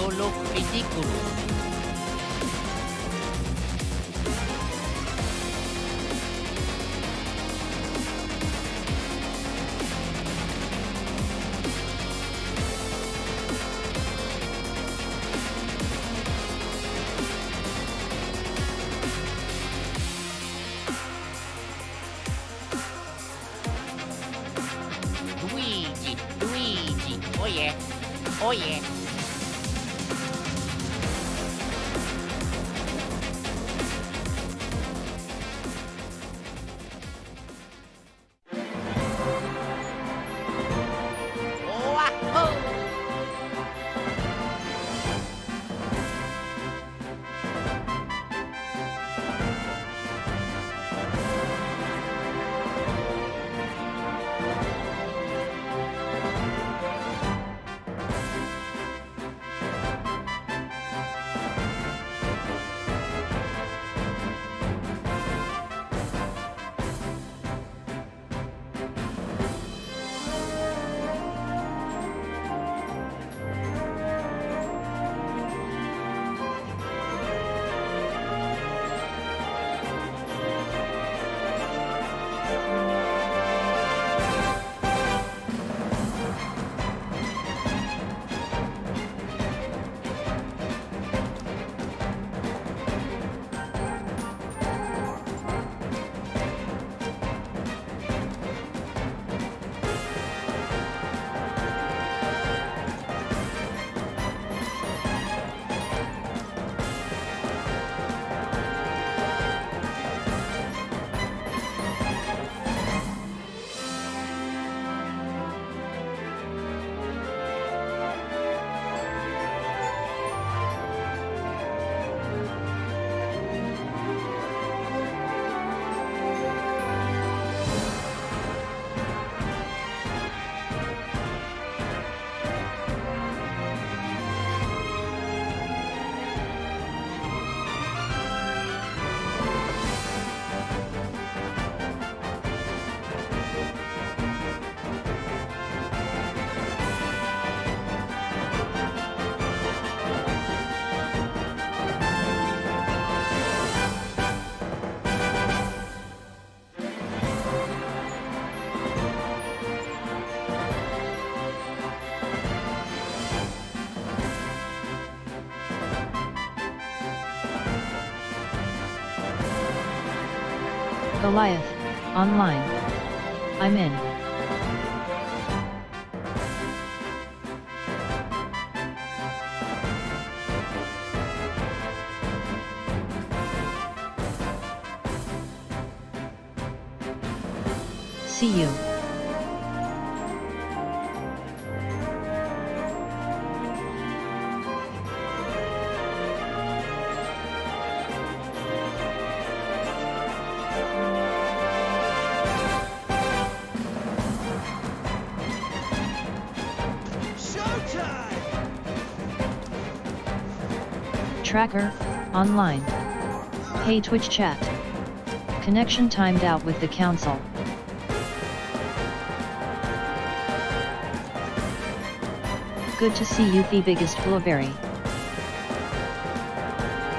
holo criticul. Luigi, oh yeah, oh yeah. Wahoo! Goliath, online. I'm in. See you. Tracker, online. Hey Twitch chat. Connection timed out with the council. Good to see you the biggest blueberry.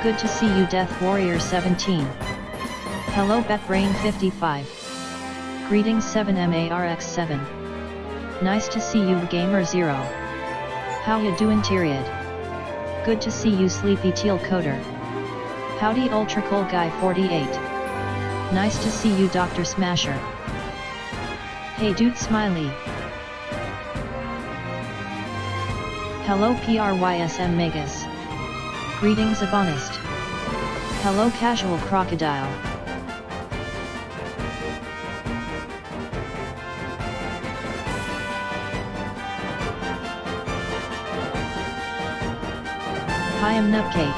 Good to see you Death Warrior 17. Hello BetBrain 55. Greetings 7MARX7. Nice to see you Gamer 0. How ya doing Tyriad? Good to see you Sleepy Teal Coder. Howdy Ultra Cool Guy 48. Nice to see you Dr. Smasher. Hey dude Smiley. Hello PRYSM Megas. Greetings Abonist. Hello Casual Crocodile. Hi I'm Nupcake.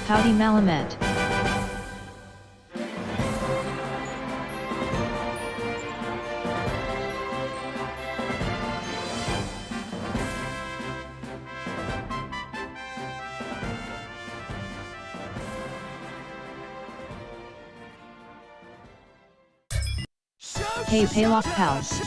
Howdy Malamet. Hey Paylock Pals.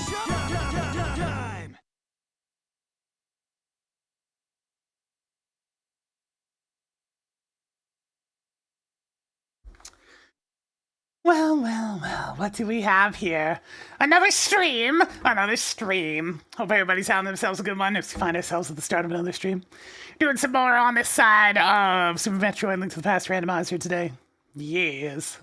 Well, well, well, what do we have here? Another stream! Another stream. Hope everybody's having themselves a good one. Let's find ourselves at the start of another stream. Doing some more on this side of Super Metroid Link to the Past Randomizer today. Yes.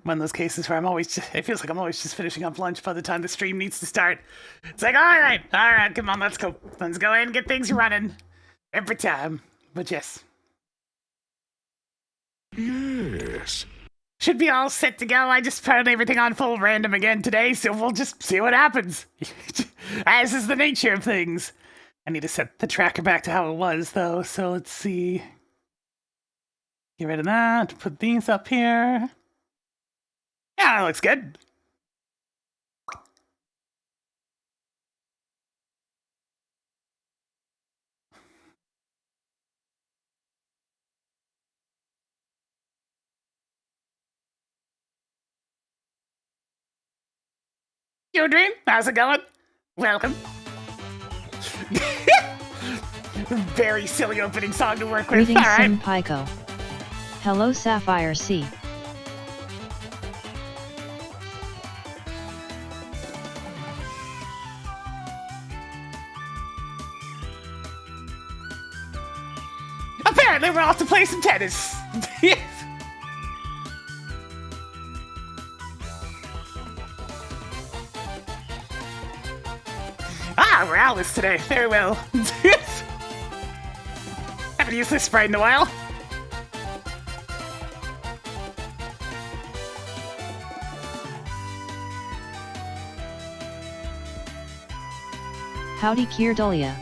One of those cases where it feels like I'm always just finishing up lunch by the time the stream needs to start. It's like, alright, come on, let's go. Let's go ahead and get things running. Every time. But yes. Yes. Should be all set to go. I just put everything on full random again today, so we'll just see what happens. As is the nature of things. I need to set the tracker back to how it was, though, so let's see. Get rid of that, put these up here. Yeah, that looks good. Your dream? How's it going? Welcome. Very silly opening song to work with. Greetings, All right. Pico. Hello, Sapphire C. Apparently, we're off to play some tennis. Ah, we're Alice today. Very well. Haven't used this sprite in a while. Howdy, Kirdolia.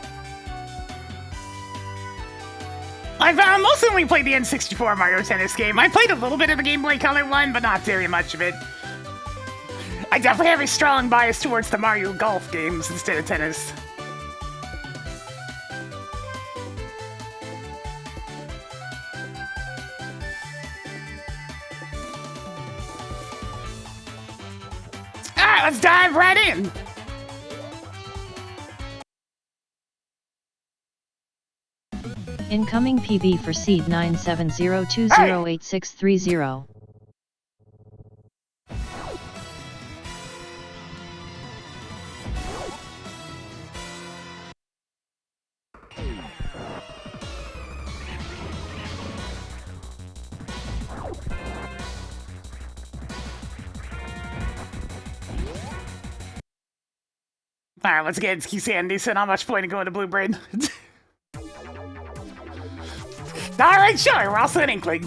I've mostly only played the N64 Mario Tennis game. I played a little bit of the Game Boy Color one, but not very much of it. I definitely have a strong bias towards the Mario Golf games instead of tennis. Alright, let's dive right in! Incoming PB for seed 970208630. Alright, let's get Sandy, so not much point in going to Blue Brain. Alright, sure, we're also an Inkling.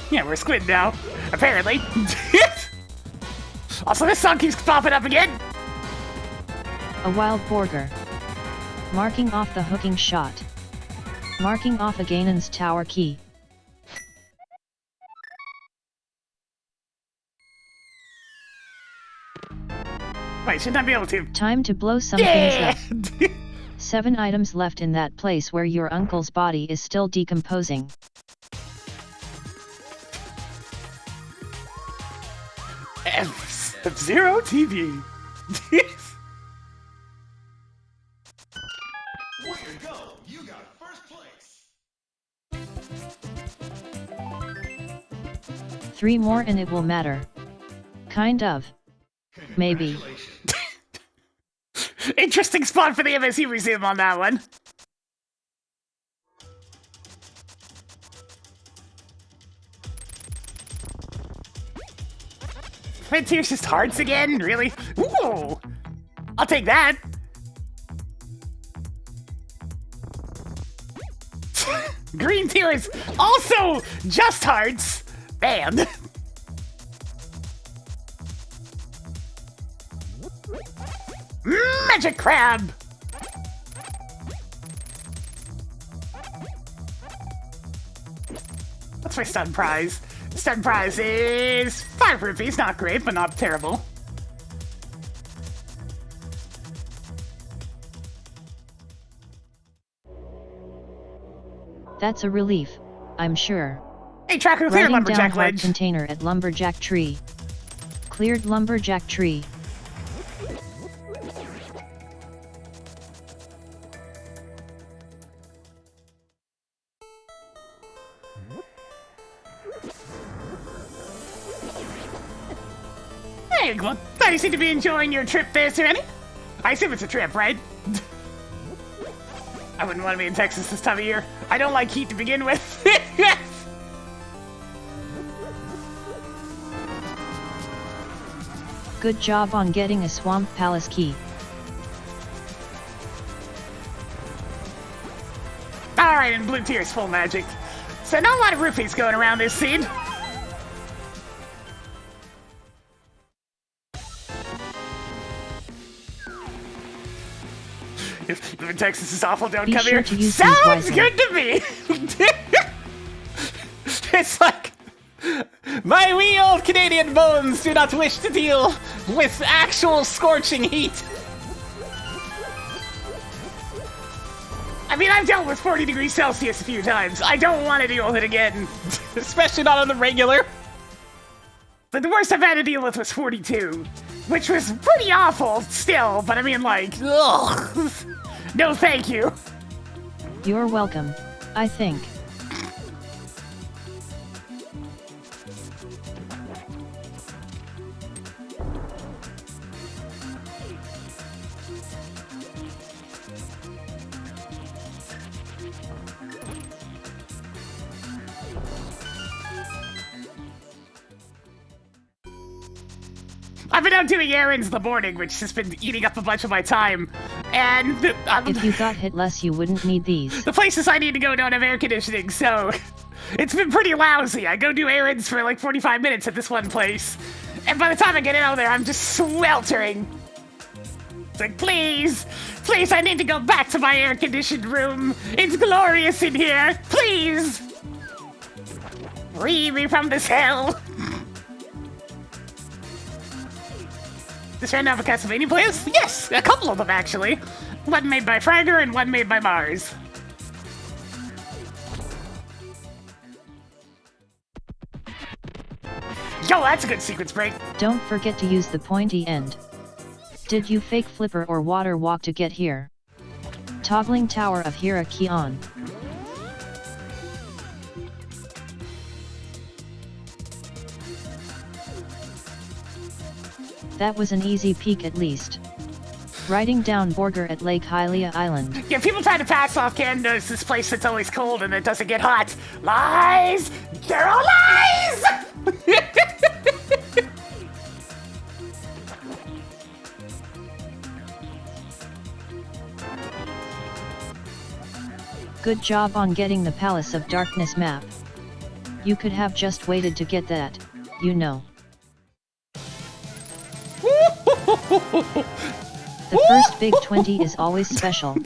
Yeah, we're Squid now, apparently. Also, this song keeps popping up again. A wild burger. Marking off the hooking shot. Marking off a Ganon's tower key. Wait, shouldn't I be able to? Time to blow some things up. 7 items left in that place where your uncle's body is still decomposing. F-Zero TV. Way to go! You got first place. 3 more and it will matter. Kind of. Maybe. Interesting spot for the MSU Museum on that one. Frontier's just hearts again? Really? Ooh! I'll take that! Green tier is also just hearts! Man! Magic Crab! What's my stun prize? Stun prize is 5 rupees, not great, but not terrible. That's a relief, I'm sure. Hey, Tracker, clear Writing down Lumberjack hard Ledge. container at Lumberjack Tree. Cleared Lumberjack Tree. Hey, glad you seem to be enjoying your trip there, Serenity. I assume it's a trip, right? I wouldn't want to be in Texas this time of year. I don't like heat to begin with. Good job on getting a Swamp Palace key. Alright, and blue tier's full magic. So not a lot of rupees going around this scene. If in Texas is awful, don't Be come sure here. to use these Sounds wisely. good to me. It's like my wee old Canadian bones do not wish to deal with actual scorching heat. I mean, I've dealt with 40 degrees Celsius a few times. I don't want to deal with it again, especially not on the regular. But the worst I've had to deal with was 42, which was pretty awful still, but I mean, like, ugh. No thank you. You're welcome, I think. I've been out doing errands in the morning, which has been eating up a bunch of my time. And If you got hit less, you wouldn't need these. the places I need to go don't have air conditioning, so it's been pretty lousy. I go do errands for like 45 minutes at this one place, and by the time I get out of there, I'm just sweltering. It's like, please, please, I need to go back to my air-conditioned room. It's glorious in here. Please, free me from this hell. Does Random have a Castlevania playlist? Yes, a couple of them actually. One made by Fragger and one made by Mars. Yo, that's a good sequence break. Don't forget to use the pointy end. Did you fake flipper or water walk to get here? Toggling Tower of Hira key on. That was an easy peek at least. Writing down Borger at Lake Hylia Island. Yeah, people try to pass off Canada as this place that's always cold and it doesn't get hot. Lies! They're all lies! Good job on getting the Palace of Darkness map. You could have just waited to get that, you know. The first big 20 is always special.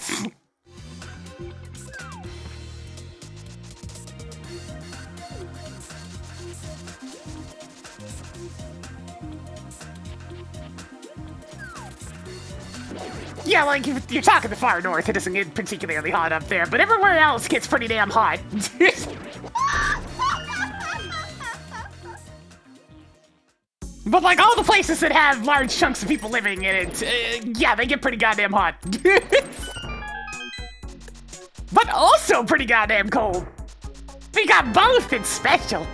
Yeah, like, if you're talking the far north, it doesn't get particularly hot up there, but everywhere else gets pretty damn hot. But, like, all the places that have large chunks of people living in it, yeah, they get pretty goddamn hot. But also pretty goddamn cold. We got both, it's special.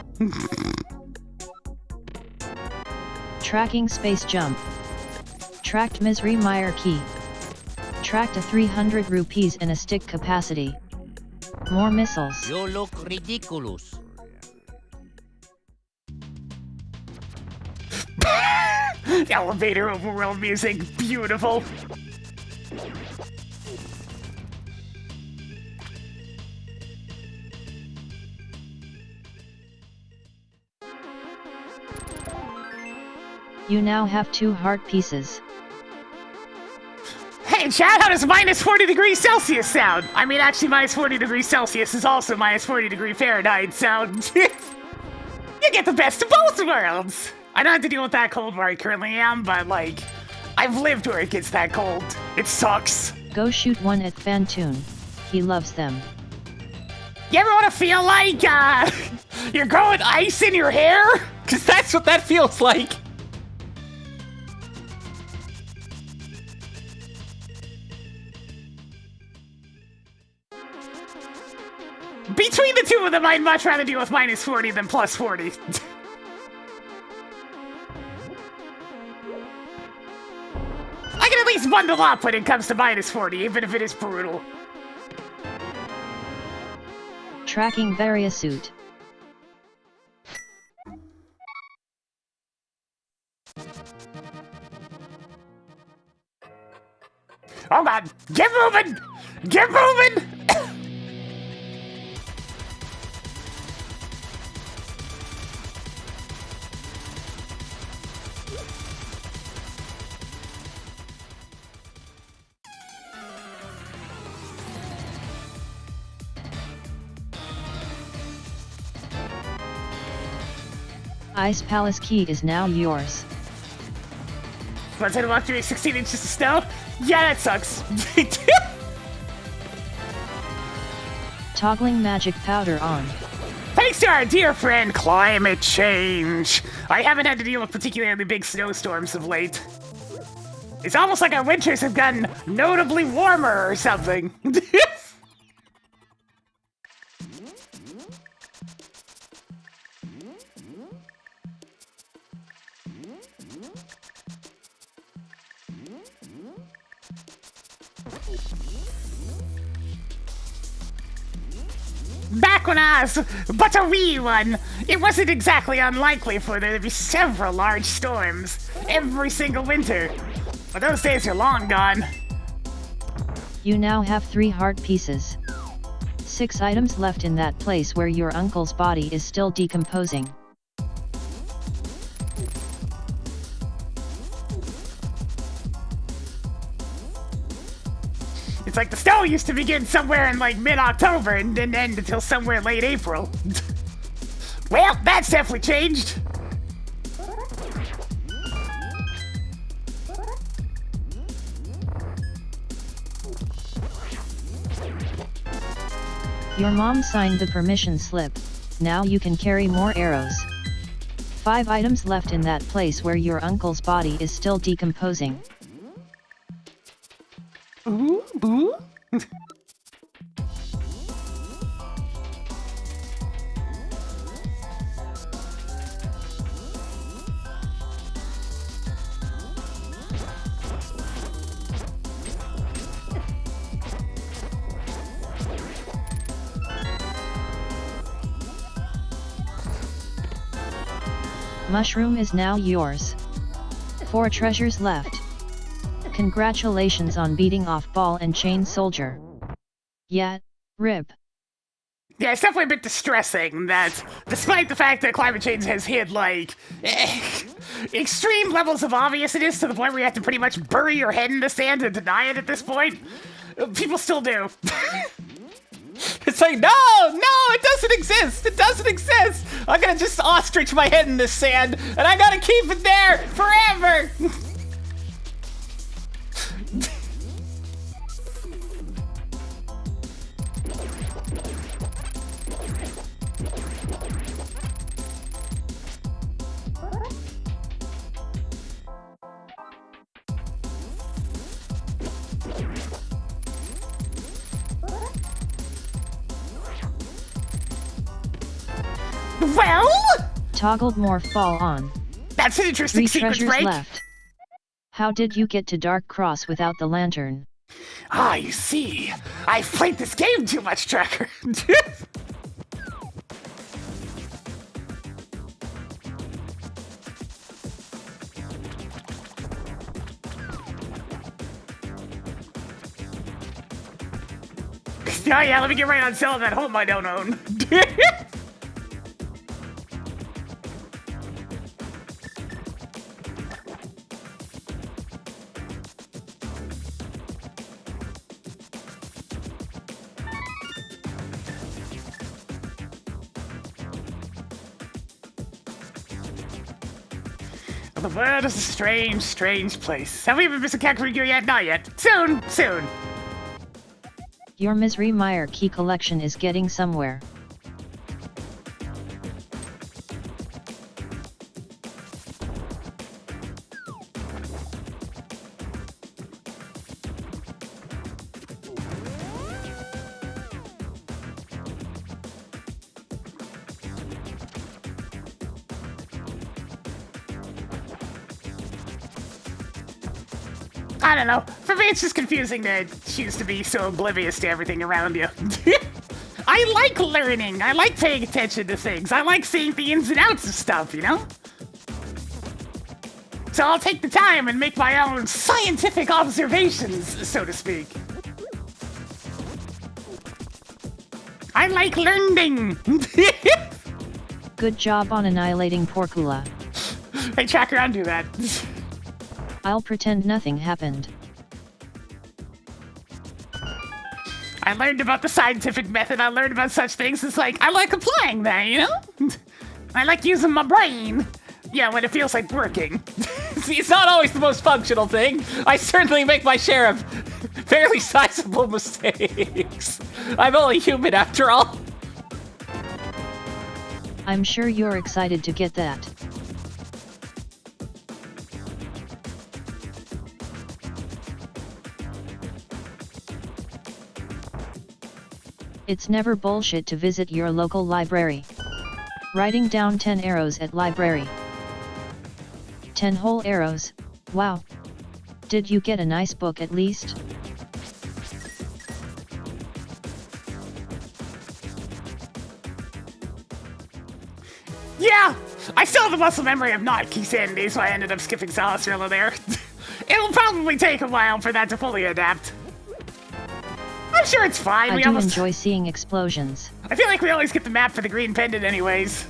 Tracking space jump. Tracked Misery Meyer key. Tracked a 300 rupees in a stick capacity. More missiles. You look ridiculous. Elevator overworld music, beautiful. You now have 2 heart pieces. Hey, chat, how does minus 40 degrees Celsius sound? I mean, actually, minus 40 degrees Celsius is also minus 40 degree Fahrenheit, so you get the best of both worlds. I don't have to deal with that cold where I currently am, but, like, I've lived where it gets that cold. It sucks. Go shoot one at Fantoon. He loves them. You ever want to feel like you're growing ice in your hair? Because that's what that feels like. Between the two of them, I'd much rather deal with minus 40 than plus 40. I can at least bundle up when it comes to minus 40, even if it is brutal. Tracking Variasuit. Oh god, get moving! Get moving! Ice Palace key is now yours. Once I walk through 16 inches of snow? Yeah, that sucks. Toggling magic powder on. Thanks to our dear friend climate change, I haven't had to deal with particularly big snowstorms of late. It's almost like our winters have gotten notably warmer or something. Back when I was but a wee one, it wasn't exactly unlikely for there to be several large storms every single winter. But those days are long gone. You now have 3 heart pieces. 6 items left in that place where your uncle's body is still decomposing. It's like the snow used to begin somewhere in like mid-October and didn't end until somewhere late April. Well, that's definitely changed. Your mom signed the permission slip. Now you can carry more arrows. 5 items left in that place where your uncle's body is still decomposing. Ooh, boo. Mushroom is now yours. 4 treasures left. Congratulations on beating off Ball and Chain Soldier. Yet, RIP. Yeah, it's definitely a bit distressing that, despite the fact that climate change has hit, like, extreme levels of obviousness to the point where you have to pretty much bury your head in the sand and deny it at this point, people still do. It's like, no, it doesn't exist, it doesn't exist. I'm gonna just ostrich my head in this sand, and I gotta keep it there forever. Well? Toggled more fall on. That's an interesting 3 secret treasures break. left. How did you get to Dark Cross without the lantern? Ah, you see, I've played this game too much, Tracker. Oh yeah, let me get right on selling that home I don't own. The world is a strange, strange place. Have we even missed a Kakariko yet? Not yet. Soon, soon. Your Misery Meyer key collection is getting somewhere. I don't know. For me, it's just confusing to choose to be so oblivious to everything around you. I like learning. I like paying attention to things. I like seeing the ins and outs of stuff, you know? So I'll take the time and make my own scientific observations, so to speak. I like learning. Good job on annihilating Porkula. Hey, Tracker, undo that. I'll pretend nothing happened. I learned about the scientific method. I learned about such things. It's like, I like applying that, you know? I like using my brain. Yeah, when it feels like working. See, it's not always the most functional thing. I certainly make my share of fairly sizable mistakes. I'm only human after all. I'm sure you're excited to get that. It's never bullshit to visit your local library. Writing down 10 arrows at library. 10 whole arrows, wow. Did you get a nice book at least? Yeah! I still have the muscle memory of not key sanity, so I ended up skipping Salasrilla there. It'll probably take a while for that to fully adapt. I'm sure it's fine. I do enjoy seeing explosions. I feel like we always get the map for the green pendant anyways.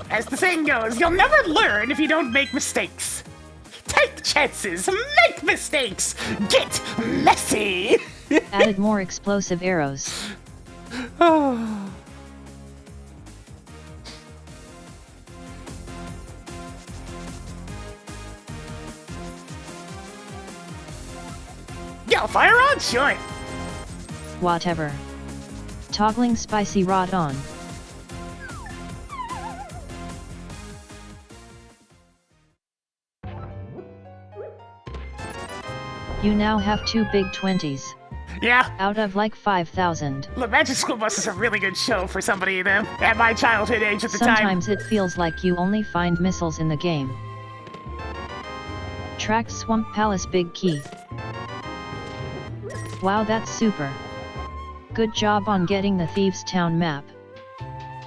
As the saying goes, you'll never learn if you don't make mistakes. Take chances, make mistakes, get messy! Added more explosive arrows. Yo, fire on? Sure. Whatever. Toggling spicy rod on. You now have 2 big 20s. Yeah. Out of like 5,000. Look, Magic School Bus is a really good show for somebody at my childhood age at the time. Sometimes it feels like you only find missiles in the game. Tracked Swamp Palace Big Key. Wow, that's super. Good job on getting the Thieves Town map.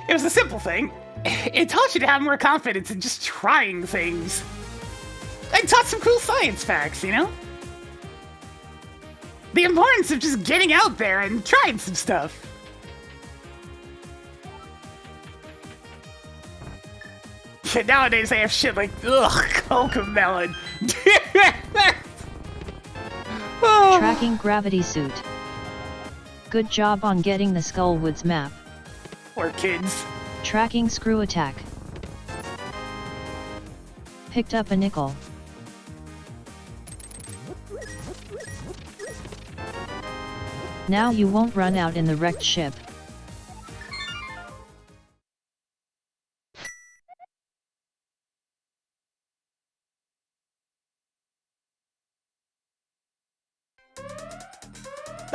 It was a simple thing. It taught you to have more confidence in just trying things. It taught some cool science facts, you know? The importance of just getting out there and trying some stuff. Shit, nowadays they have shit like, ugh, Cocomelon. Tracking Gravity Suit. Good job on getting the Skullwoods map. Poor kids. Tracking Screw Attack. Picked up a nickel. Now you won't run out in the wrecked ship.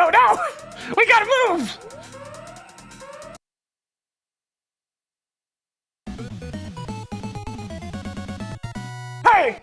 Oh no! We gotta move! Hey!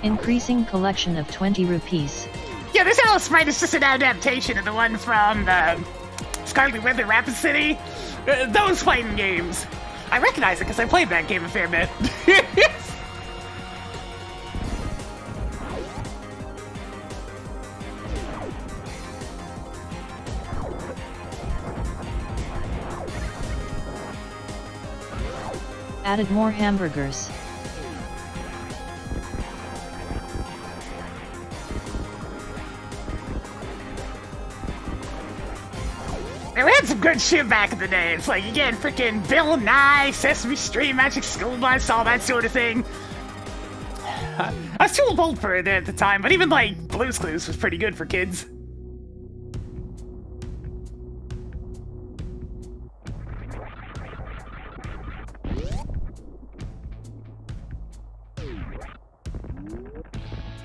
Increasing collection of 20 rupees. Yeah, this Alice Sprite is just an adaptation of the one from Scarlet Weather Rapid City. Those fighting games. I recognize it because I played that game a fair bit. Added more hamburgers. And we had some good shit back in the day. It's like, again, freaking Bill Nye, Sesame Street, Magic School Bus, all that sort of thing. I was too old for it at the time, but even, like, Blue's Clues was pretty good for kids.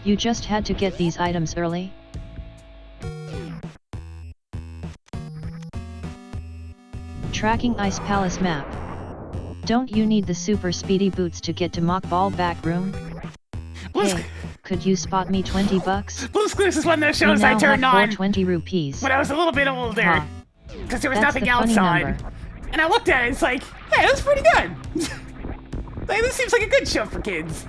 You just had to get these items early? Tracking Ice Palace map. Don't you need the super speedy boots to get to Mock Ball back room? Hey, could you spot me 20 bucks? Blue's Clues is one of those shows I turned on 20 rupees. when I was a little bit older. Because there was That's nothing the funny outside. number. And I looked at it, it's like, hey, that's pretty good. Like, this seems like a good show for kids.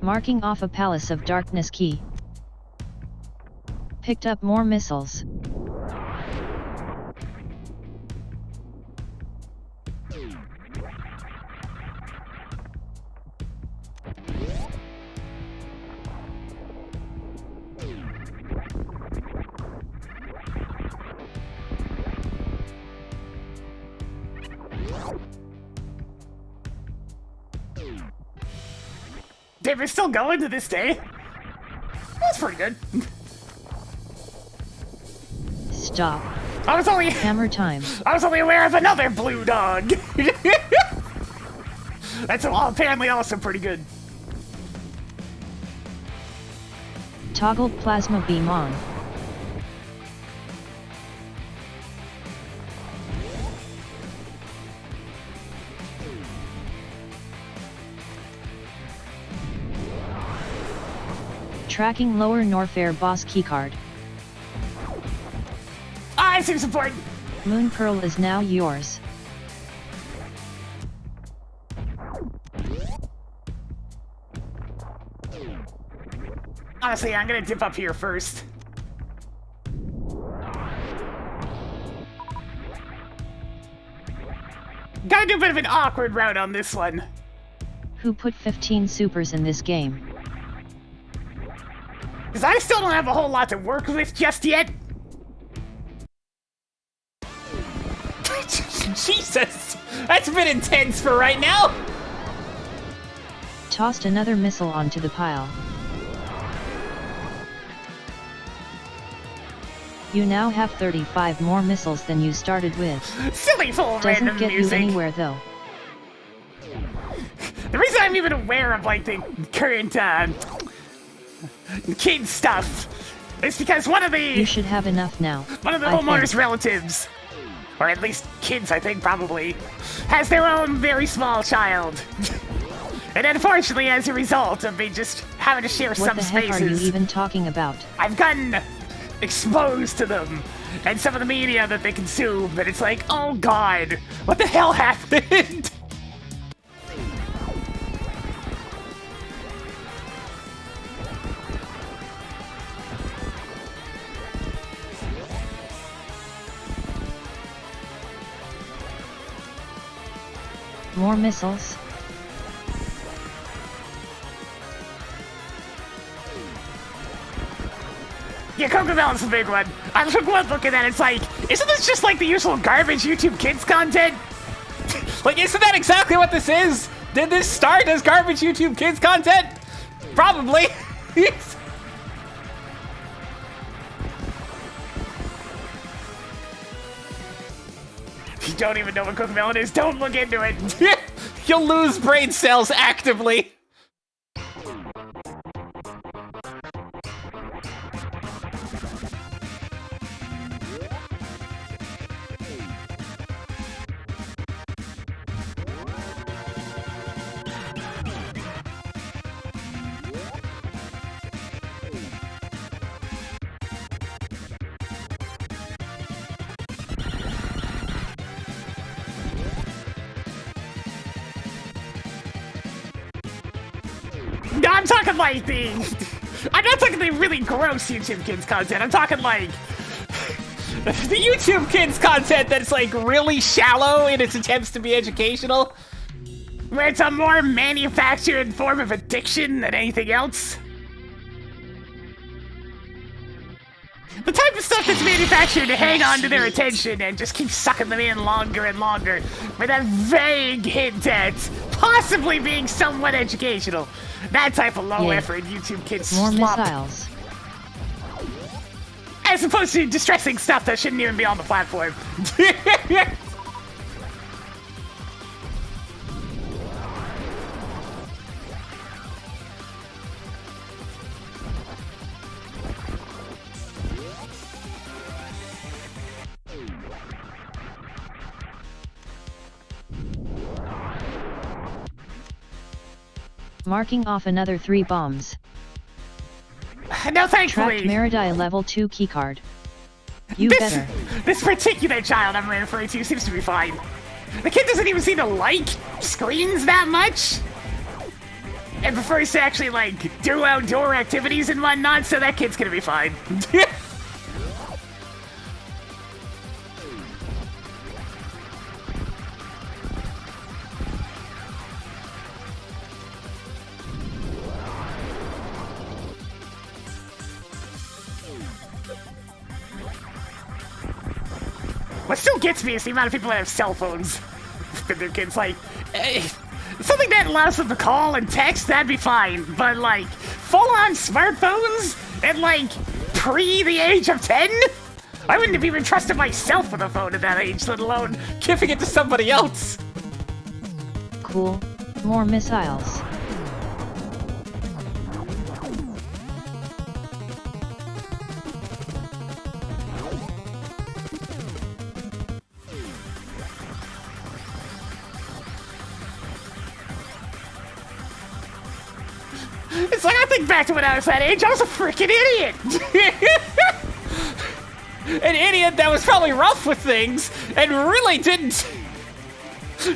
Marking off a Palace of Darkness key. Picked up more missiles. Damn, it's still going to this day. That's pretty good. Stop. I was only Hammer time. aware of another blue dog. That's apparently also pretty good. Toggled plasma beam on. Tracking lower Norfair boss keycard. Ah, it seems important. Moon Pearl is now yours. Honestly, I'm gonna dip up here first. Gotta do a bit of an awkward route on this one. Who put 15 supers in this game? Because I still don't have a whole lot to work with just yet. Jesus! That's a bit intense for right now! Tossed another missile onto the pile. You now have 35 more missiles than you started with. Silly full Doesn't random get music. you anywhere though. The reason I'm even aware of like the current kid stuff is because one of You the should have enough now. I homeowner's think. relatives, or at least kids, I think probably, has their own very small child. And unfortunately, as a result of me just having to share What some the heck are you spaces, even talking about? I've gotten exposed to them and some of the media that they consume, and it's like, oh god, what the hell happened? More missiles? Yeah, Cocomelon's the big one. I took one look at that, it's like, isn't this just like the usual garbage YouTube Kids content? Like, isn't that exactly what this is? Did this start as garbage YouTube Kids content? Probably. If you don't even know what Cocomelon is, don't look into it. You'll lose brain cells actively. No, I'm talking like I'm not talking the really gross YouTube Kids content. I'm talking like The YouTube Kids content that's like really shallow in its attempts to be educational. Where it's a more manufactured form of addiction than anything else. The type of stuff that's manufactured to hang on to their attention and just keep sucking them in longer and longer with that vague hint at possibly being somewhat educational. That type of low-effort YouTube Kids More slop. missiles. As opposed to distressing stuff that shouldn't even be on the platform. Marking off another 3 bombs. No, Trapped thankfully. Meridai level 2 keycard. You This, better. this particular child I'm referring to seems to be fine. The kid doesn't even seem to like screens that much. And prefers to actually, like, do outdoor activities and whatnot, so that kid's gonna be fine. What still gets me is the amount of people that have cell phones with their kids. Like, something that allows them to call and text, that'd be fine. But, like, full-on smartphones at, like, pre the age of 10? I wouldn't have even trusted myself with a phone at that age, let alone Giving it to somebody else. Cool. More missiles. It's like, I think back to when I was that age, I was a freaking idiot! An idiot that was probably rough with things and really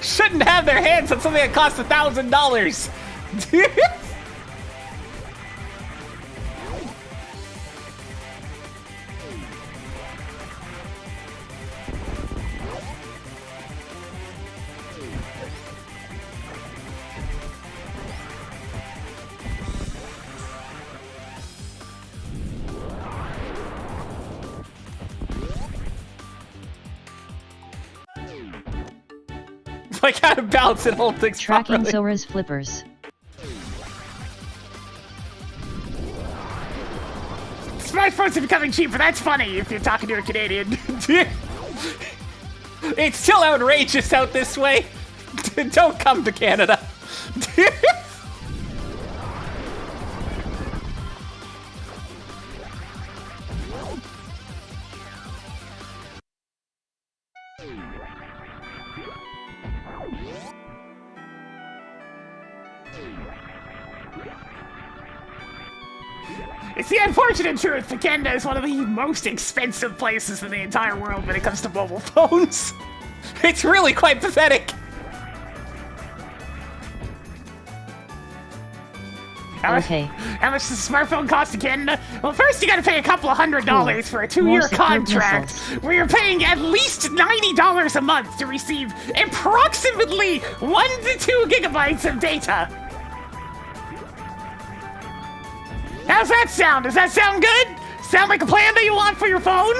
shouldn't have their hands on something that cost $1,000. Like how to balance and hold things Tracking properly. Zora's flippers. Smartphones are becoming cheaper, that's funny if you're talking to a Canadian. It's still outrageous out this way. Don't come to Canada. It's the unfortunate truth that Canada is one of the most expensive places in the entire world when it comes to mobile phones. It's really quite pathetic. Okay. How much does a smartphone cost in Canada? Well, first you gotta pay a couple of $100 for a 2-year More secured contract missiles. where you're paying at least $90 a month to receive approximately 1 to 2 gigabytes of data. How's that sound? Does that sound good? Sound like a plan that you want for your phone?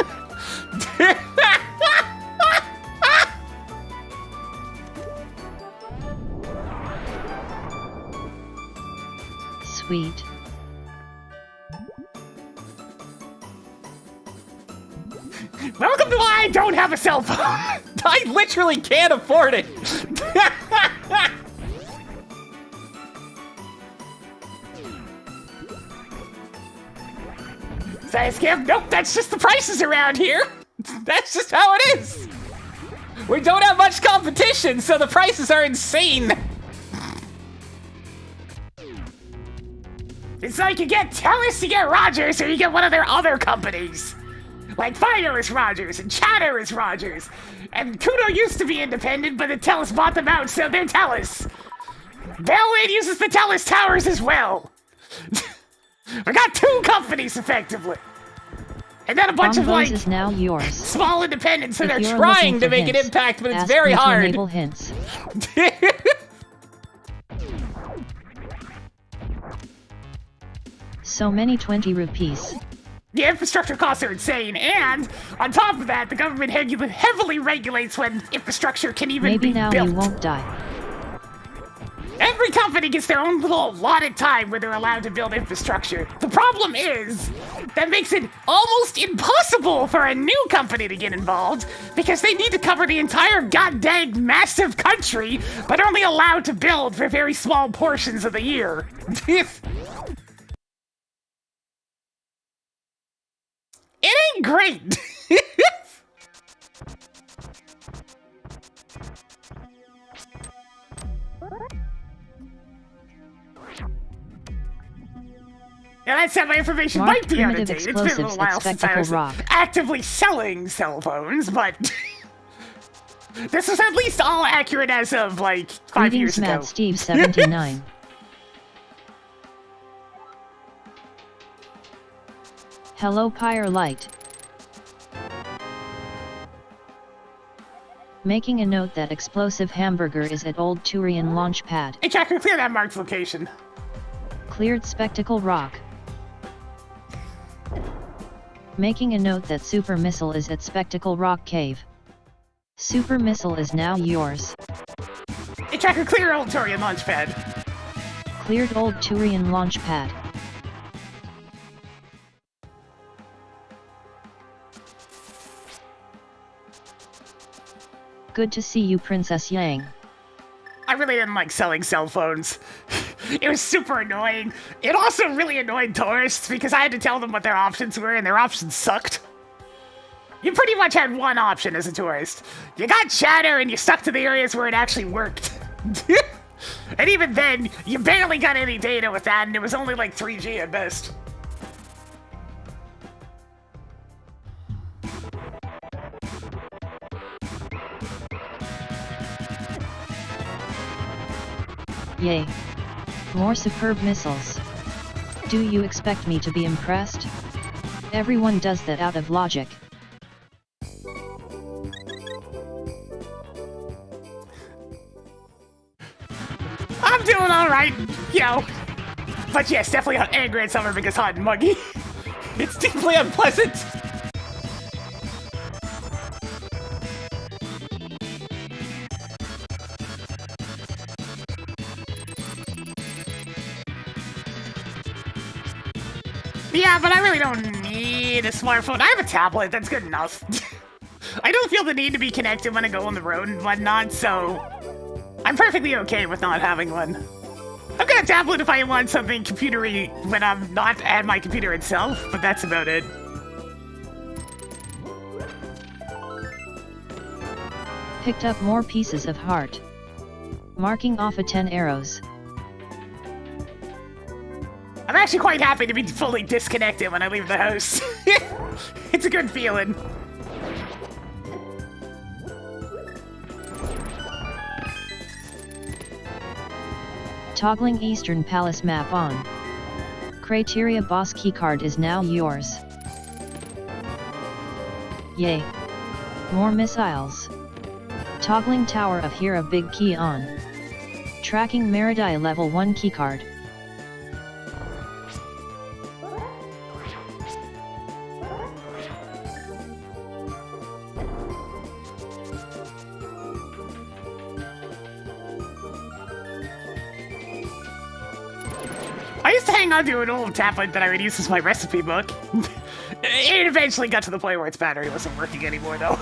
Sweet. Welcome to why I don't have a cell phone. I literally can't afford it. Says Kim, nope, that's just the prices around here. That's just how it is. We don't have much competition, so the prices are insane. It's like you get Telus, you get Rogers, or you get one of their other companies. Like Fido is Rogers, and Chatter is Rogers. And Kudo used to be independent, but the Telus bought them out, so they're Telus. Bellway uses the Telus towers as well. We got 2 companies, effectively. And then a bunch of, Bombos like, is now yours. small independents, so If they're you're trying looking to for make an hints, impact, but it's ask very me to hard. enable hints. So many 20 rupees. The infrastructure costs are insane, and on top of that, the government heavily regulates when infrastructure can even Maybe be now built. you won't die. Every company gets their own little allotted time where they're allowed to build infrastructure. The problem is, that makes it almost impossible for a new company to get involved because they need to cover the entire goddamn massive country, but only allowed to build for very small portions of the year. It ain't great. Yeah, that said, my information Marked might be out of primitive date. It's been a little explosives while at since I was Spectacle Rock. actively selling cell phones, but this is at least all accurate as of, like, 5 years Greetings, ago. Matt Steve 79. Hello, Pyre Light. Making a note that explosive hamburger is at Old Turian Launchpad. Hey, Tracker, clear that marked location. Cleared Spectacle Rock. Making a note that Super Missile is at Spectacle Rock Cave. Super Missile is now yours. Hey, Tracker, clear Old Turian Launchpad. Cleared Old Turian Launchpad. Good to see you, Princess Yang. I really didn't like selling cell phones. It was super annoying. It also really annoyed tourists because I had to tell them what their options were, and their options sucked. You pretty much had one option as a tourist. You got chatter, and you stuck to the areas where it actually worked. And even then, you barely got any data with that, and it was only like 3G at best. Yay. More superb missiles. Do you expect me to be impressed? Everyone does that out of logic. I'm doing alright, you know. But yes, definitely angry at summer because hot and muggy. It's deeply unpleasant. Yeah, but I really don't need a smartphone. I have a tablet, that's good enough. I don't feel the need to be connected when I go on the road and whatnot, so I'm perfectly okay with not having one. I've got a tablet if I want something computery when I'm not at my computer itself, but that's about it. Picked up more pieces of heart. Marking off a 10 arrows. I'm actually quite happy to be fully disconnected when I leave the house. It's a good feeling. Toggling Eastern Palace map on. Criteria boss keycard is now yours. Yay. More missiles. Toggling Tower of Hera big key on. Tracking Meridai level 1 keycard. I used to hang on to an old tablet that I would use as my recipe book. It eventually got to the point where its battery wasn't working anymore, though.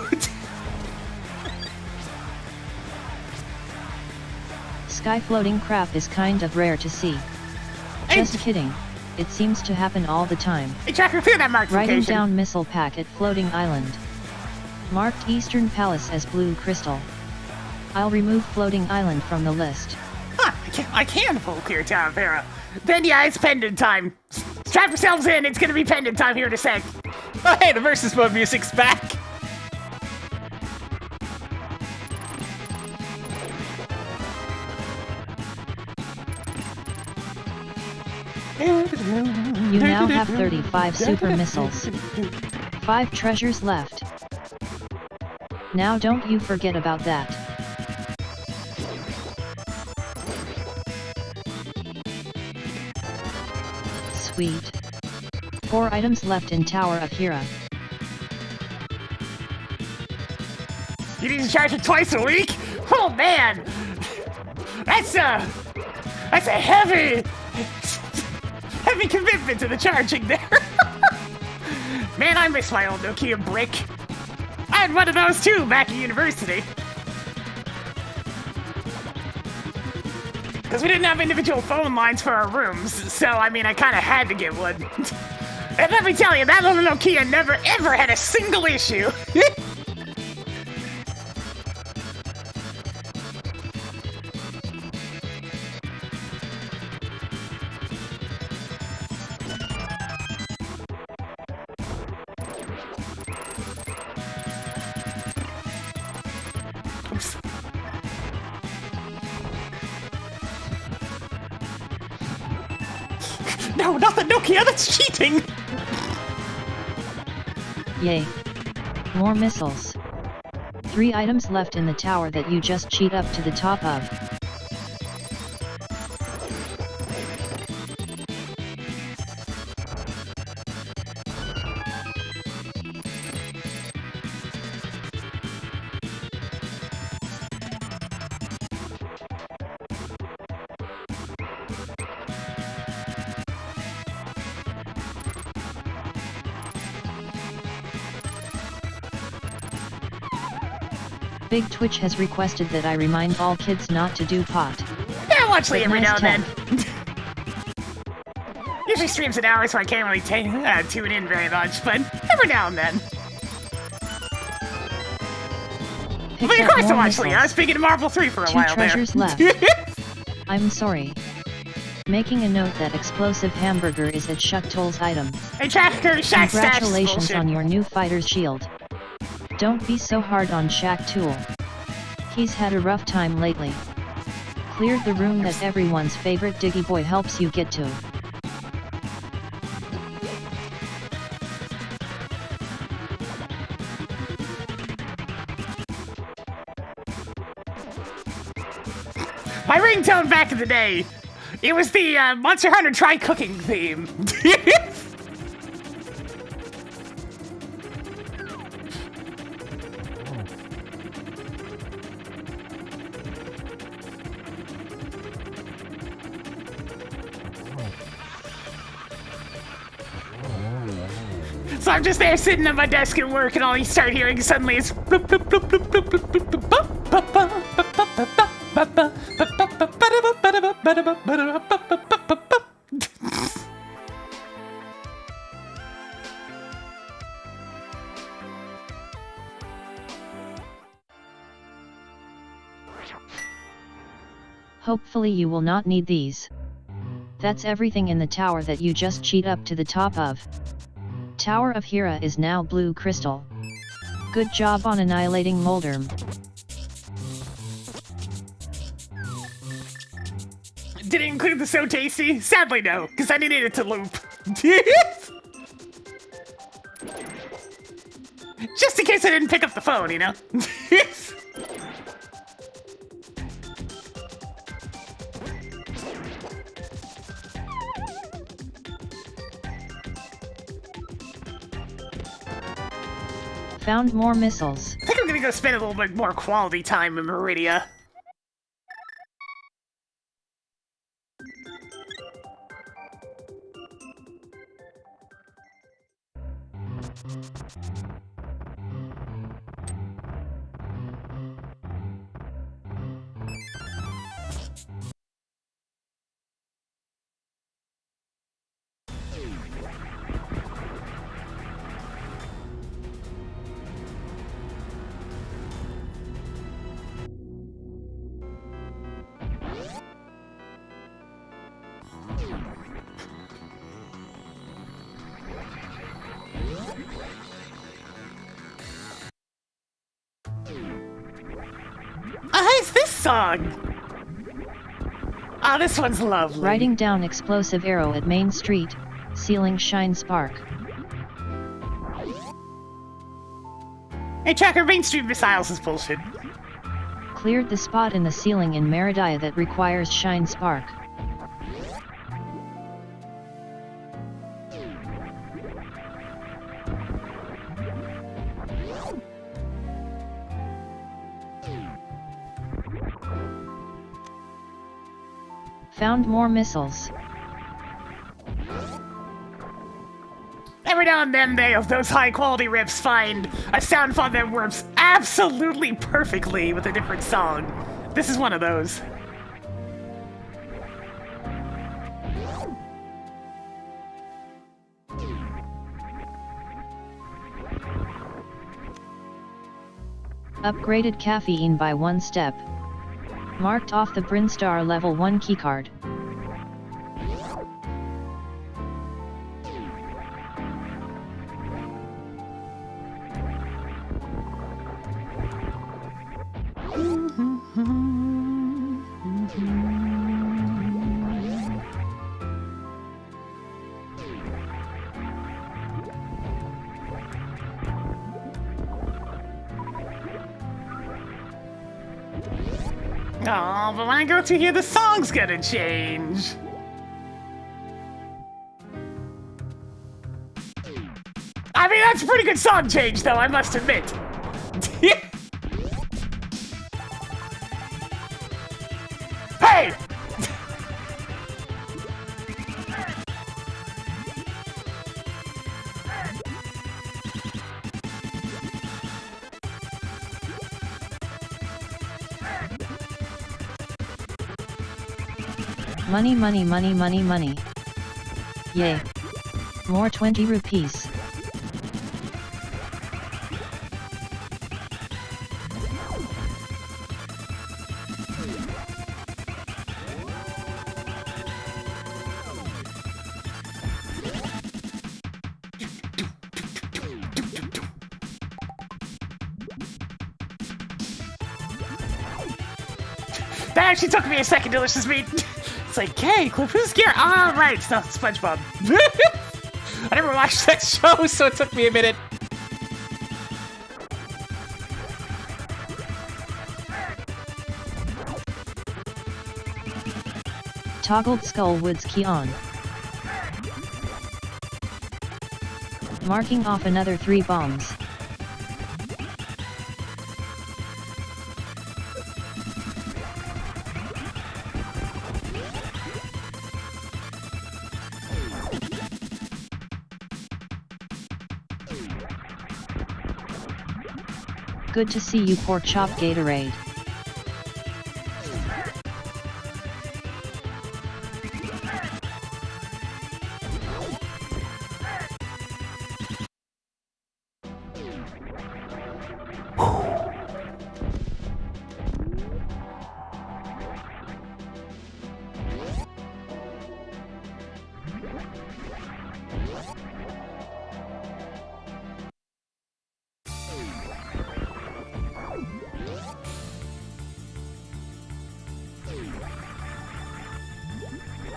Sky floating crap is kind of rare to see. Just kidding. It seems to happen all the time. Hey, Tracker, clear that marked Writing location. down missile pack at Floating Island. Marked Eastern Palace as blue crystal. I'll remove Floating Island from the list. Huh, I can full clear Town of Hera. Then yeah, it's pendant time. Strap yourselves in, it's gonna be pendant time here in a sec. Oh, hey, the versus mode music's back. You now have 35 super missiles. 5 treasures left. Now don't you forget about that. Sweet. 4 items left in Tower of Hera. You need to charge it twice a week? Oh man! That's a heavy commitment to the charging there. Man, I miss my old Nokia brick. I had one of those too back at university. Because we didn't have individual phone lines for our rooms, so I mean I kinda had to get one. And let me tell you, that little Nokia never ever had a single issue. Oops. No, not the Nokia, that's cheating! Yay. More missiles. 3 items left in the tower that you just cheat up to the top of. Big Twitch has requested that I remind all kids not to do pot. Yeah, watch Lee But every nice now and then. Usually streams an hour, so I can't really tune in very much, but every now and then. Pick But of up course I more watch Lee. I was missiles. speaking to Marvel 3 for a 2 while treasures there. left. I'm sorry. Making a note that explosive hamburger is at Shuck Toll's item. Hey, Tracker, Shack Stash is Congratulations bullshit. on your new fighter's shield. Don't be so hard on Shack Tool. He's had a rough time lately. Cleared the room that everyone's favorite Diggy Boy helps you get to. My ringtone back in the day, it was the Monster Hunter Try Cooking theme. So I'm just there sitting at my desk at work, and all you start hearing suddenly is bloop, bloop, bloop, bloop, bloop, bloop, bloop, bloop, bop, bop, bop, bop, bop, bop, bop, bop, bop, bop, bop, bop, bop, bop, bop, bop, bop, bop, bop. Hopefully you will not need these. That's everything in the tower that you just cheat up to the top of. Tower of Hera is now blue crystal. Good job on annihilating Moldurm. Did it include the So Tasty? Sadly no, because I needed it to loop. Just in case I didn't pick up the phone, you know? Found more missiles. I think I'm gonna go spend a little bit more quality time in Meridia. Who's this song? Oh, this one's lovely. Writing down explosive arrow at Main Street, ceiling shine spark. Hey, Tracker, mainstream missiles is bullshit. Cleared the spot in the ceiling in Meridia that requires Shine Spark. Found more missiles. Every now and then, those high-quality rips find a sound font that works absolutely perfectly with a different song. This is one of those. Upgraded caffeine by 1 step. Marked off the Brinstar level 1 keycard. Oh, but when I go to here, the song's gonna change. I mean, that's a pretty good song change, though, I must admit. Hey! Money, money, money, money, money. Yay. More 20 rupees. That actually took me a second, Delicious Meat. It's like, hey, Cliff, who's here? Ah, right, it's not SpongeBob. I never watched that show, so it took me a minute. Toggled Skullwood's key on. Marking off another 3 bombs. Good to see you, Pork Chop Gatorade.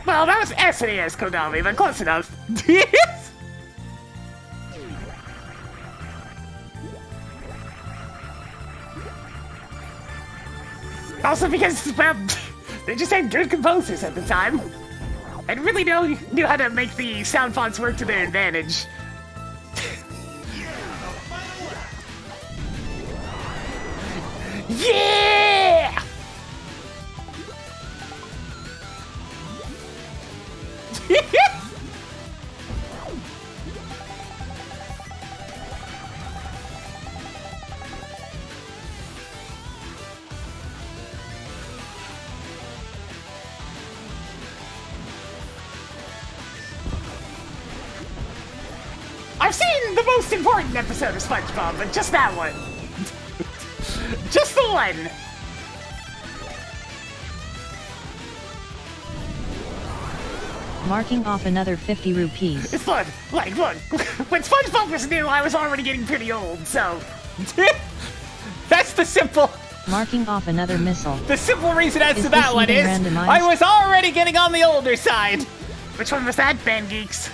Well, that was SNES Konami, but close enough. Also because, well, they just had good composers at the time. And really knew how to make the sound fonts work to their advantage. Yeah! I've seen the most important episode of SpongeBob, but just that one. Just the one. Marking off another 50 rupees. It's fun. Like, look, when SpongeBob was new, I was already getting pretty old, so... That's the simple... Marking off another missile. The simple reason as Is to that this one even is, randomized? I was already getting on the older side. Which one was that, Band Geeks?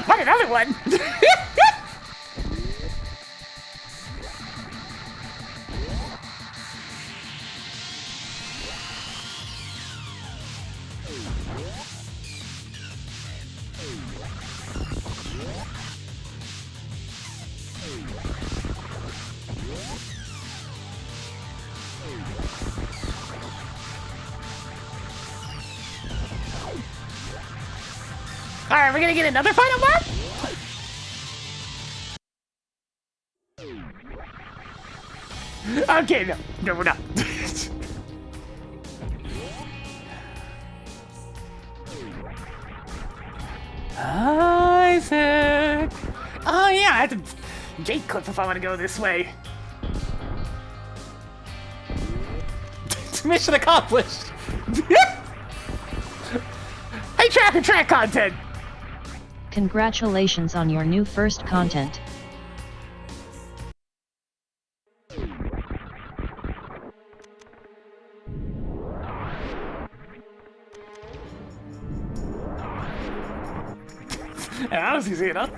What, another one? Alright, we're gonna get another final map? Okay, no. No, we're not. Isaac! Oh yeah, I have to gate clip if I want to go this way. Mission accomplished. Hey, tracker track content! Congratulations on your new first content. That was easy enough.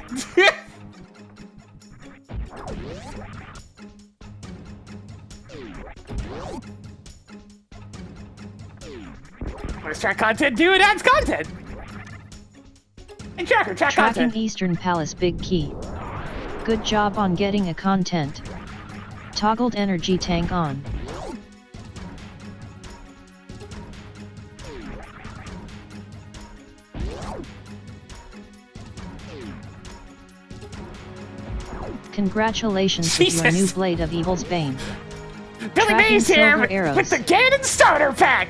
What does track content do? It adds content! And tracker, track Tracking content! Eastern Palace Big Key. Good job on getting a content. Toggled energy tank on. Congratulations with your new Jesus. Blade of Evil's Bane. Billy Tracking Mays here silver arrows. with the Ganon starter pack!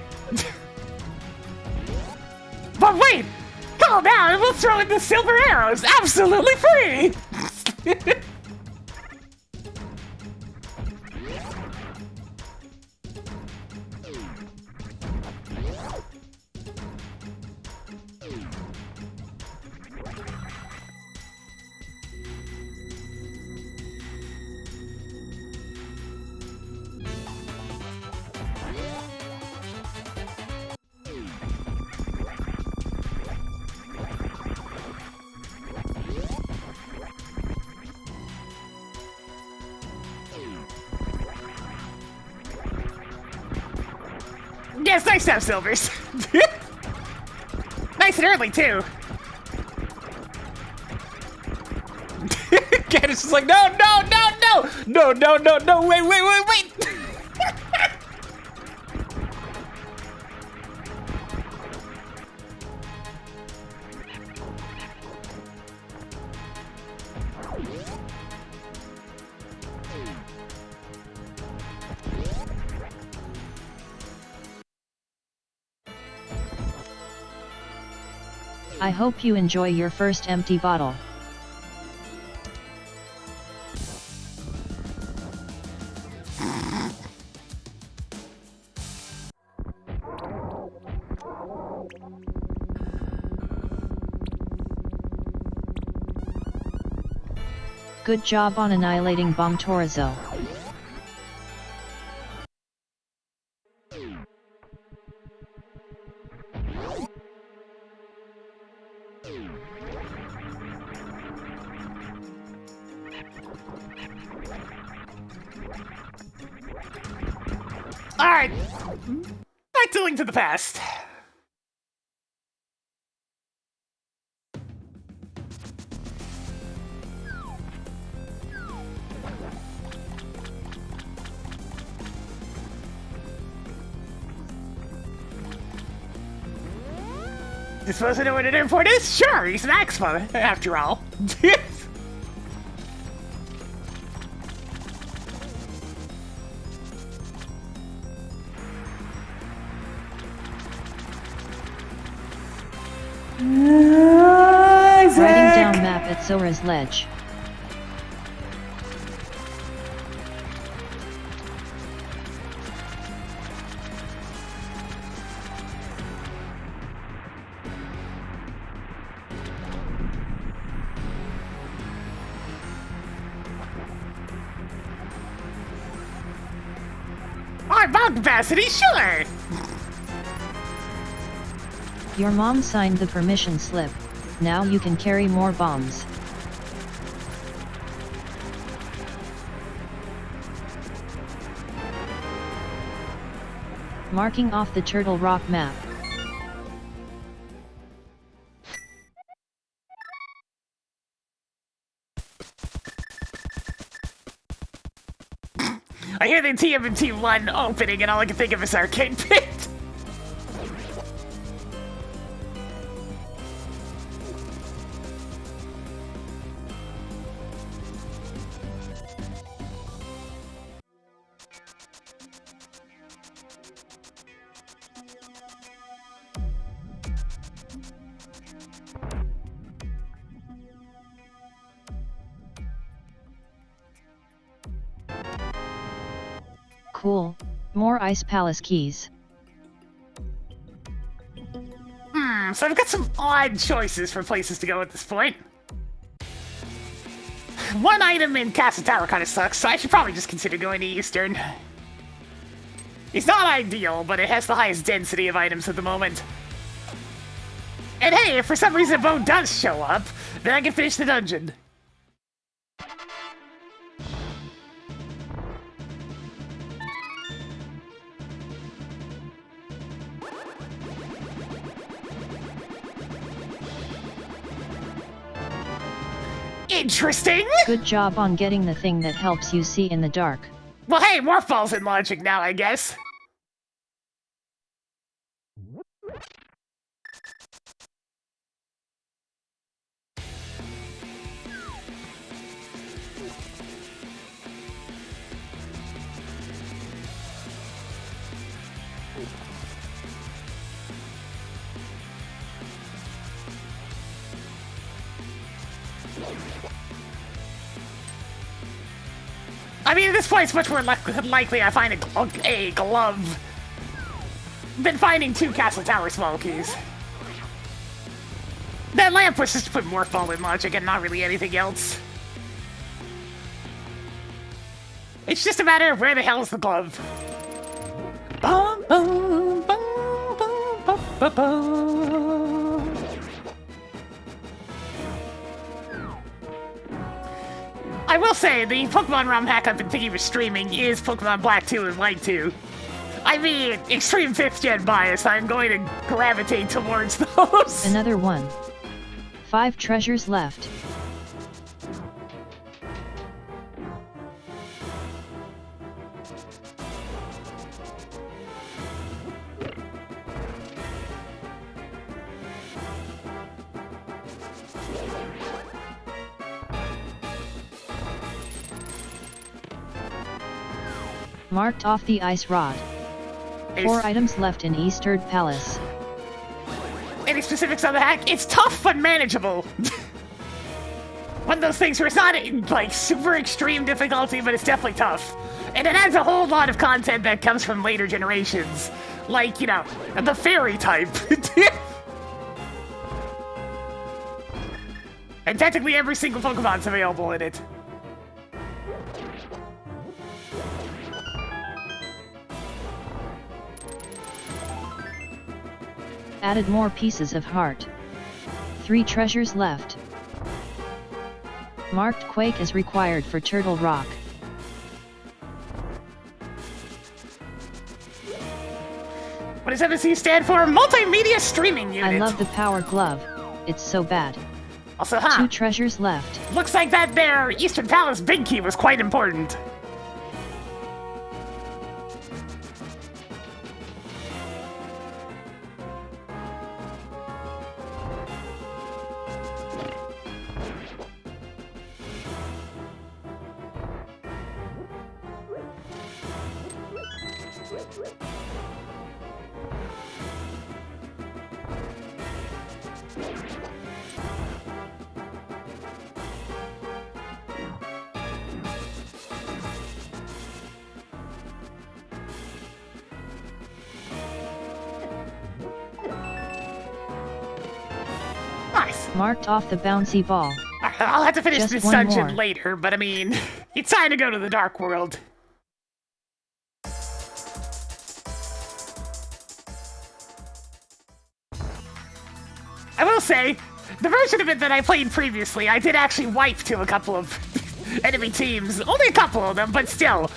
But wait! Calm down and we'll throw in the silver arrows absolutely free! Yeah, it's nice to have silvers. Nice and early, too. Ganon's just like, no, no, no, no! No, no, no, no, wait, wait, wait, wait! I hope you enjoy your first empty bottle. Good job on annihilating Bomb Torizo. Alright. Back to Link to the Past. You supposed to know what an import is? Sure, he's an Axpa, after all. Writing down map at Zora's Ledge. Alright, bomb capacity, sure! Your mom signed the permission slip. Now you can carry more bombs. Marking off the Turtle Rock map. I hear the TMNT1 opening and all I can think of is Arcade Pit. Cool. More Ice Palace keys. So I've got some odd choices for places to go at this point. One item in Castle Tower kind of sucks, so I should probably just consider going to Eastern. It's not ideal, but it has the highest density of items at the moment. And hey, if for some reason Bo does show up, then I can finish the dungeon. Interesting! Good job on getting the thing that helps you see in the dark. Well, hey, more falls in logic now, I guess. I mean, at this point, it's much more likely I find a glove than finding 2 Castle Tower small keys. That lamp was just to put more fall in logic and not really anything else. It's just a matter of where the hell is the glove. Bum, bum, bum, bum, bum, bum, bum. I will say, the Pokemon ROM hack I've been thinking of streaming is Pokemon Black 2 and White 2. I mean, extreme 5th gen bias, I'm going to gravitate towards those. Another one. 5 treasures left. Marked off the ice rod. 4 items left in Eastern Palace. Any specifics on the hack? It's tough but manageable. One of those things where it's not like super extreme difficulty, but it's definitely tough. And it adds a whole lot of content that comes from later generations. Like, you know, the fairy type. And technically every single Pokemon's available in it. Added more pieces of heart. 3 treasures left. Marked Quake is required for Turtle Rock. What does MSC stand for? Multimedia Streaming Unit. I love the Power Glove. It's so bad. Also, 2 treasures left. Looks like that there Eastern Palace Big Key was quite important. Nice. Marked off the bouncy ball. I'll have to finish Just this one dungeon more. later, but I mean, it's time to go to the Dark World. I will say, The version of it that I played previously, I did actually wipe to a couple of enemy teams. Only a couple of them, but still.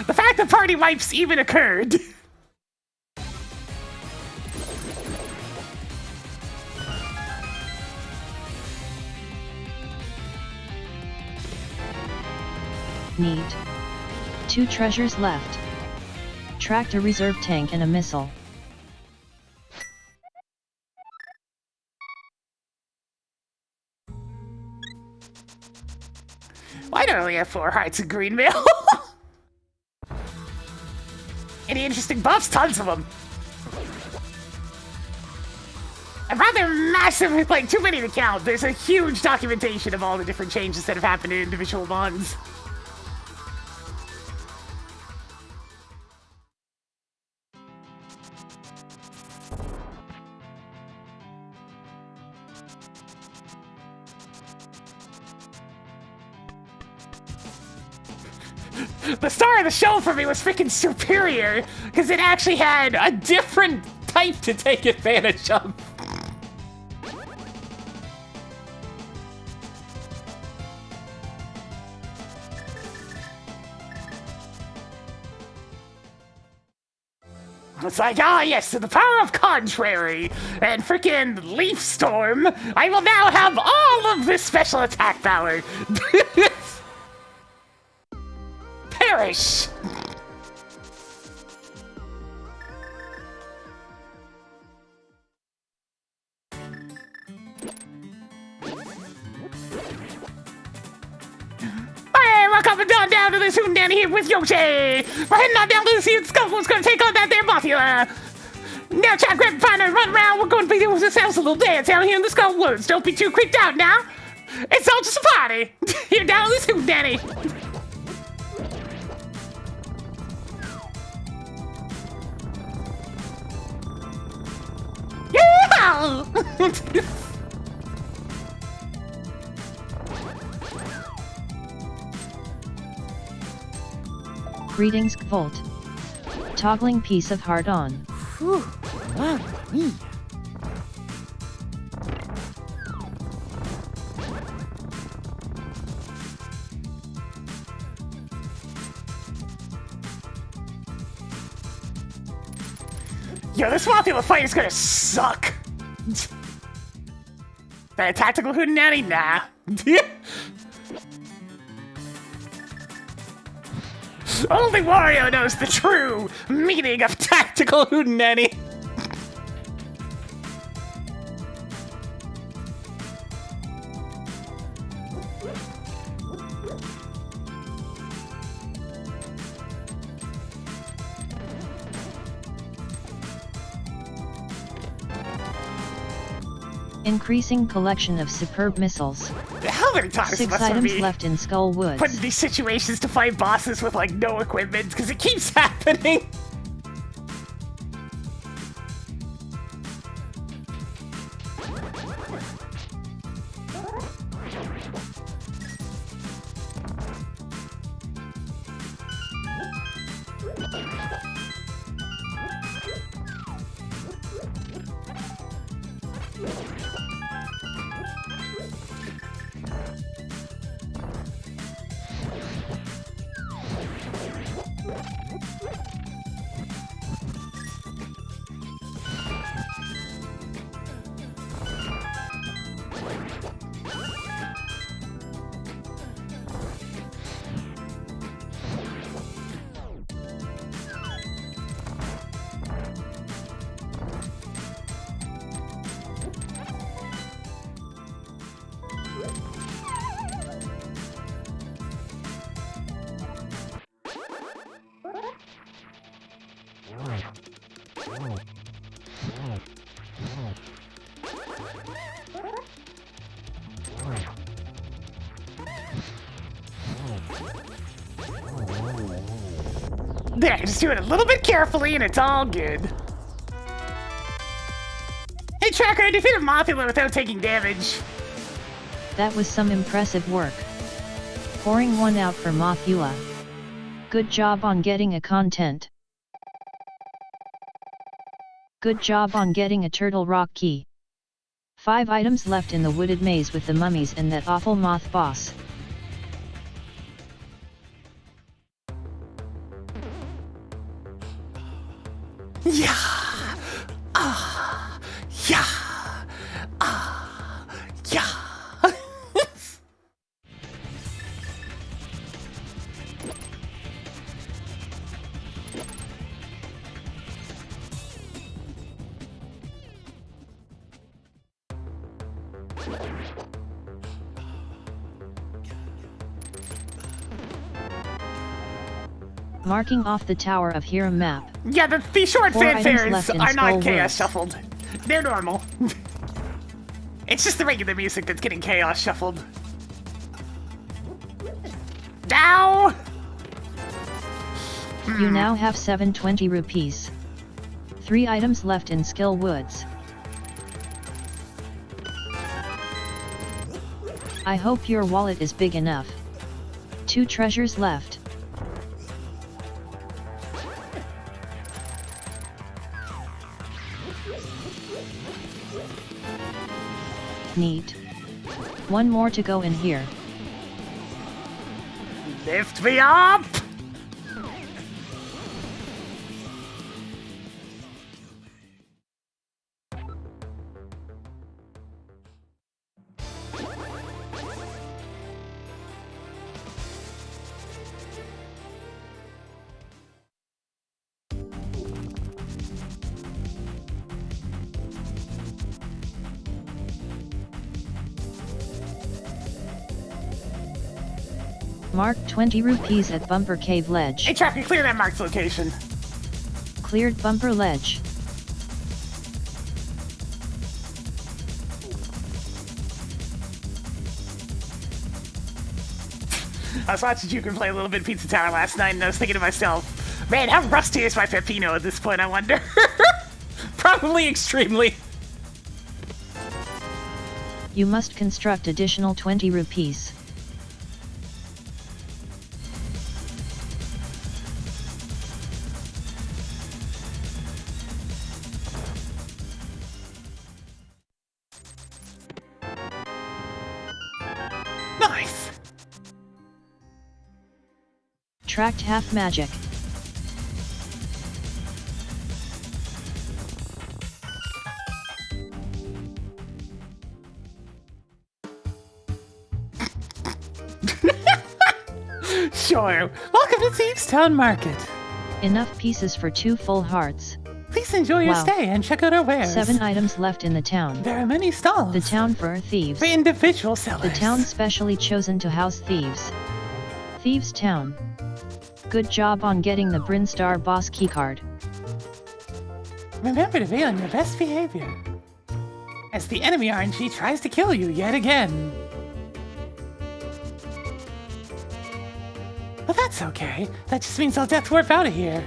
The fact that party wipes even occurred. Neat. 2 treasures left. Tracked a reserve tank and a missile. Why do I only have 4 hearts in green mail? Any interesting buffs? Tons of them. And rather massive, like too many to count. There's a huge documentation of all the different changes that have happened in individual ones. The star of the show for me was freaking Superior, because it actually had a different type to take advantage of. It's like, ah yes, to the power of Contrary and freaking Leaf Storm, I will now have all of this special attack power. Perish! Hey, we're coming down to this Hoondanny here with Yoshi! We're heading on down to see if Skull's gonna take on that there Mothula! Now, Chad, grab a partner and run around. We're gonna be doing ourselves a little dance out here in the Skull Woods. Don't be too creeped out now. It's all just a party. Here down to this Hoondanny. Yeah! Greetings, Volt. Toggling piece of heart on. Yo, this Mothula fight is gonna suck. That tactical hootenanny? Nah. Only Wario knows the true meaning of tactical hootenanny. Increasing collection of superb missiles. How many times 6 must items we left in Skull Woods. put in these situations to fight bosses with like no equipment? Because it keeps happening. There, just do it a little bit carefully and it's all good. Hey Tracker, I defeated Mothula without taking damage. That was some impressive work. Pouring one out for Mothula. Good job on getting a content. Good job on getting a Turtle Rock key. 5 items left in the wooded maze with the mummies and that awful moth boss. Yeah! Ah! Yeah! Ah! Yeah! Marking off the Tower of Hiram map. Yeah, the short 4 items fanfares left in are not Skull chaos Woods. shuffled. They're normal. It's just the regular music that's getting chaos shuffled. Now! You now have 720 rupees. 3 items left in Skill Woods. I hope your wallet is big enough. 2 treasures left. Neat. 1 more to go in here. Lift me up! Mark 20 rupees at Bumper Cave Ledge. Hey, Tracker, clear that marked location. Cleared Bumper Ledge. I was watching Juker play a little bit of Pizza Tower last night, and I was thinking to myself, man, how rusty is my Peppino at this point, I wonder? Probably extremely. You must construct additional 20 rupees. Nice! Tracked half magic. Sure. Welcome to Thieves Town Market. Enough pieces for 2 full hearts. Please enjoy your Wow. stay and check out our wares. 7 items left in the town. There are many stalls. The town for thieves. For individual sellers. The town specially chosen to house thieves. Thieves Town. Good job on getting the Brinstar boss keycard. Remember to be on your best behavior, as the enemy RNG tries to kill you yet again. But that's okay. That just means I'll death warp out of here.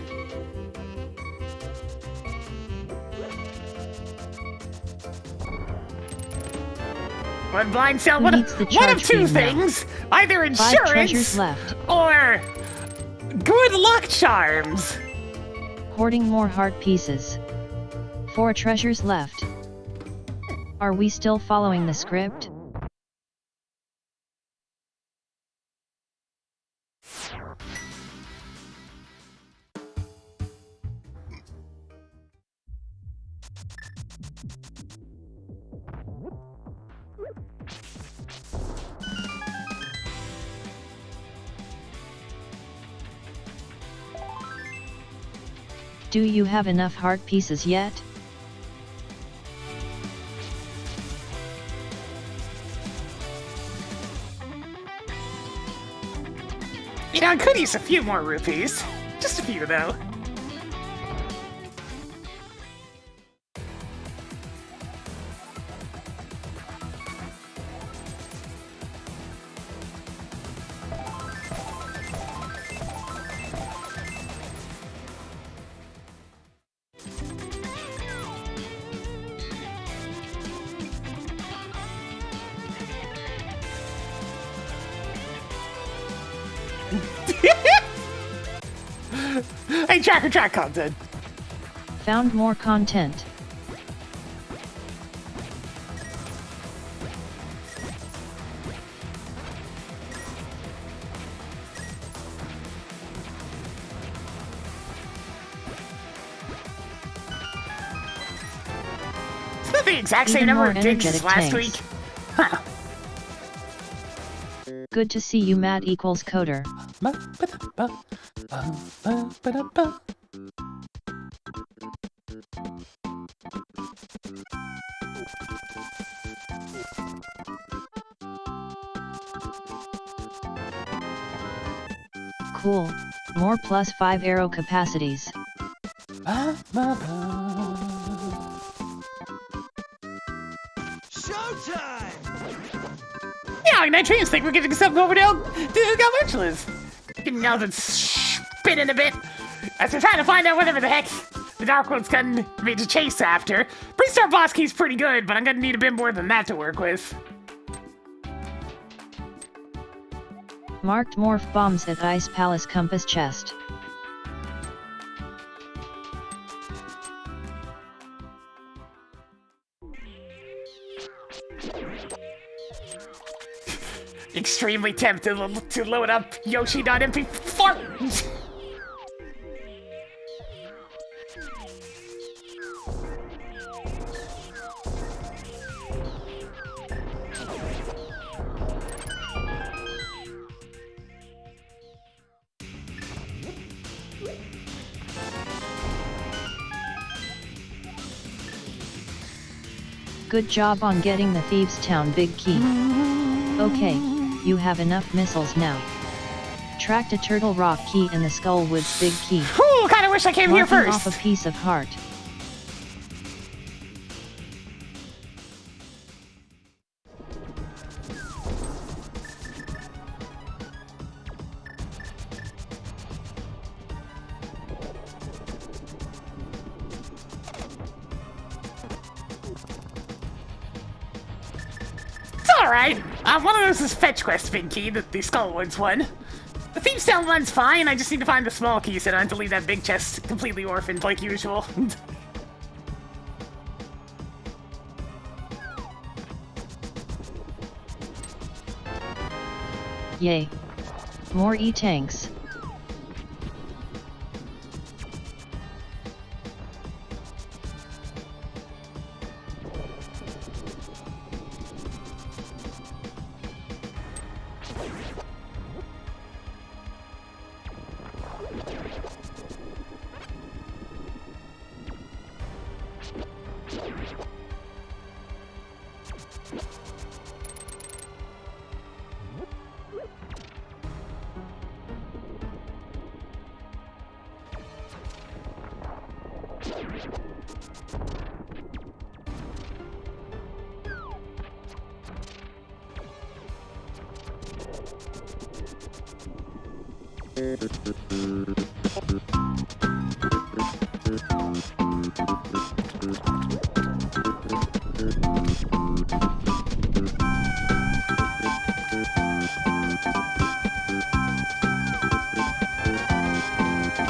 One blind cell, Who one needs the of charge 2 beam now? things. Either 5 insurance treasures left. or good luck charms. Hoarding more heart pieces. 4 treasures left. Are we still following the script? Do you have enough heart pieces yet? You know, I could use a few more rupees. Just a few, though. Hey, track content. Found more content. the exact same Even number more of digs as energetic last tanks. week. Huh. Good to see you, Matt equals coder. Cool. More +5 arrow capacities. Yeah, and I dreams think we're getting something over there to the virtuals. Getting now that's spinning a bit. As we're trying to find out whatever the heck the Dark World's gonna be to chase after. Pre-star boss key's pretty good, but I'm gonna need a bit more than that to work with. Marked morph bombs at Ice Palace compass chest. Extremely tempted to load up Yoshi.mp4. Good job on getting the Thieves Town big key. Okay, you have enough missiles now. Tracked a Turtle Rock key and the Skullwoods big key. Whew, kinda wish I came here Marking first. off a piece of heart. Alright, one of those is Fetch Quest big key, the Skullwoods one. The Thieves Town one's fine, I just need to find the small key so I don't have to leave that big chest completely orphaned like usual. Yay. More E-tanks.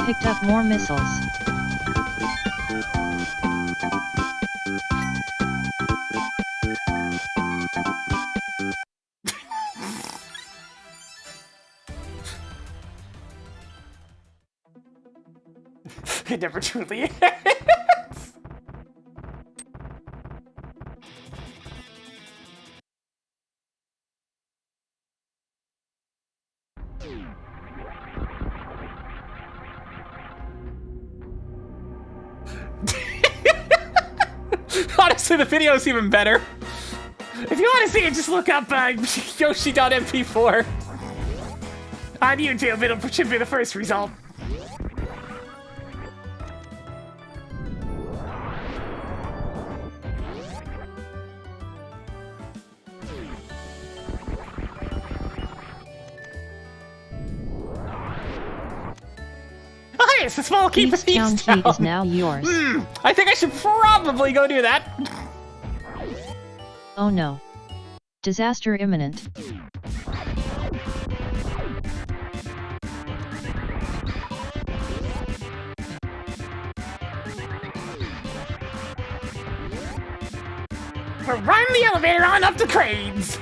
Picked up more missiles. It never truly ends. Honestly, the video's even better. If you want to see it, just look up Yoshi.mp4 on YouTube. It should be the first result. Oh, hey, it's the small key for Thieves Thieves Town key Town. is now yours. I think I should probably go do that. Oh no. Disaster imminent. We're riding the elevator on up the cranes.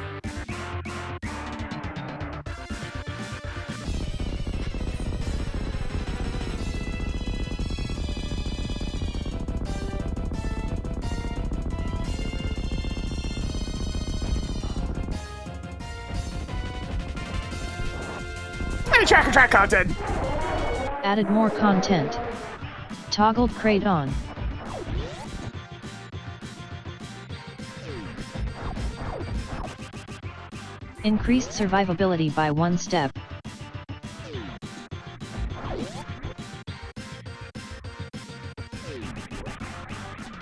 Free tracker track content. Added more content. Toggled crate on. Increased survivability by 1 step.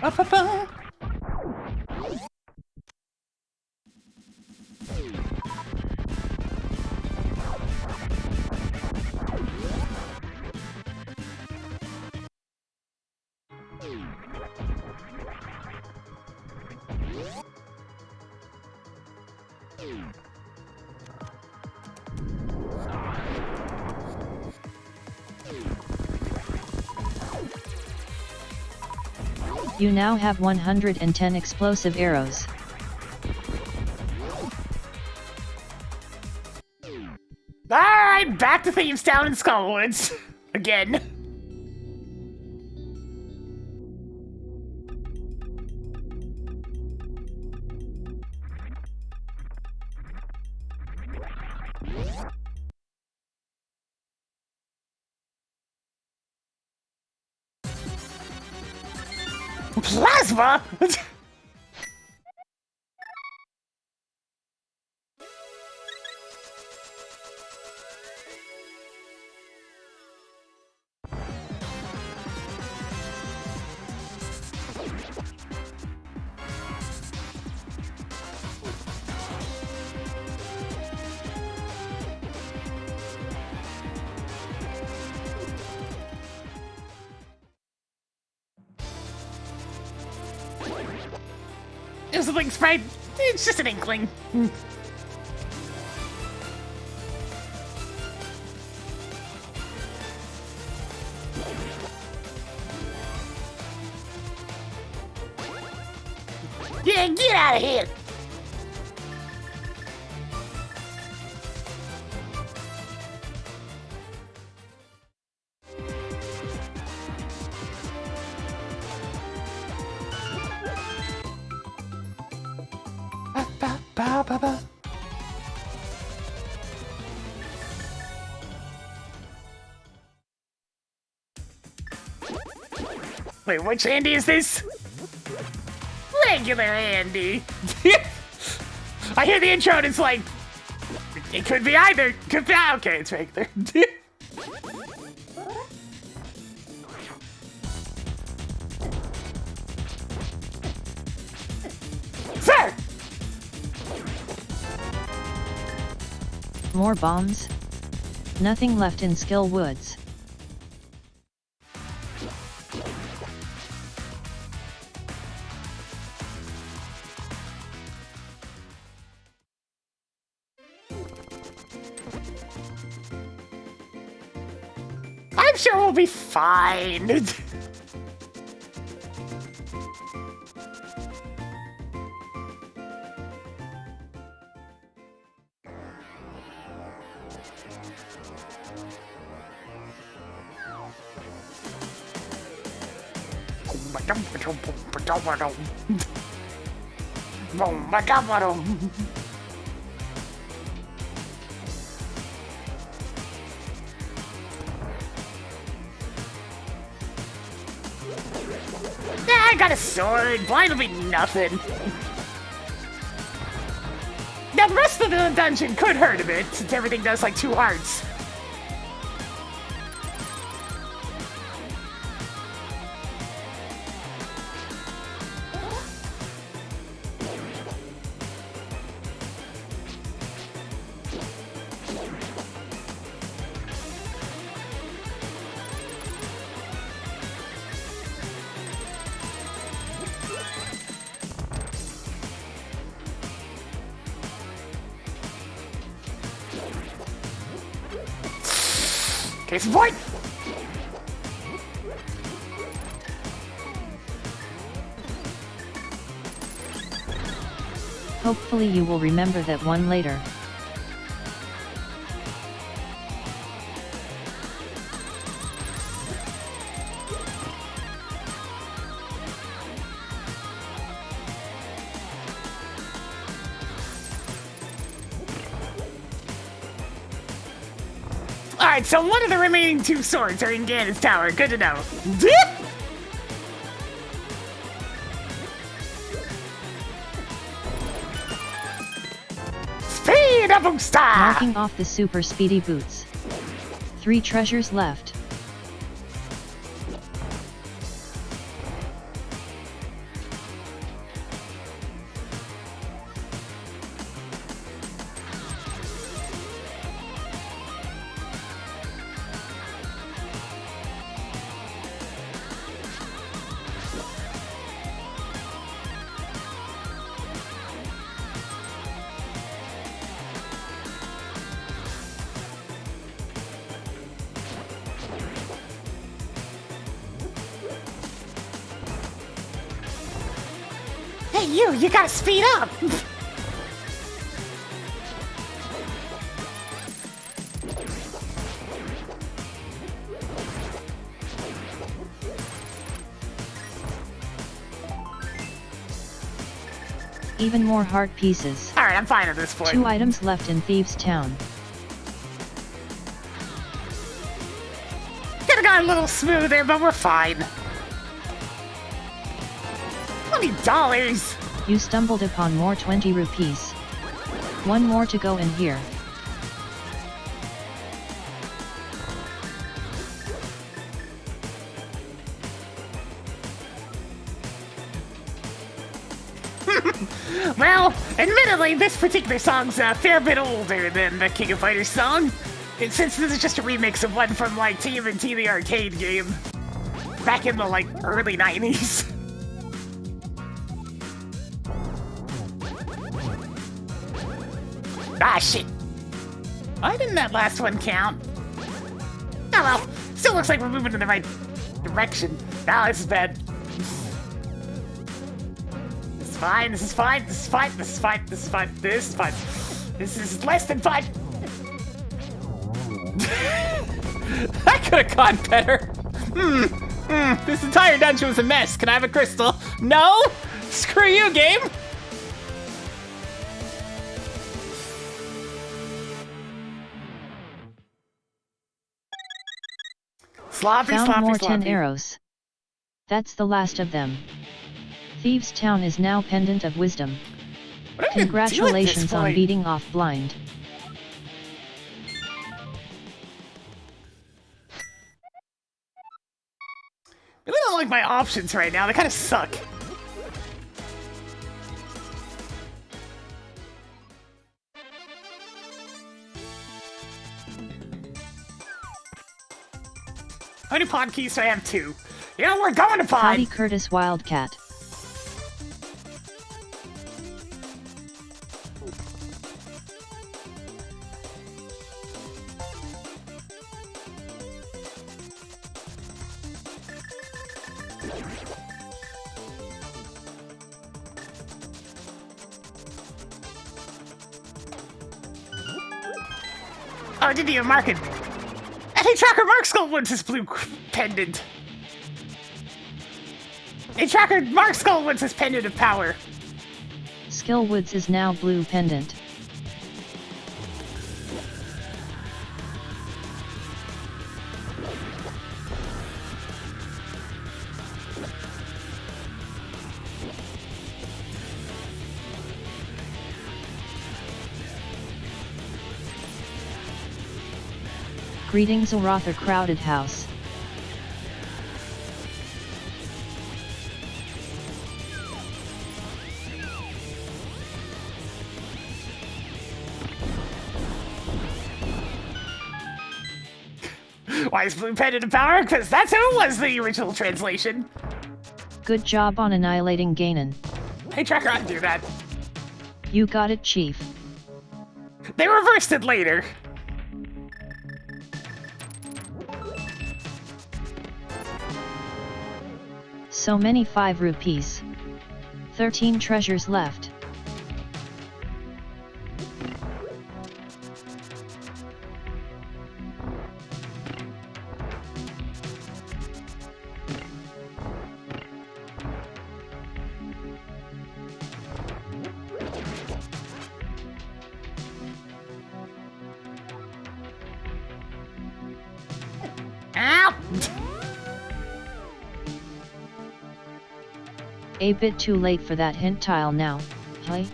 Ba-ba-ba. You now have 110 explosive arrows. Alright, back to Thieves Town and Skullwoods. Again. Plasma? There's a link sprite. It's just an inkling. Yeah, get out of here! Ba-ba-ba-ba. Wait, which Andy is this? Regular Andy. I hear the intro and it's like, it could be either. Could be, okay, it's regular. Sir! More bombs? Nothing left in Skill Woods. I'm sure we'll be fine. Yeah, I got a sword. Blind will be nothing. Now the rest of the dungeon could hurt a bit, since everything does like 2 hearts. Case in point! Hopefully you will remember that one later. Alright, so one of the remaining 2 swords are in Ganon's tower. Good to know. Speed up, booster! Marking off the super speedy boots. 3 treasures left. Hey, you gotta speed up! Even more heart pieces. Alright, I'm fine at this point. 2 items left in Thieves Town. Could've gone a little smoother, but we're fine. $20! You stumbled upon more 20 rupees. 1 more to go in here. Well, admittedly, this particular song's a fair bit older than the King of Fighters song. And since this is just a remix of one from, like, TMNT the arcade game. Back in the, like, early 90s. Ah, shit. Why didn't that last one count? Oh well, still looks like we're moving in the right direction. Ah, this is bad. This is fine, this is fine, this is fine, this is fine, this is fine, this is fine. This is less than fine. That could have gone better. This entire dungeon was a mess. Can I have a crystal? No? Screw you, game. Sloppy, Found sloppy, more sloppy. 10 arrows. That's the last of them. Thieves Town is now Pendant of Wisdom. What do you do at this Congratulations on point? beating off Blind. I really don't like my options right now. They kind of suck. How many pod keys do I have? 2. You know, we're going to pod. Potty Curtis Wildcat. Oh, I didn't even mark it. Hey, Tracker Mark Skull wants his blue pendant. Hey, Tracker Mark Skull wants his pendant of power. Skillwoods is now blue pendant. Greetings, Orother Crowded House. Why is blue pendant of power? Because that's how it was the original translation. Good job on annihilating Ganon. Hey, Tracker, I'd do that. You got it, Chief. They reversed it later. So many 5 rupees. 13 treasures left. Ow! A bit too late for that hint tile now, hey?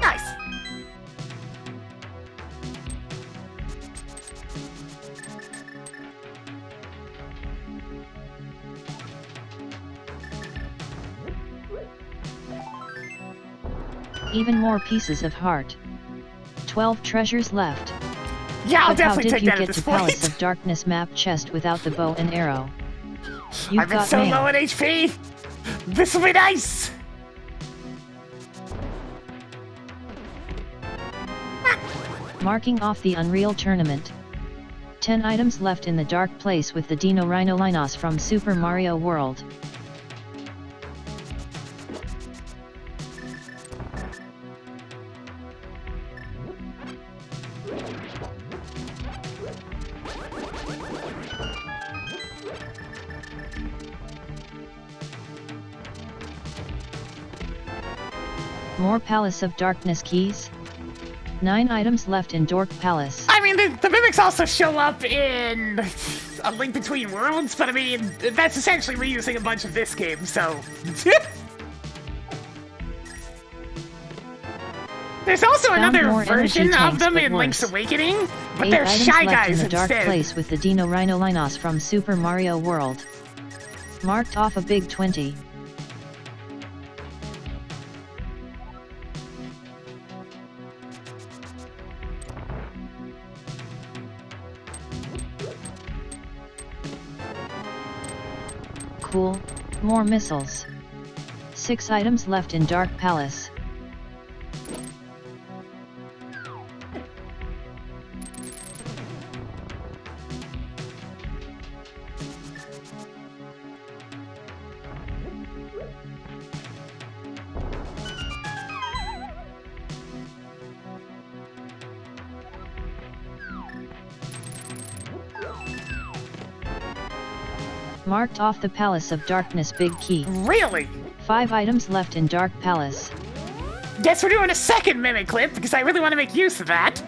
Nice! Even more pieces of heart. 12 treasures left. Yeah, I'll But how definitely did take you that at get this to point. Palace of Darkness map chest without the bow and arrow? You've I've been got so mail. low in HP! This will be nice! Marking off the Unreal Tournament. 10 items left in the dark place with the Dino Rhinolinos from Super Mario World. More Palace of Darkness keys? 9 items left in Dork Palace. I mean, the mimics also show up in A Link Between Worlds, but I mean, that's essentially reusing a bunch of this game, so... There's also Found another more energy version of tanks, them but in Link's worse. Awakening, but 8 they're items Shy left Guys in the dark instead. place with the Dino Rhinolinos from Super Mario World. Marked off a big 20. Cool, more missiles. 6 items left in Dark Palace. Marked off the Palace of Darkness big key. Really? 5 items left in Dark Palace. Guess we're doing a second mimic clip, because I really want to make use of that.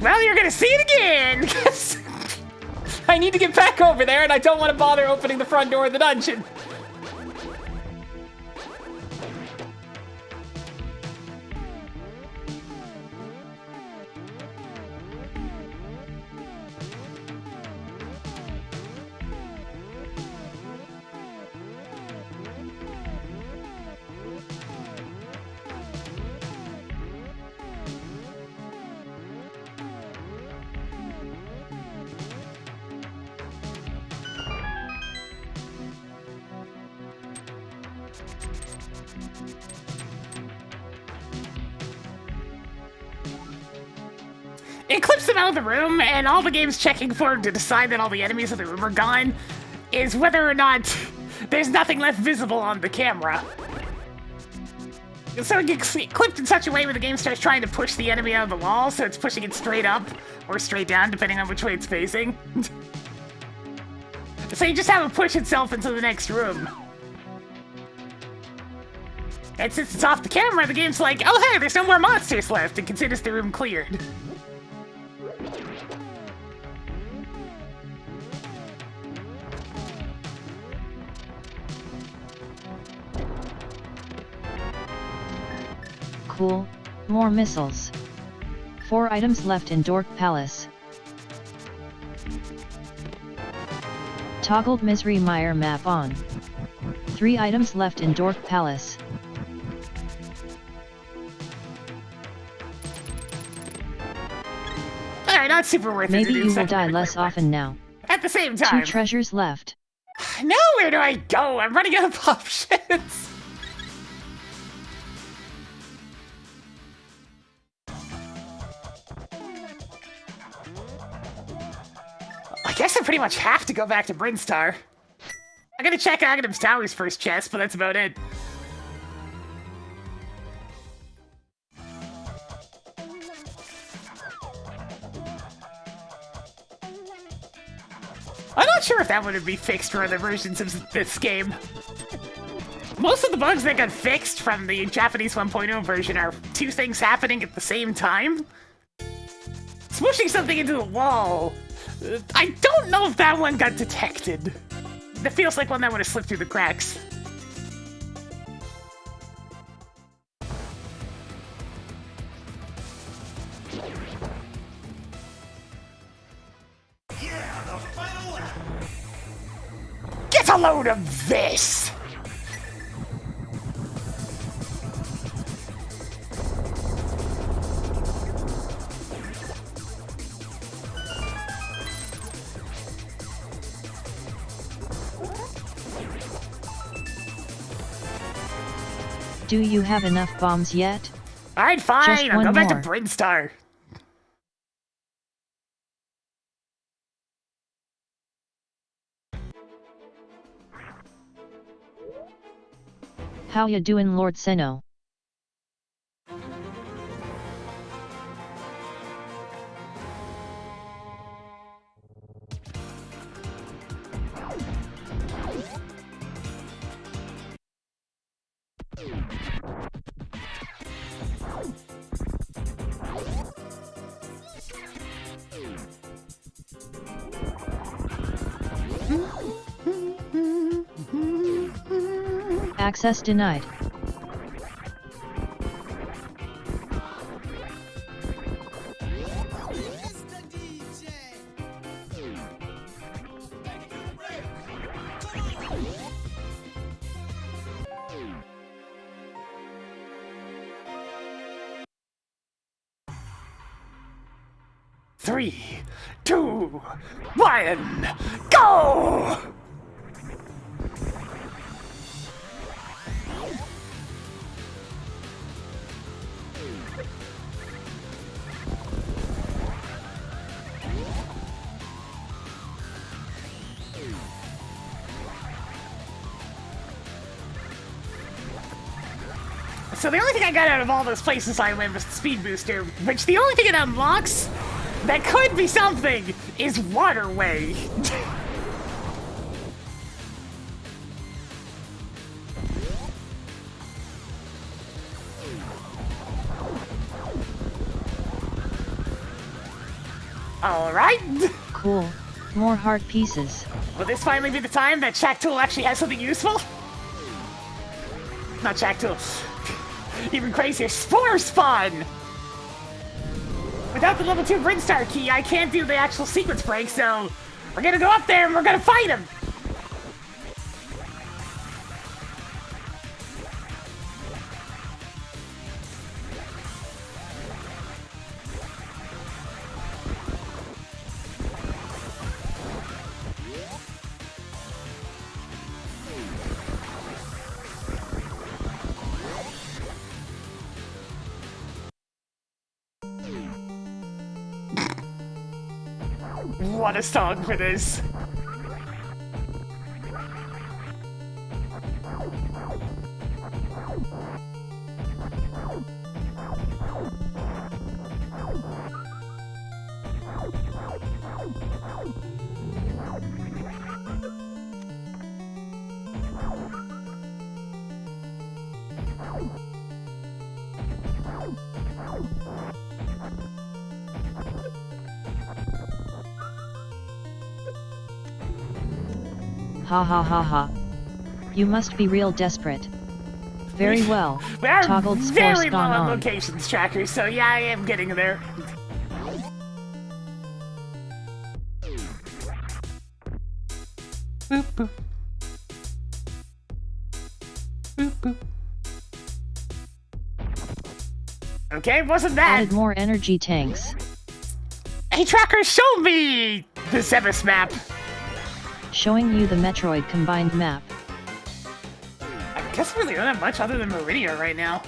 Well, you're gonna see it again! 'cause I need to get back over there, and I don't want to bother opening the front door of the dungeon. It clips them out of the room, and all the game's checking for to decide that all the enemies in the room are gone is whether or not there's nothing left visible on the camera. So it gets clipped in such a way where the game starts trying to push the enemy out of the wall, so it's pushing it straight up or straight down, depending on which way it's facing. So you just have it push itself into the next room. And since it's off the camera, the game's like, oh hey, there's no more monsters left, and considers the room cleared. Cool, more missiles. 4 items left in Dork Palace. Toggled Misery Mire map on. 3 items left in Dork Palace. Alright, not super worth it Maybe to do you will second die mimic less clip. often now. At the same 2 time. treasures left. Now where do I go? I'm running out of options. I guess I pretty much have to go back to Brinstar. I'm gonna check Aghanim's Tower's first chest, but that's about it. I'm not sure if that would be fixed for other versions of this game. Most of the bugs that got fixed from the Japanese 1.0 version are two things happening at the same time. Smushing something into the wall. I don't know if that one got detected. It feels like one that would have slipped through the cracks. Yeah, the final lap. Get a load of this! Do you have enough bombs yet? Alright, fine, Just I'll go one back to more. Brinstar. How ya doin', Lord Seno? Access denied. Three, two, one, go! So the only thing I got out of all those places I went was the speed booster, which the only thing it unlocks that could be something is Waterway. Alright. Cool. More heart pieces. Will this finally be the time that Shack Tool actually has something useful? Not Shack Tool. Even crazier, Spore Spawn! Without the level 2 Brinstar key, I can't do the actual sequence break, so we're gonna go up there and we're gonna fight him! What a song for this. Ha ha ha ha. You must be real desperate. Very well. We are Toggled very Spore low Spawn on on. locations tracker, so yeah, I am getting there. Boop, boop. Boop, boop. Okay, wasn't that? Added more energy tanks. Hey, tracker, show me the Zebus map. Showing you the Metroid combined map. I guess we really don't have much other than Meridia right now.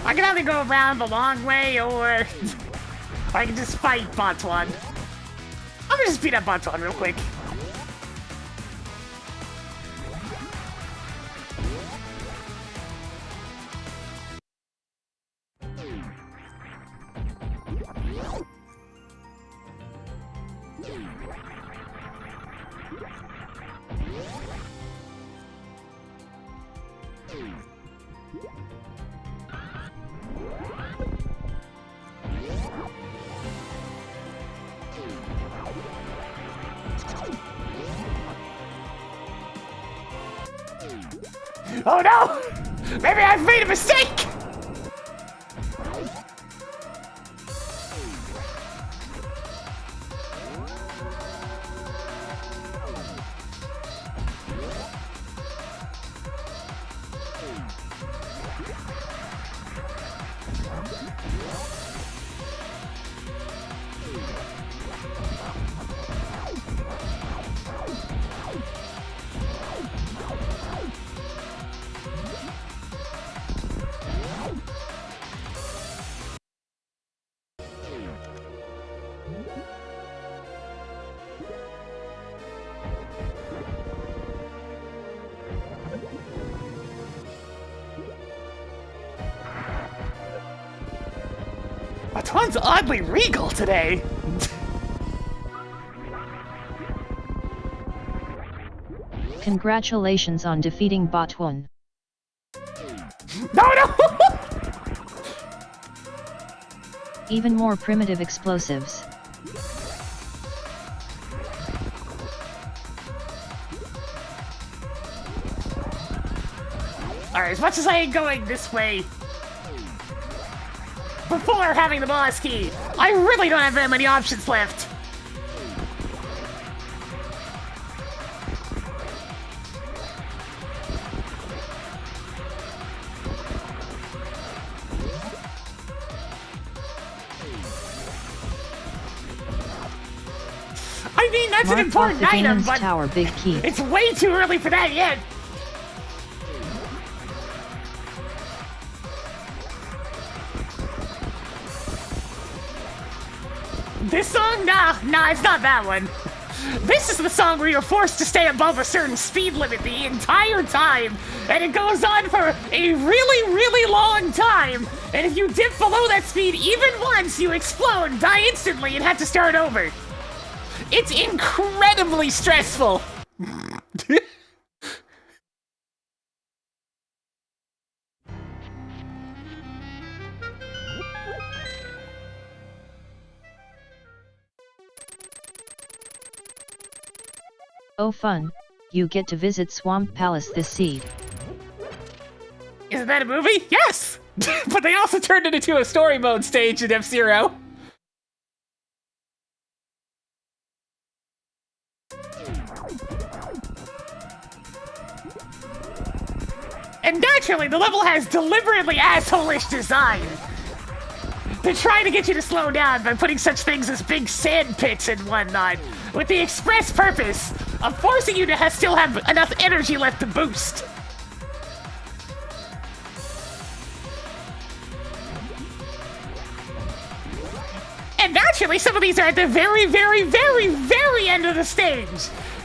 I can either go around the long way, or I can just fight Botwan. I'm gonna just beat up Botwan real quick. Oh no! Maybe I've made a mistake! Botwan's oddly regal today. Congratulations on defeating Botwan. No, no! Even more primitive explosives. Alright, as much as I ain't going this way before having the boss key, I really don't have that many options left. I mean, that's an important the item, Ganon's but tower, big key. it's way too early for that yet. This song? Nah, it's not that one. This is the song where you're forced to stay above a certain speed limit the entire time, and it goes on for a really, really long time, and if you dip below that speed even once, you explode, die instantly, and have to start over. It's incredibly stressful. Oh fun, you get to visit Swamp Palace this seed. Isn't that a movie? Yes! But they also turned it into a story mode stage in F-Zero. And naturally, the level has deliberately asshole-ish design. They're trying to get you to slow down by putting such things as big sand pits and whatnot, with the express purpose of forcing you to still have enough energy left to boost. And naturally, some of these are at the very, very, very, very end of the stage.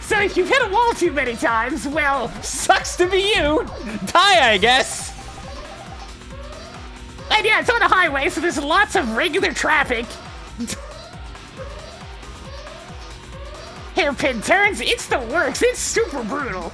So if you've hit a wall too many times, well, Sucks to be you. Die, I guess. and yeah, it's on a highway, so there's lots of regular traffic. hairpin turns, it's the works. It's super brutal.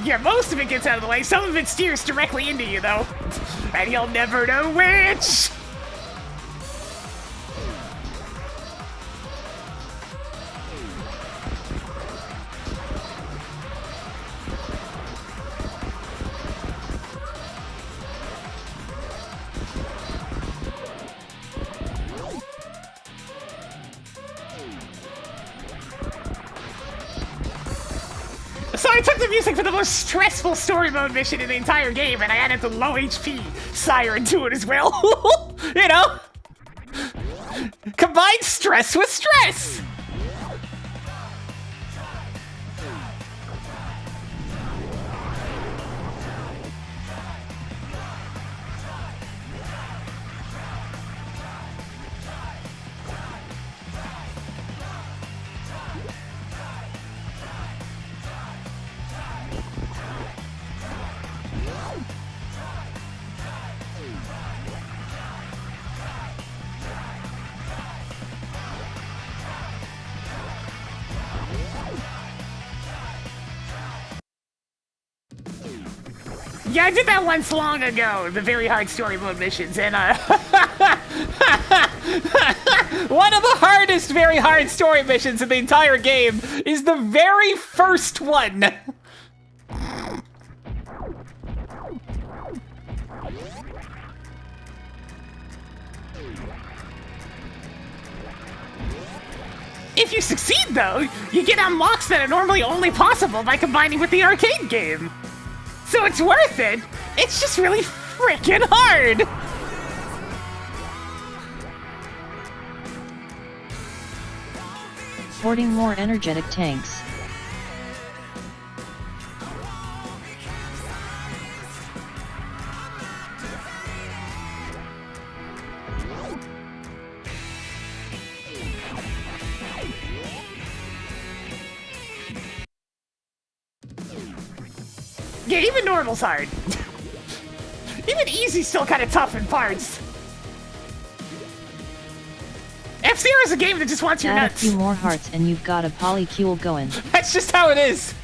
Yeah, most of it gets out of the way. Some of it steers directly into you, though. And you'll never know which! So I took the music for the most stressful story mode mission in the entire game, and I added the low HP siren to it as well. You know? Combine stress with stress! Yeah, I did that once long ago, the very hard story mode missions, and One of the hardest, very hard story missions in the entire game is the very first one. if you succeed, though, you get unlocks that are normally only possible by combining with the arcade game. So it's worth it. It's just really freaking hard. Hoarding more energetic tanks. Yeah, even normal's hard. Even easy's still kind of tough in parts. F-Zero's a game that just wants your Add a nuts. few more hearts and you've got a polycule going. That's just how it is.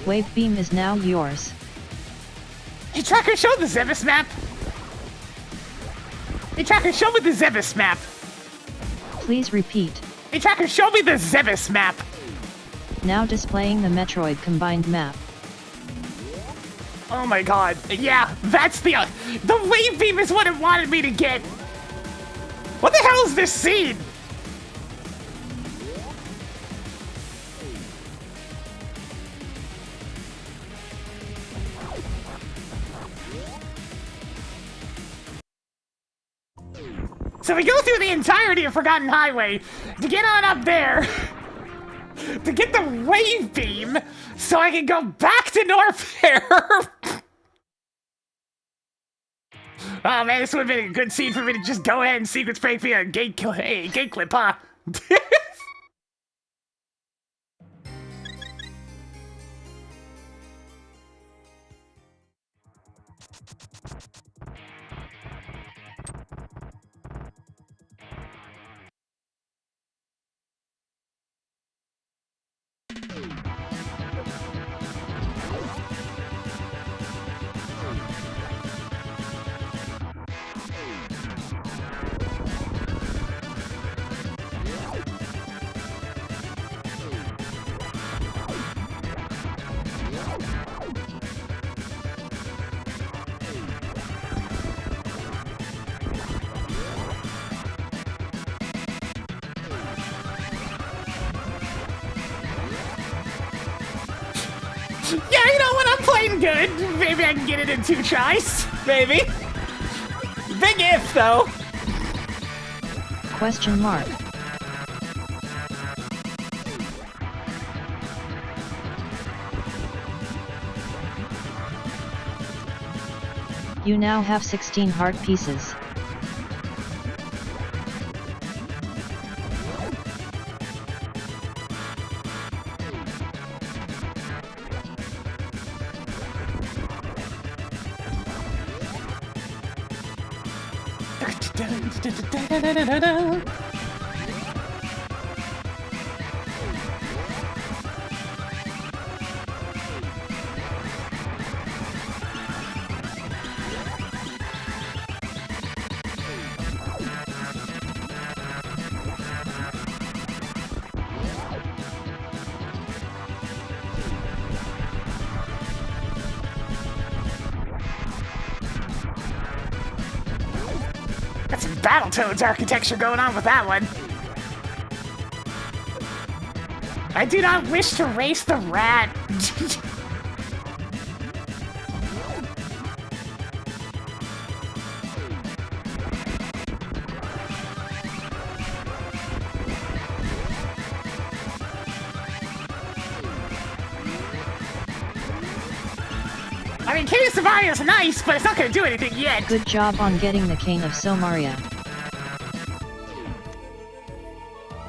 Wave beam is now yours. Hey, Tracker, show the Zebus map. Hey, Tracker, show me the Zebus map. Please repeat. Hey, Tracker, show me the Zebus map. Now displaying the Metroid combined map. Oh my god. Yeah, that's the wave beam is what it wanted me to get. What the hell is this scene? So we go through the entirety of Forgotten Highway to get on up there to get the wave beam so I can go back to Norfair. Oh man, this would have been a good scene for me to just go ahead and sequence break via a gate clip, huh? Yeah, you know, when I'm playing good, maybe I can get it in 2 tries. Maybe. Big if, though. Question mark. You now have 16 heart pieces. Got some Battletoads architecture going on with that one. I do not wish to race the rat. I mean, Kitty Savaria is nice, but it's not gonna do anything yet. Good job on getting the Cane of Somaria.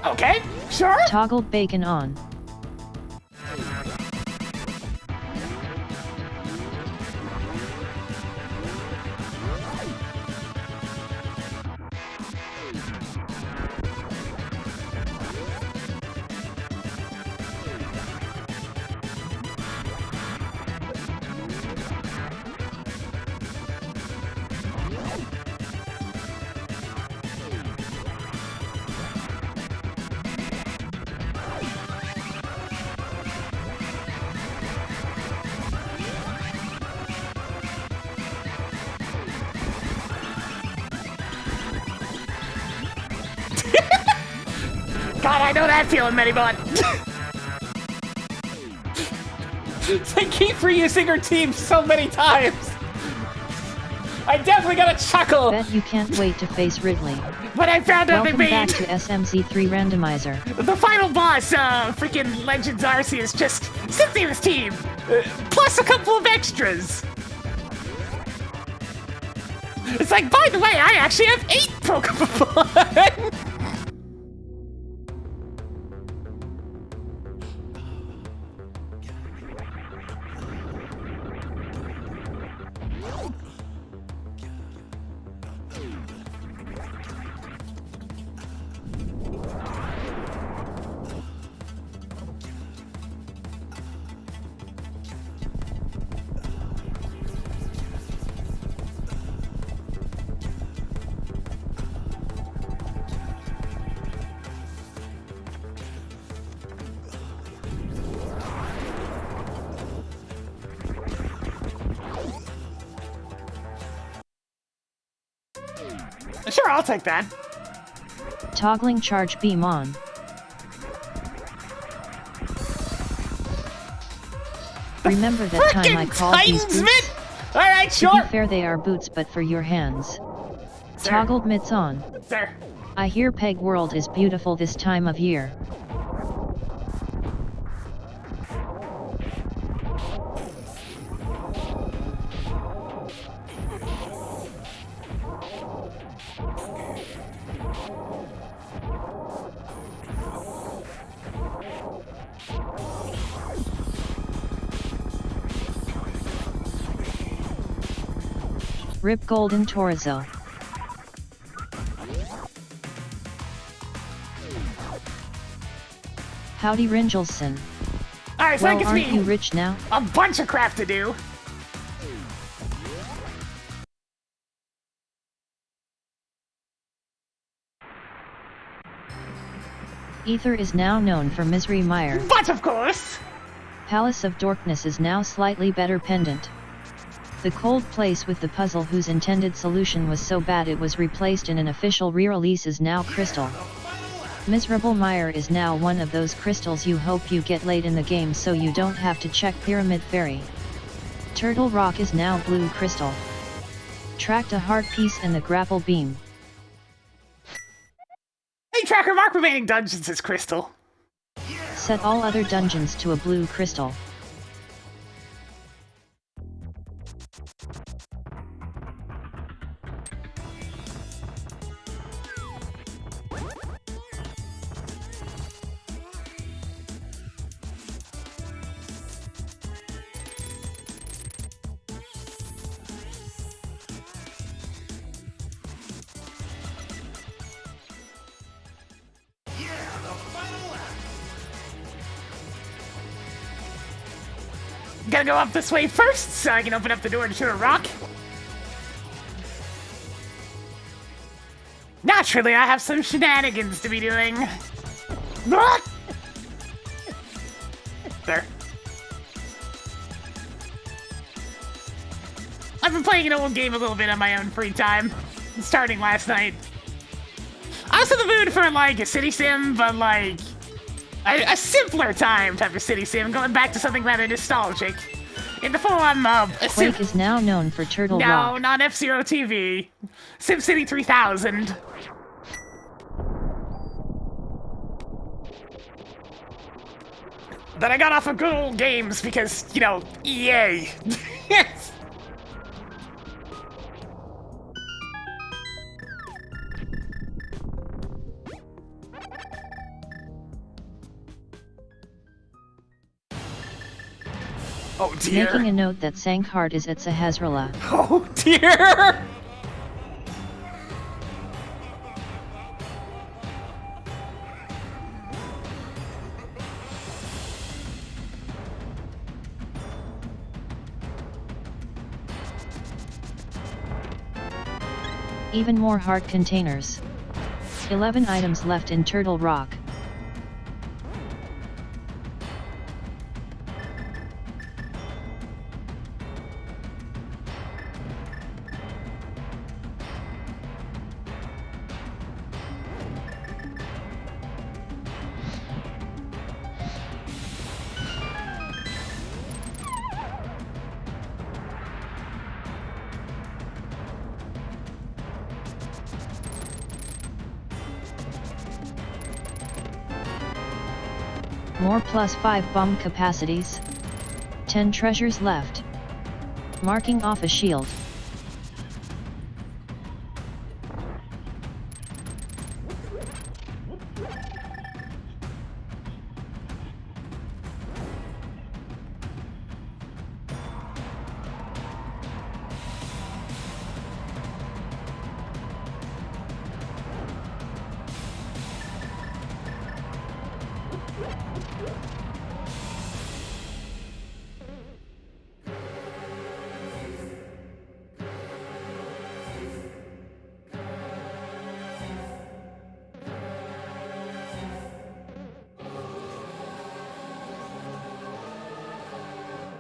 Okay, sure. Toggled bacon on. God, I know that feeling, Medibot. They keep reusing her team so many times. I definitely got a chuckle. Bet you can't wait to face Ridley. But I found out Welcome they back made to SMZ3 Randomizer. the final boss, freaking Legends Arceus, just Cynthia's team, plus a couple of extras. It's like, by the way, I actually have 8 Pokemon. Sure, I'll take that. Toggling charge beam on. Remember that time I Frickin' called these Titans, boots? All right, To sure. be fair, they are boots, but for your hands. Sir. Toggled mitts on. Sir. I hear Peg World is beautiful this time of year. Rip Golden Torzo. Howdy Ringelson. All right, so Well, that aren't gives you me rich now? a bunch of crap to do. Ether is now known for Misery Mire. But of course. Palace of Darkness is now slightly better pendant. The cold place with the puzzle whose intended solution was so bad it was replaced in an official re-release is now crystal. Miserable Mire is now one of those crystals you hope you get late in the game so you don't have to check Pyramid Fairy. Turtle Rock is now blue crystal. Tracked a heart piece and the grapple beam. Hey, tracker, mark remaining dungeons as crystal. Set all other dungeons to a blue crystal. Gotta go up this way first so I can open up the door to shoot a rock. Naturally, I have some shenanigans to be doing. There. I've been playing an old game a little bit on my own free time, starting last night. I was in the mood for, like, a city sim, but, like, a simpler time type of city sim, going back to something rather nostalgic. In the form of... Quake is now known for Turtle No, Rock. not F-Zero TV. SimCity 3000. That I got off of good old games because, you know, EA. Yes. Oh dear. Making a note that Sankhart is at Sahasrara. Oh dear! Even more heart containers. 11 items left in Turtle Rock. More +5 bomb capacities. 10 treasures left. Marking off a shield.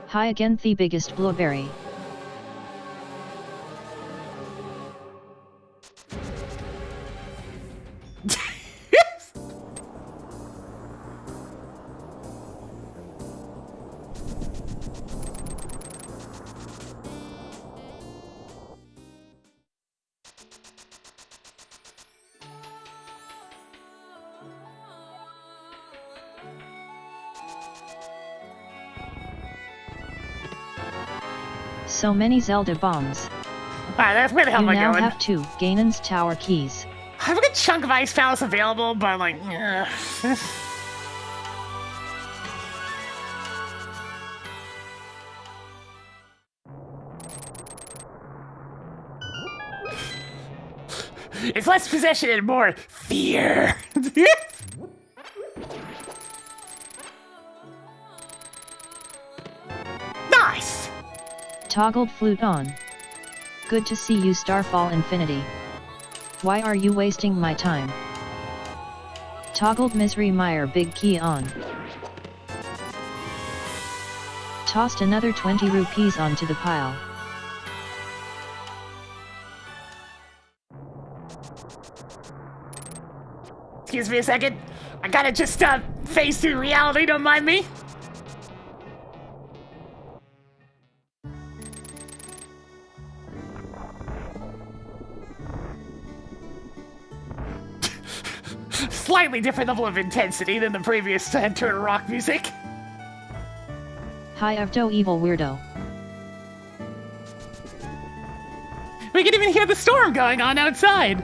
Hi again, the biggest blueberry. So many Zelda bombs. Alright, that's where the hell You am I now going? have 2 Ganon's Tower keys. I have a good chunk of Ice Palace available, but like, it's less possession and more fear. Nice. Toggled flute on. Good to see you, Starfall Infinity. Why are you wasting my time? Toggled Misery Mire big key on. Tossed another 20 rupees onto the pile. Excuse me a second. I gotta just phase through reality, don't mind me. Slightly different level of intensity than the previous Turtle Rock music. Hi Evdo evil weirdo. We can even hear the storm going on outside.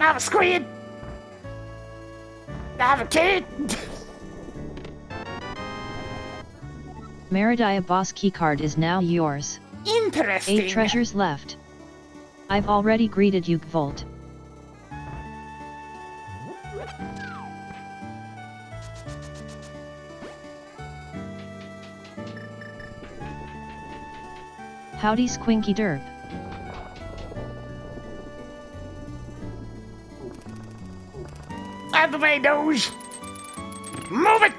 I have a squid! I have a kid! Meridia boss keycard is now yours. Interesting. 8 treasures left. I've already greeted you, Volt. Howdy, Squinky Derp. Out of the way, Doge! Move it!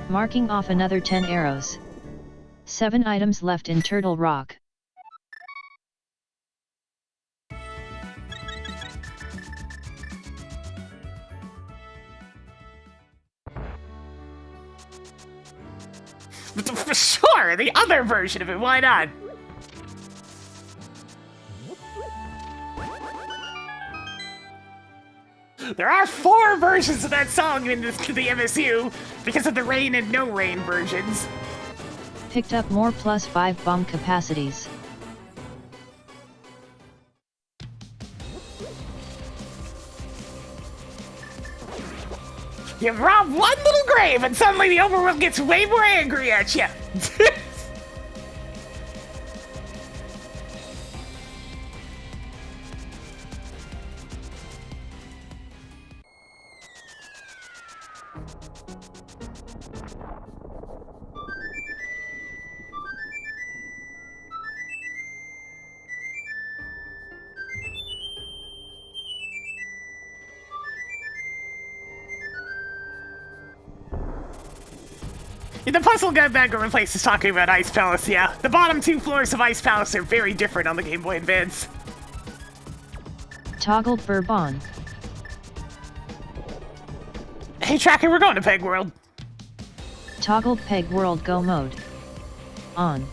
Marking off another 10 arrows. 7 items left in Turtle Rock. Sure, the other version of it, why not? There are 4 versions of that song in the MSU because of the rain and no rain versions. Picked up more +5 bomb capacities. You rob one little grave and suddenly the overworld gets way more angry at you. The puzzle guy back over place is talking about Ice Palace, yeah. The bottom 2 floors of Ice Palace are very different on the Game Boy Advance. Toggled Bourbon. Hey Tracker, we're going to Peg World. Toggled Peg World Go mode. On.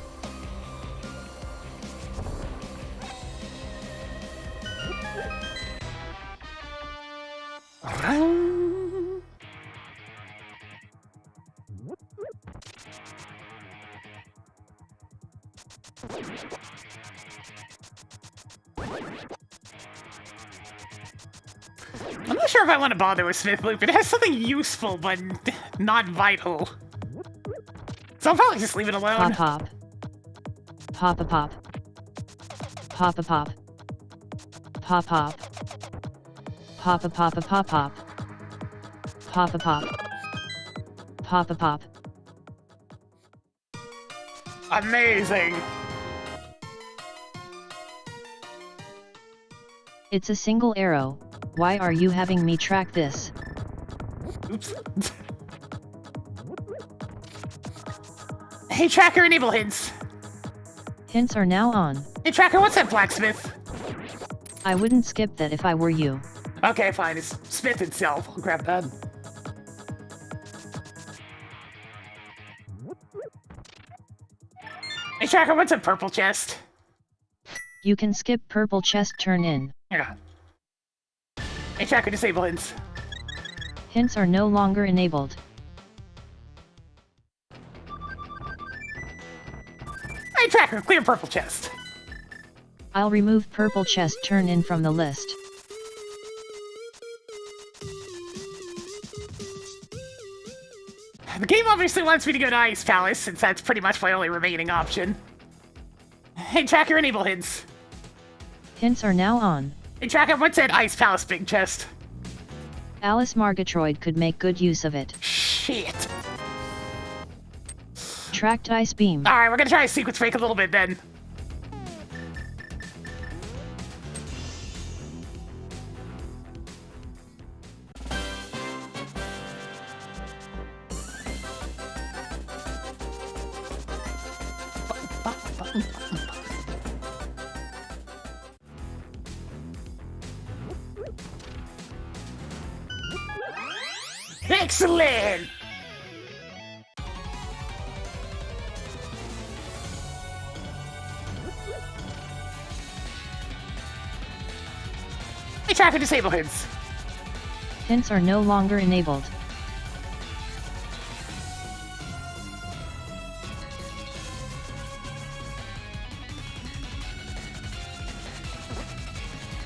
I'm not sure if I want to bother with Smith Loop. It has something useful, but not vital. So I'll probably just leave it alone. Pop pop. Pop a pop. Pop a pop. Pop pop. Pop a pop a pop pop. Pop a pop. Pop a pop. Amazing. It's a single arrow. Why are you having me track this? Oops. Hey Tracker, enable hints. Hints are now on. Hey Tracker, what's that blacksmith? I wouldn't skip that if I were you. Okay, fine. It's Smith itself. I'll grab that. Hey Tracker, what's a purple chest? You can skip purple chest turn in. Yeah. Hey Tracker, disable hints. Hints are no longer enabled. Hey Tracker, clear purple chest. I'll remove purple chest turn in from the list. The game obviously wants me to go to Ice Palace, since that's pretty much my only remaining option. Hey Tracker, enable hints. Hints are now on. Hey Tracker, what's that Ice Palace big chest? Alice Margatroyd could make good use of it. Shit. Tracked ice beam. Alright, we're gonna try a sequence break a little bit then. Excellent! tracker disable hints. Hints are no longer enabled.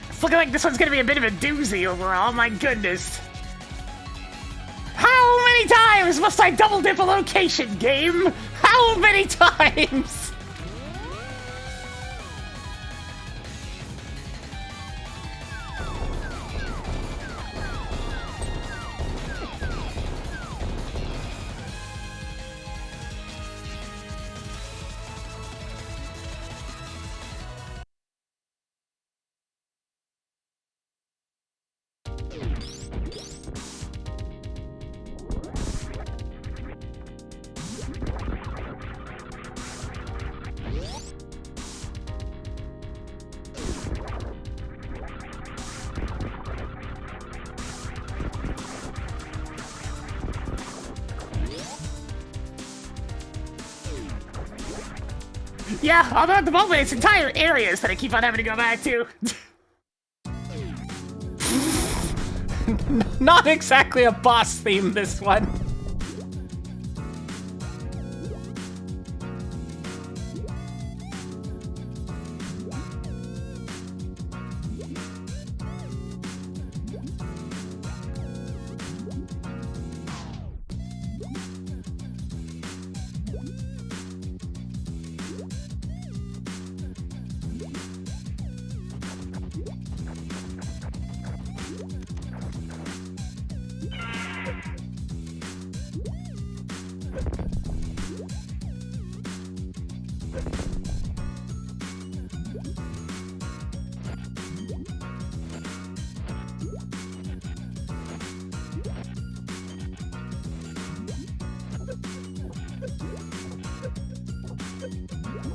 It's looking like this one's gonna be a bit of a doozy overall, my goodness. How many times must I double dip a location, game? How many times? Yeah, although at the moment it's entire areas that I keep on having to go back to. Not exactly a boss theme, this one.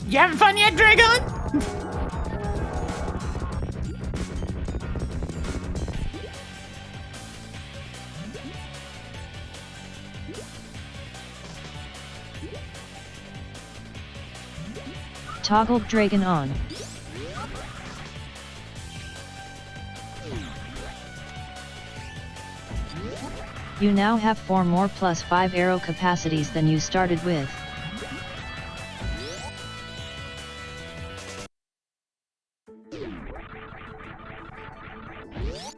You having fun yet, Dragon? Toggled Dragon on. You now have 4 more plus 5 arrow capacities than you started with.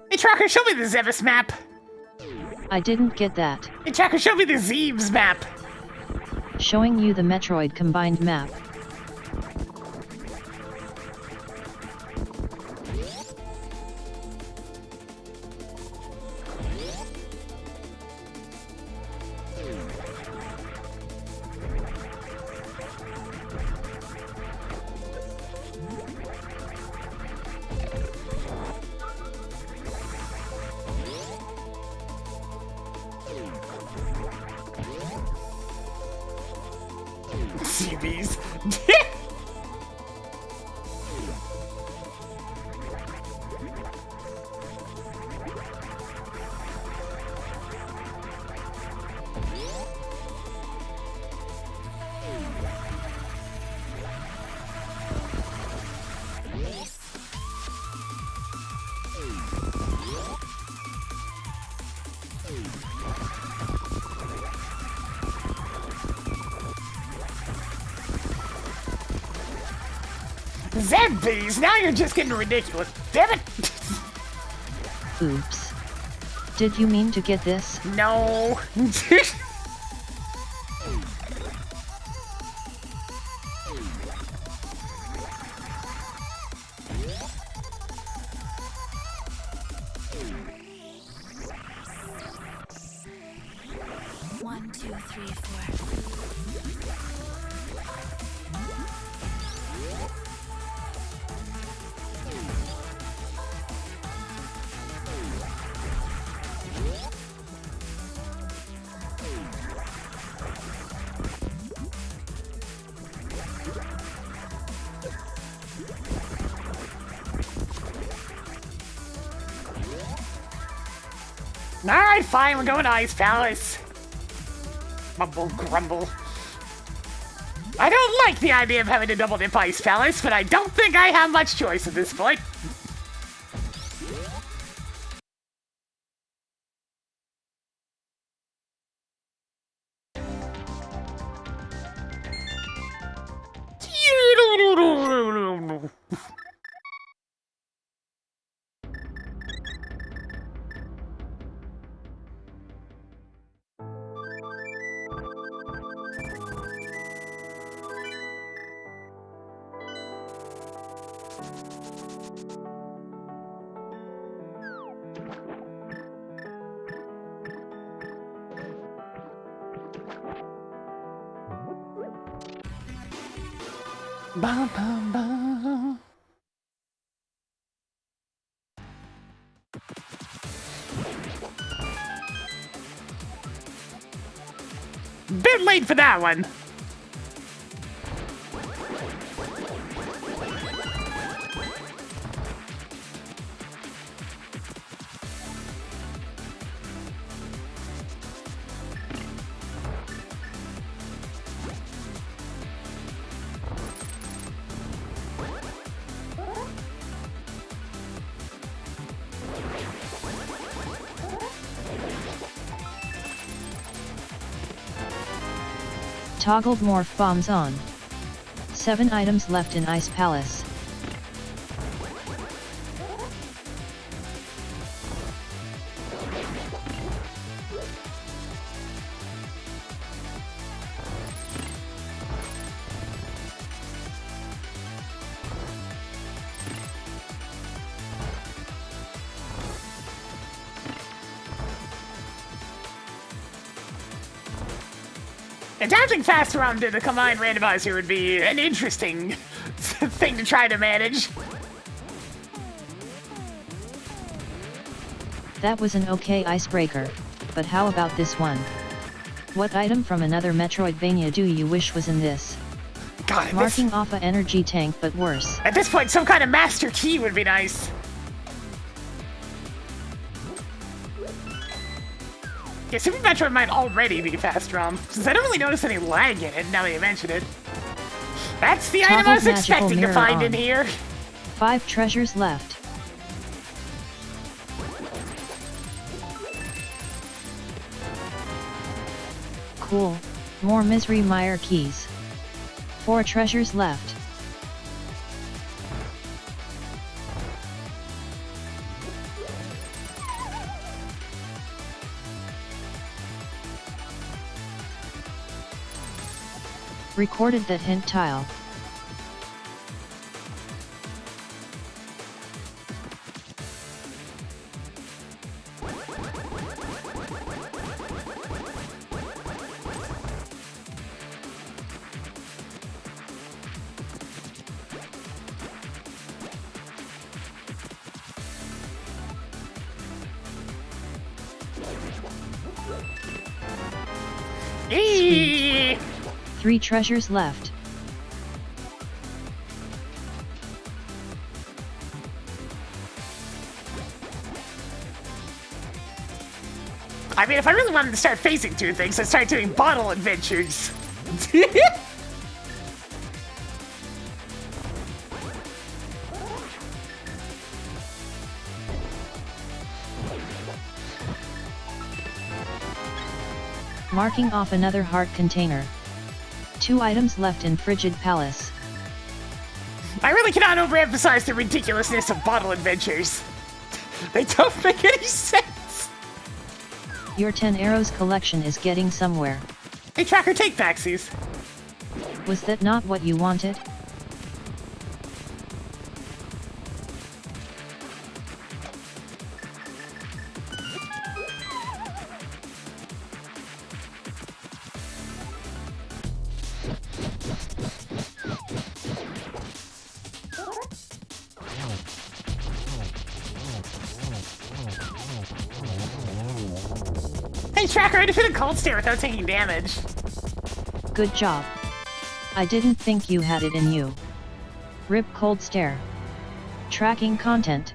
Hey Tracker, show me the Zevis map. I didn't get that. Hey Tracker, show me the Zeebs map. Showing you the Metroid combined map. CBs. Zebbies, now you're just getting ridiculous. Damn it! Oops. Did you mean to get this? No. One, two, three, four. Alright, fine, we're going to Ice Palace. Mumble grumble. I don't like the idea of having to double dip Ice Palace, but I don't think I have much choice at this point. go. Bum, bum, bum. Bit late for that one. Toggled morph bombs on. 7 items left in Ice Palace. Adapting faster onto the combined randomizer would be an interesting thing to try to manage. That was an okay icebreaker, but how about this one? What item from another Metroidvania do you wish was in this? God, Marking off a energy tank, but worse. at this point, some kind of master key would be nice. Yeah, Super Metroid might already be fast ROM, since I don't really notice any lag in it now that you mention it. That's the item I was Toggled magical expecting to mirror find on. in here. 5 treasures left. Cool, more Misery Mire keys. 4 treasures left. Recorded that hint tile. Eee! 3 treasures left. I mean, if I really wanted to start phasing through things, I'd start doing bottle adventures. Marking off another heart container. 2 items left in Frigid Palace. I really cannot overemphasize the ridiculousness of bottle adventures. They don't make any sense. Your 10 arrows collection is getting somewhere. Hey, Tracker, take backsies. Was that not what you wanted? Hey, Tracker, I defeated Cold Stare without taking damage. Good job. I didn't think you had it in you. Rip Cold Stare. Tracking content.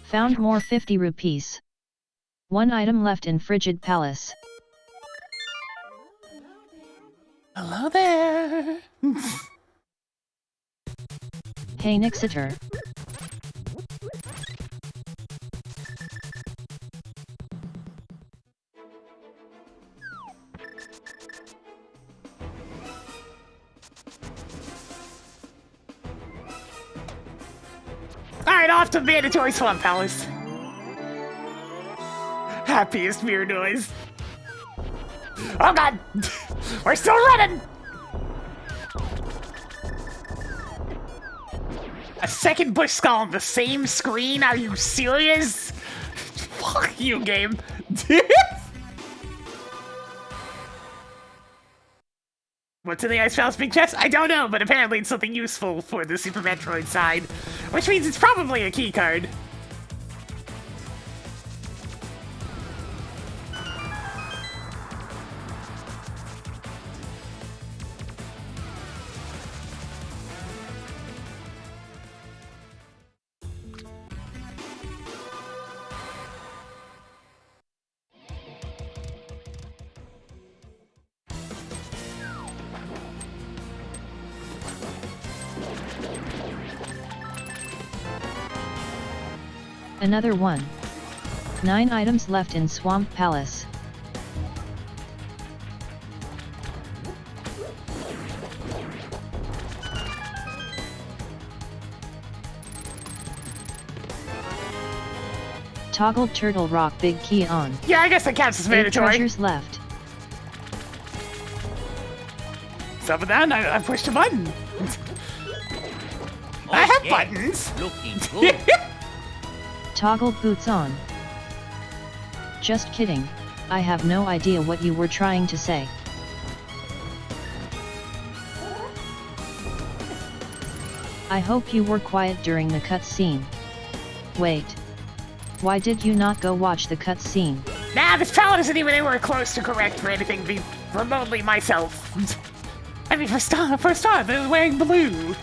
Found more 50 rupees. 1 item left in Frigid Palace. Hello there. Hey Nixiter. Alright, off to mandatory Swamp Palace. Happiest mirror noise. Oh god! We're still running! A second bush skull on the same screen? Are you serious? Fuck you, game. What's in the Ice Palace big chest? I don't know, but apparently it's something useful for the Super Metroid side. Which means it's probably a key card. Another one. 9 items left in Swamp Palace. Toggle Turtle Rock Big Key on. Yeah, I guess that counts as 8 mandatory. treasures left. Up and down, I pushed a button. I have buttons. Looking good. Toggle boots on. Just kidding. I have no idea what you were trying to say. I hope you were quiet during the cutscene. Wait. Why did you not go watch the cutscene? Nah, this palette isn't even anywhere close to correct for anything be remotely myself. I mean, for start, they're wearing blue.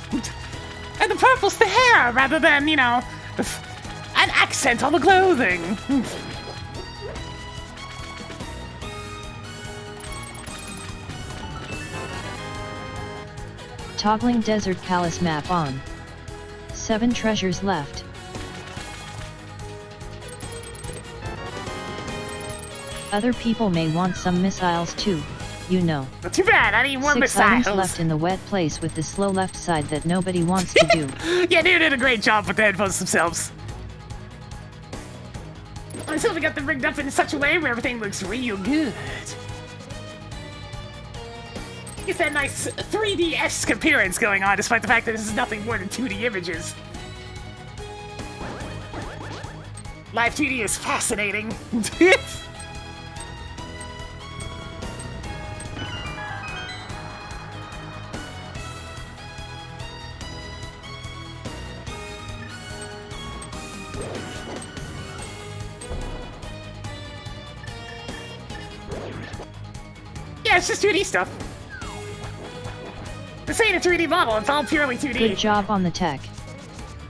And the purple's the hair, rather than, you know, an accent on the clothing. Toggling Desert Palace map on. 7 treasures left. Other people may want some missiles too, you know. Not too bad, I need more 6 missiles. items left in the wet place with the slow left side that nobody wants to do. Yeah, they did a great job with the headphones themselves. I still got them rigged up in such a way where everything looks real good. It's that nice 3D-esque appearance going on, despite the fact that this is nothing more than 2D images. Live 2D is fascinating. Yeah, it's just 2D stuff. This ain't a 3D model, it's all purely 2D. Good job on the tech.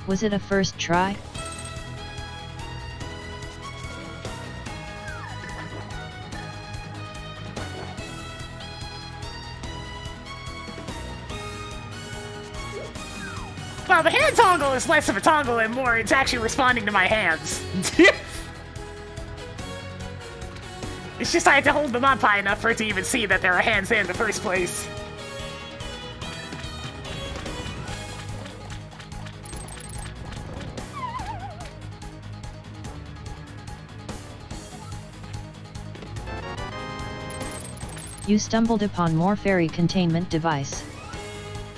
Was it a first try? Well, the hand toggle is less of a toggle and more it's actually responding to my hands. It's just I have to hold them up high enough for it to even see that there are hands there in the first place. You stumbled upon more fairy containment device.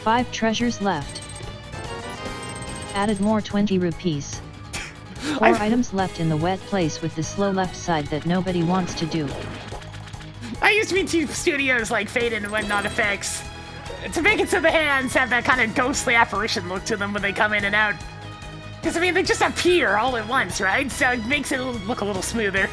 5 treasures left. Added more 20 rupees. 4 items left in the wet place with the slow left side that nobody wants to do. I used to be in studios like Fade and whatnot effects to make it so the hands have that kind of ghostly apparition look to them when they come in and out. Because, I mean, they just appear all at once, right? So it makes it look a little smoother.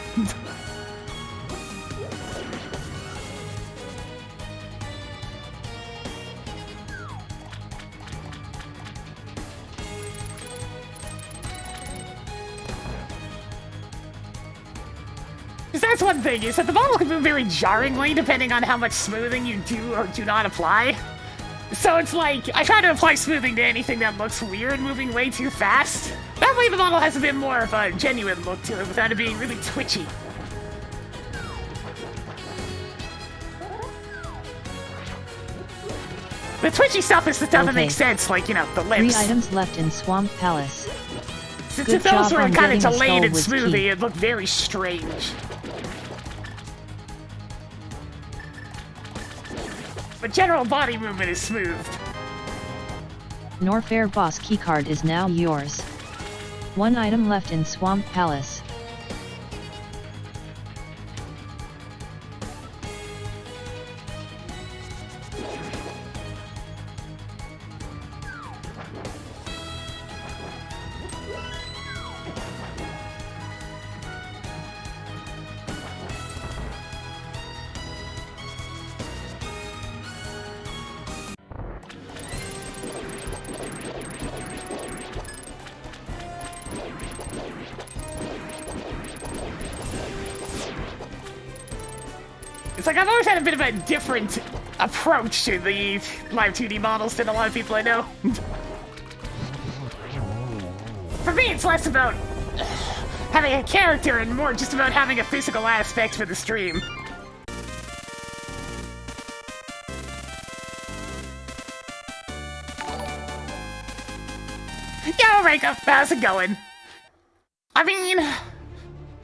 Because that's one thing, is that the model can move very jarringly depending on how much smoothing you do or do not apply. So it's like, I try to apply smoothing to anything that looks weird moving way too fast. That way the model has a bit more of a genuine look to it without it being really twitchy. The twitchy stuff is the stuff that makes sense, like, you know, the lips. 3 items left in Swamp Palace. Since Good if those job were on kind of getting the delayed and skull was smoothie, key. it looked very strange. But general body movement is smooth. Norfair boss keycard is now yours. One item left in Swamp Palace. It's like I've always had a bit of a different approach to the live 2D models than a lot of people I know. For me, it's less about having a character and more just about having a physical aspect for the stream. Yo, Reiko, how's it going? I mean,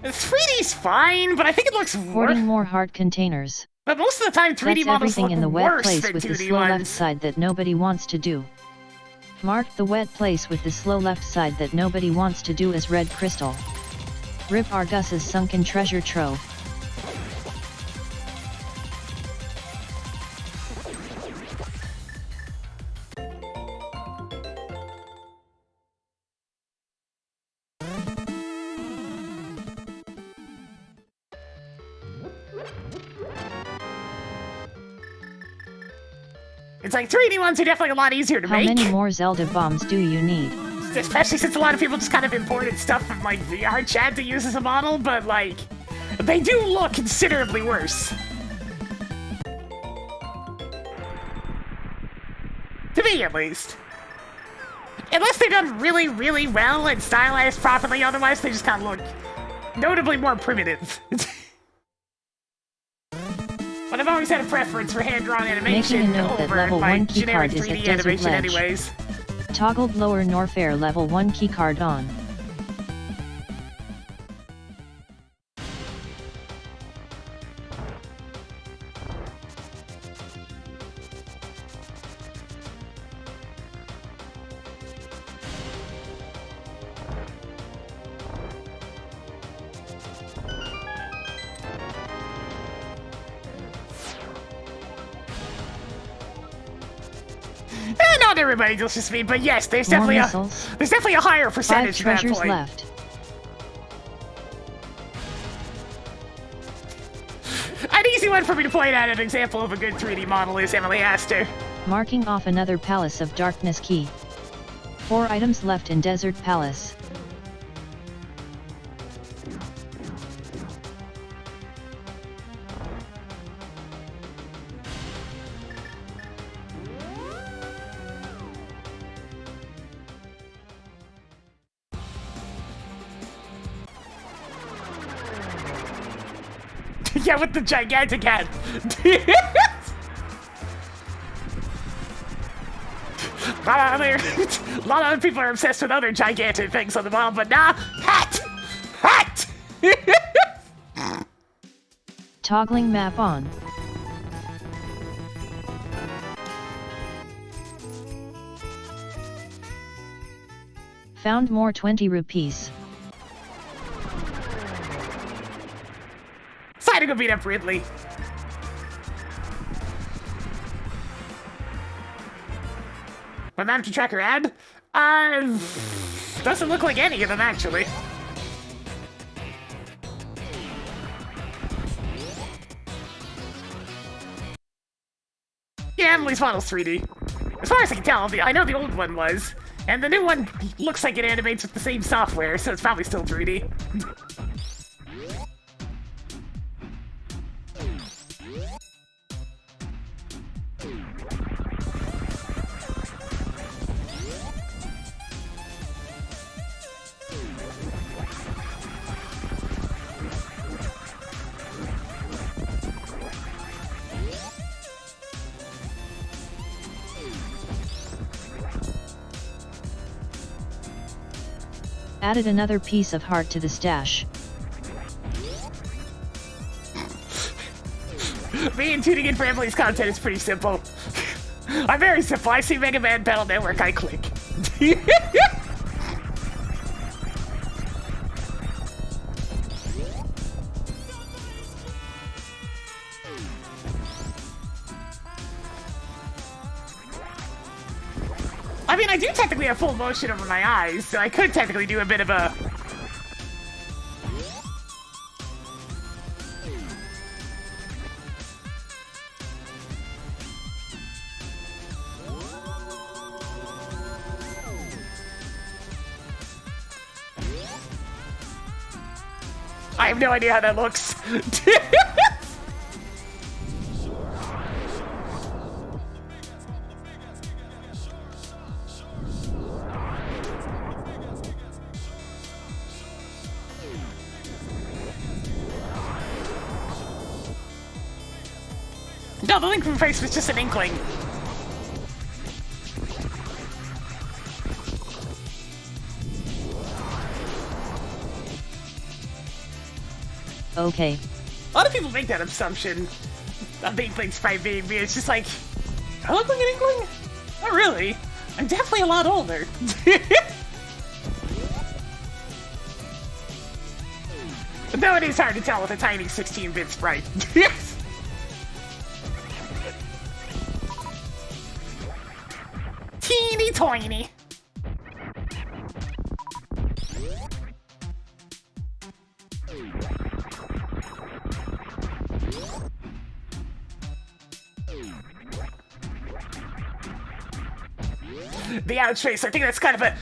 3D's fine, but I think it looks worse. Hoarding more heart containers. But most of the time, 3D That's models everything look in the wet worse place than with the 2D slow left ones. side that nobody wants to do. Mark the wet place with the slow left side that nobody wants to do as red crystal. Rip Argus's sunken treasure trove. It's like 3D ones are definitely a lot easier to How make. many more Zelda bombs do you need? Especially since a lot of people just kind of imported stuff from like VR chat to use as a model, but like, they do look considerably worse. To me, at least. Unless they're done really, really well and stylized properly, otherwise they just kind of look notably more primitive. But I've always had a preference for hand-drawn animation Making a note that over level my 1 generic keycard is at 3D Desert animation Ledge. anyways. Toggled lower Norfair level 1 keycard on. Not everybody deals with me, but yes, there's More definitely missiles. there's definitely a higher 5 percentage at that treasures point. left. An easy one for me to point out an example of a good 3D model is Emily Astor. Marking off another Palace of Darkness key. 4 items left in Desert Palace. Yeah, with the gigantic head. A lot of other people are obsessed with other gigantic things on the model, but nah, hat! Hat! Toggling map on. Found more 20 rupees. Decided to go beat up Ridley. But not to track her ad? Doesn't look like any of them, actually. Yeah, Emily's model's 3D. As far as I can tell, I know the old one was. And the new one looks like it animates with the same software, so it's probably still 3D. Added another piece of heart to the stash. Me and tuning in for Emily's content is pretty simple. I'm very simple. I see Mega Man Battle Network, I click. I mean, I do technically have full motion over my eyes, so I could technically do a bit of a... I have no idea how that looks. No, the link from face was just an inkling. Okay. A lot of people make that assumption of the inklings by being me. It's just like, I look like an inkling? Not really. I'm definitely a lot older. Though it is hard to tell with a tiny 16-bit sprite. Teeny tiny. The ouch face, I think that's kind of a...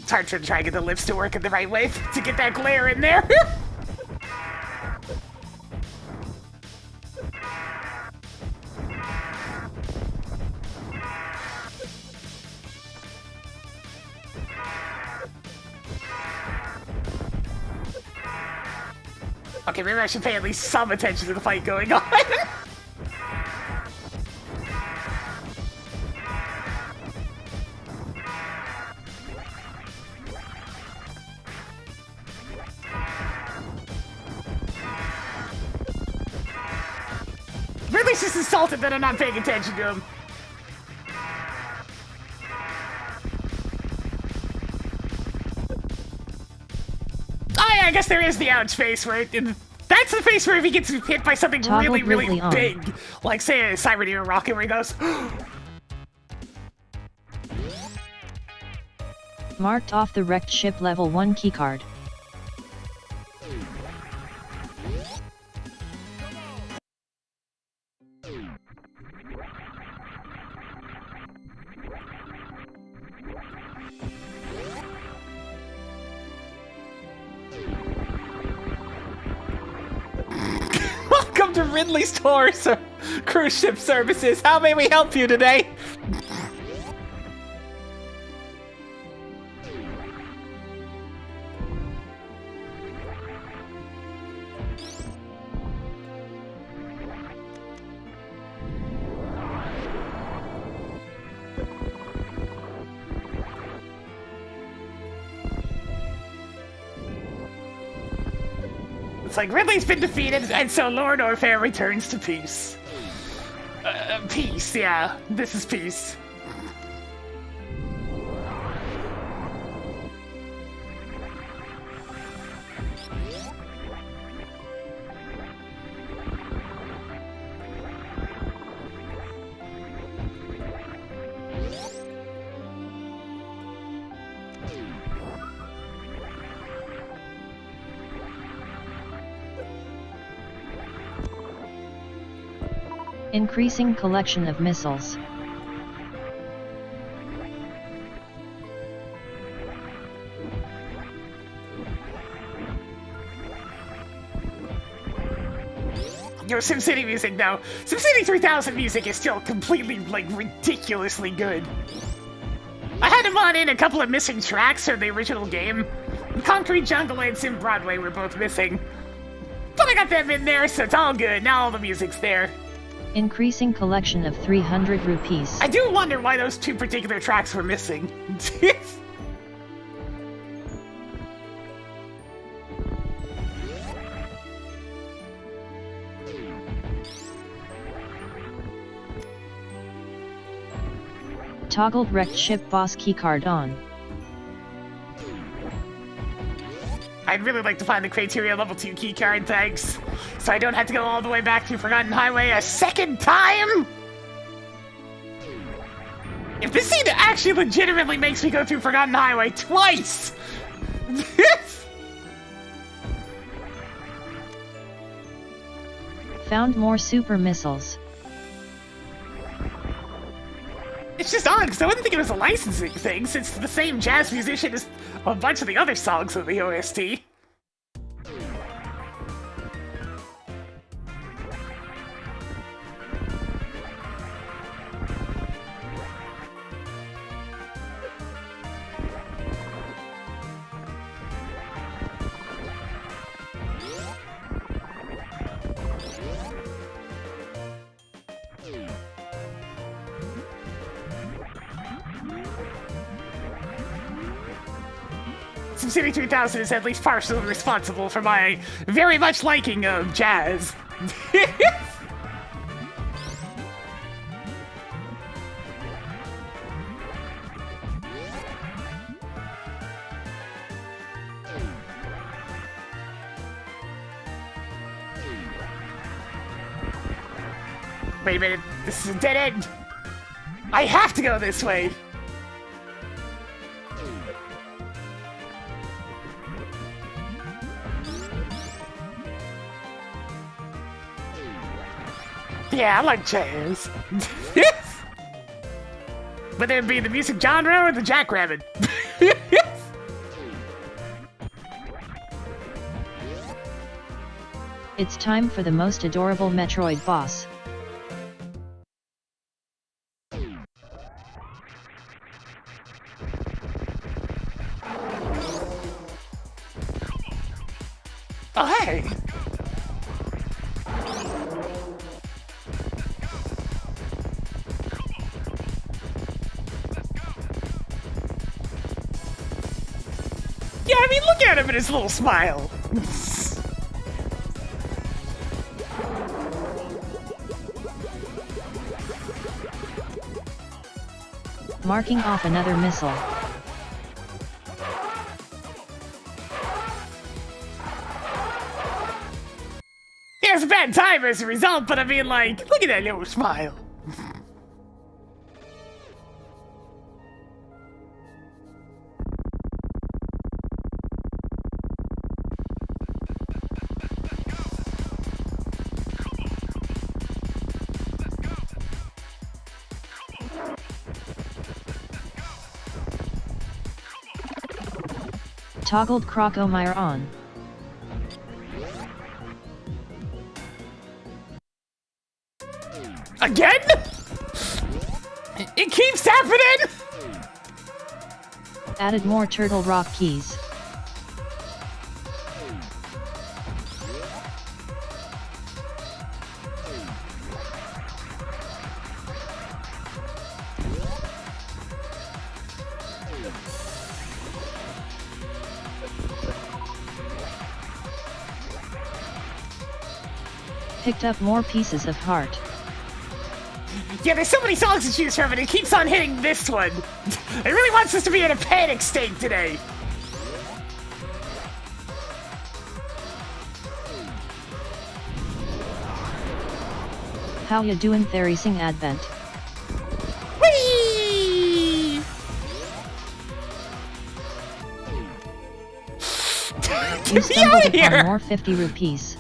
It's hard to try and get the lips to work in the right way to get that glare in there. Okay, maybe I should pay at least some attention to the fight going on. Ridley's just insulted that I'm not paying attention to him. I guess there is the ouch face where that's the face where if he gets hit by something Toggle really on. big, like say a Cyberneer rocket where he goes. Marked off the wrecked ship level 1 keycard. Welcome to Ridley's Tours, cruise ship services. How may we help you today? It's like Ridley's been defeated, and so Lord Norfair returns to peace. Peace, yeah. This is peace. Increasing collection of missiles. Yo, SimCity music though. SimCity 3000 music is still completely, like, ridiculously good. I had him on in a couple of missing tracks from the original game. Concrete Jungle and Sim Broadway were both missing. But I got them in there, so it's all good. Now all the music's there. Increasing collection of 300 rupees. I do wonder why those two particular tracks were missing. Toggled wrecked ship boss keycard on. I'd really like to find the criteria level 2 keycard, thanks. So I don't have to go all the way back to Forgotten Highway a second time? If this scene actually legitimately makes me go through Forgotten Highway twice! Found more super missiles. It's just odd, because I wouldn't think it was a licensing thing, since the same jazz musician as a bunch of the other songs of the OST. SimCity 3000 is at least partially responsible for my very much liking of jazz. Wait a minute, this is a dead end. I have to go this way. Yeah, I like jazz. Whether it be the music genre or the jackrabbit. It's time for the most adorable Metroid boss. Oh, hey! Yeah, I mean, look at him and his little smile. Marking off another missile. Yeah, it's a bad time as a result, but I mean, like, look at that little smile. Toggled Crocomire on. Again? It keeps happening? Added more Turtle Rock keys. Picked up more pieces of heart. Yeah, there's so many songs to choose from, and it keeps on hitting this one. It really wants us to be in a panic state today. How ya doing, Theresing Advent? Whee! You Get me out stumbled of upon here! more 50 rupees.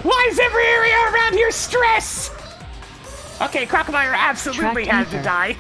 Why is every area around here stress? Okay, Crocomire absolutely Track had to ether. die.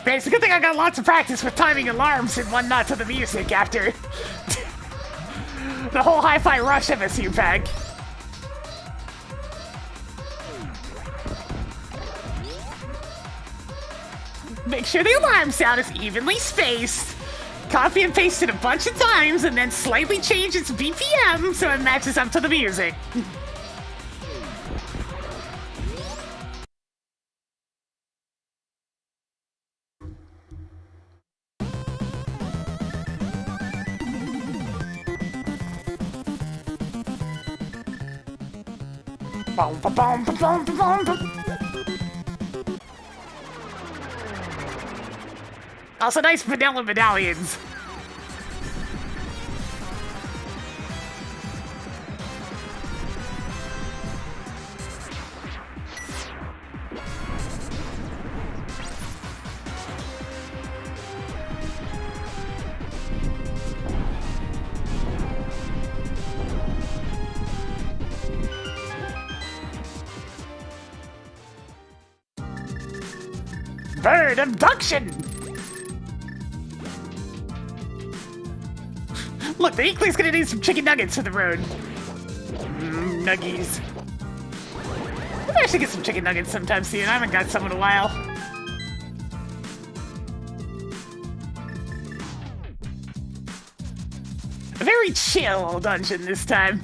Man, it's a good thing I got lots of practice with timing alarms and whatnot to the music after the whole Hi-Fi Rush MSU pack. Make sure the alarm sound is evenly spaced. Copy and paste it a bunch of times and then slightly change its BPM so it matches up to the music. Boom, boom, boom, boom, boom, boom. Also, nice vanilla medallions. Bird abduction! Look, the Inkling's gonna need some chicken nuggets for the road. Nuggies. Maybe I should get some chicken nuggets sometime soon. I haven't got some in a while. A very chill dungeon this time.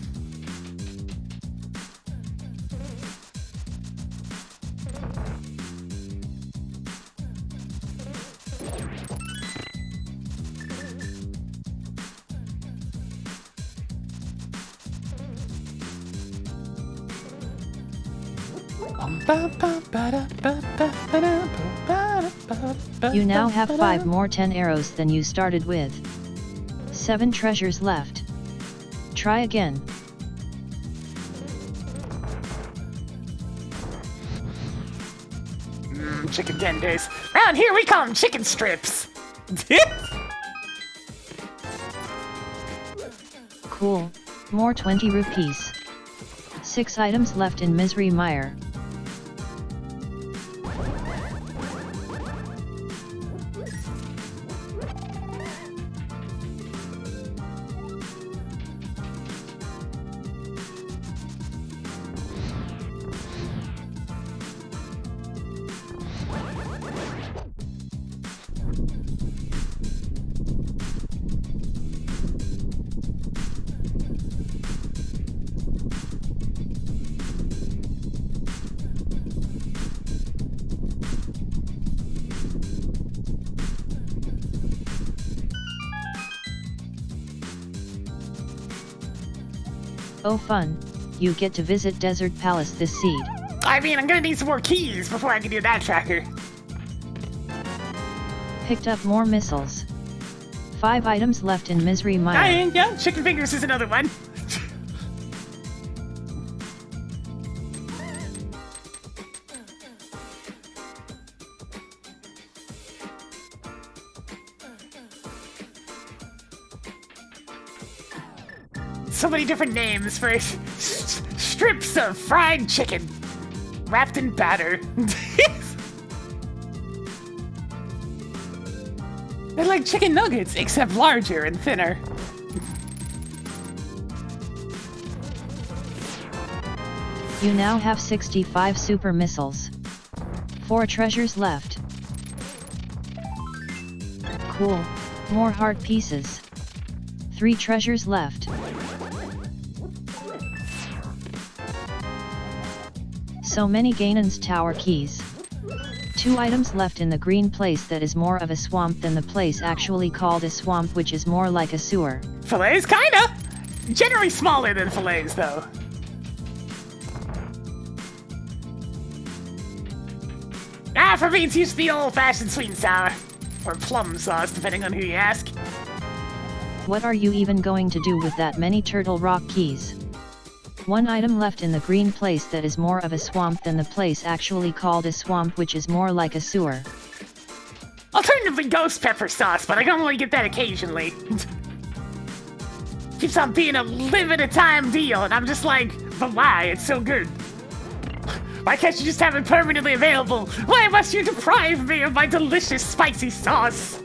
You now have 5 more 10 arrows than you started with. 7 treasures left. Try again. Chicken tenders. Round here we call them chicken strips. Cool. More 20 rupees. 6 items left in Misery Mire. Oh fun, you get to visit Desert Palace this seed. I mean, I'm gonna need some more keys before I can do that tracker. Picked up more missiles. 5 items left in Misery Mire. Yeah, chicken fingers is another one. So many different names for strips of fried chicken wrapped in batter. They're like chicken nuggets, except larger and thinner. You now have 65 super missiles. 4 treasures left. Cool. More heart pieces. 3 treasures left. So many Ganon's tower keys. 2 items left in the green place that is more of a swamp than the place actually called a swamp, which is more like a sewer. Fillets, kinda! Generally smaller than fillets, though. For me, it's used to the old-fashioned sweet and sour. Or plum sauce, depending on who you ask. What are you even going to do with that many turtle rock keys? 1 item left in the green place that is more of a swamp than the place actually called a swamp, which is more like a sewer. Alternatively, ghost pepper sauce, but I can only get that occasionally. Keeps on being a limited time deal, and I'm just like, but why? It's so good. Why can't you just have it permanently available? Why must you deprive me of my delicious spicy sauce?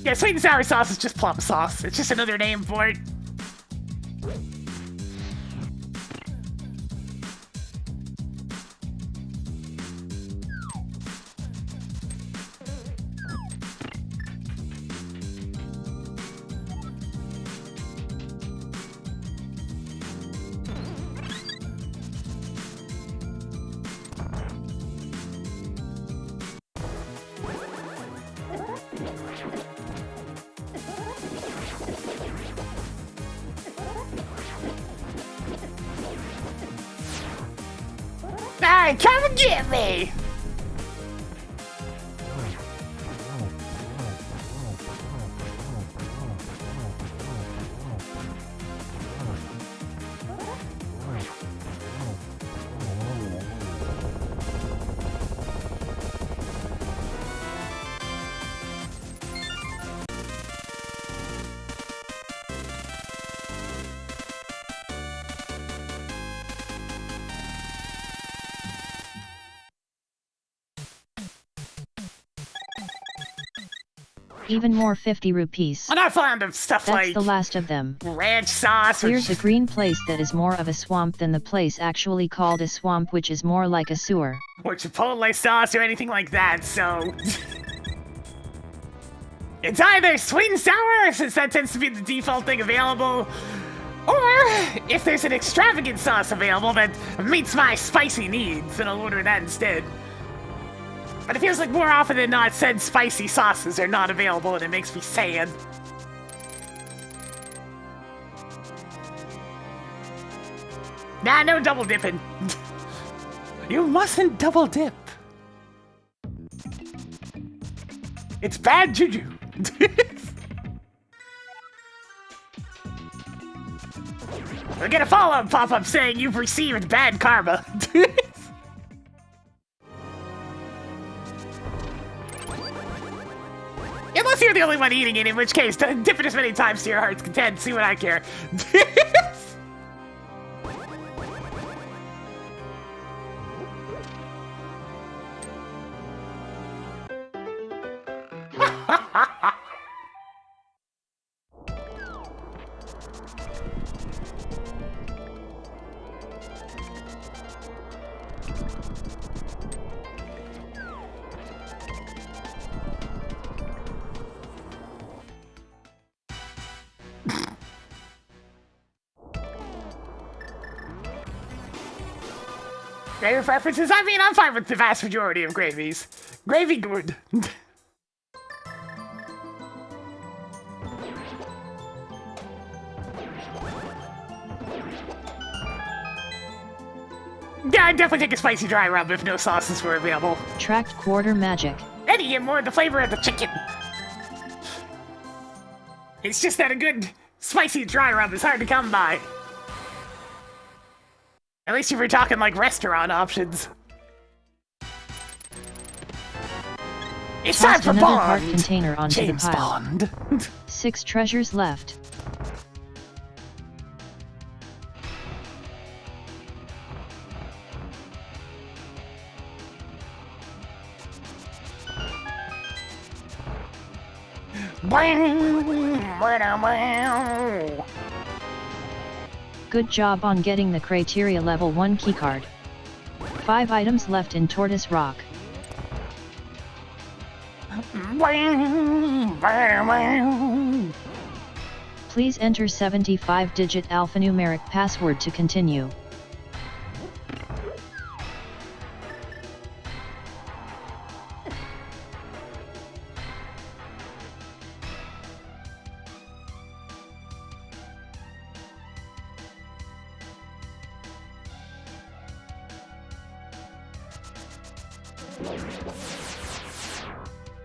Yeah, sweet and sour sauce is just plum sauce. It's just another name for it. Hey, come and get me! Even more 50 rupees. I'm not fond of stuff That's like the last of them. ranch sauce or Here's a green place that is more of a swamp than the place actually called a swamp, which is more like a sewer. or chipotle sauce or anything like that, so... It's either sweet and sour, since that tends to be the default thing available, or if there's an extravagant sauce available that meets my spicy needs, then I'll order that instead. But it feels like more often than not, said spicy sauces are not available, and it makes me sad. Nah, no double dipping. You mustn't double dip. It's bad juju. We'll get a follow-up pop-up saying you've received bad karma. Unless you're the only one eating it, in which case, dip it as many times to your heart's content, see what I care. Gravy preferences? I mean, I'm fine with the vast majority of gravies. Gravy good. Yeah, I'd definitely take a spicy dry rub if no sauces were available. Tracked quarter magic. And you get more of the flavor of the chicken. It's just that a good spicy dry rub is hard to come by. At least if you're talking like restaurant options. It's time Tossed for another Bond! heart container onto James the pile. Bond. 6 treasures left. Good job on getting the criteria level 1 keycard. 5 items left in Tortoise Rock. Please enter 75-digit alphanumeric password to continue.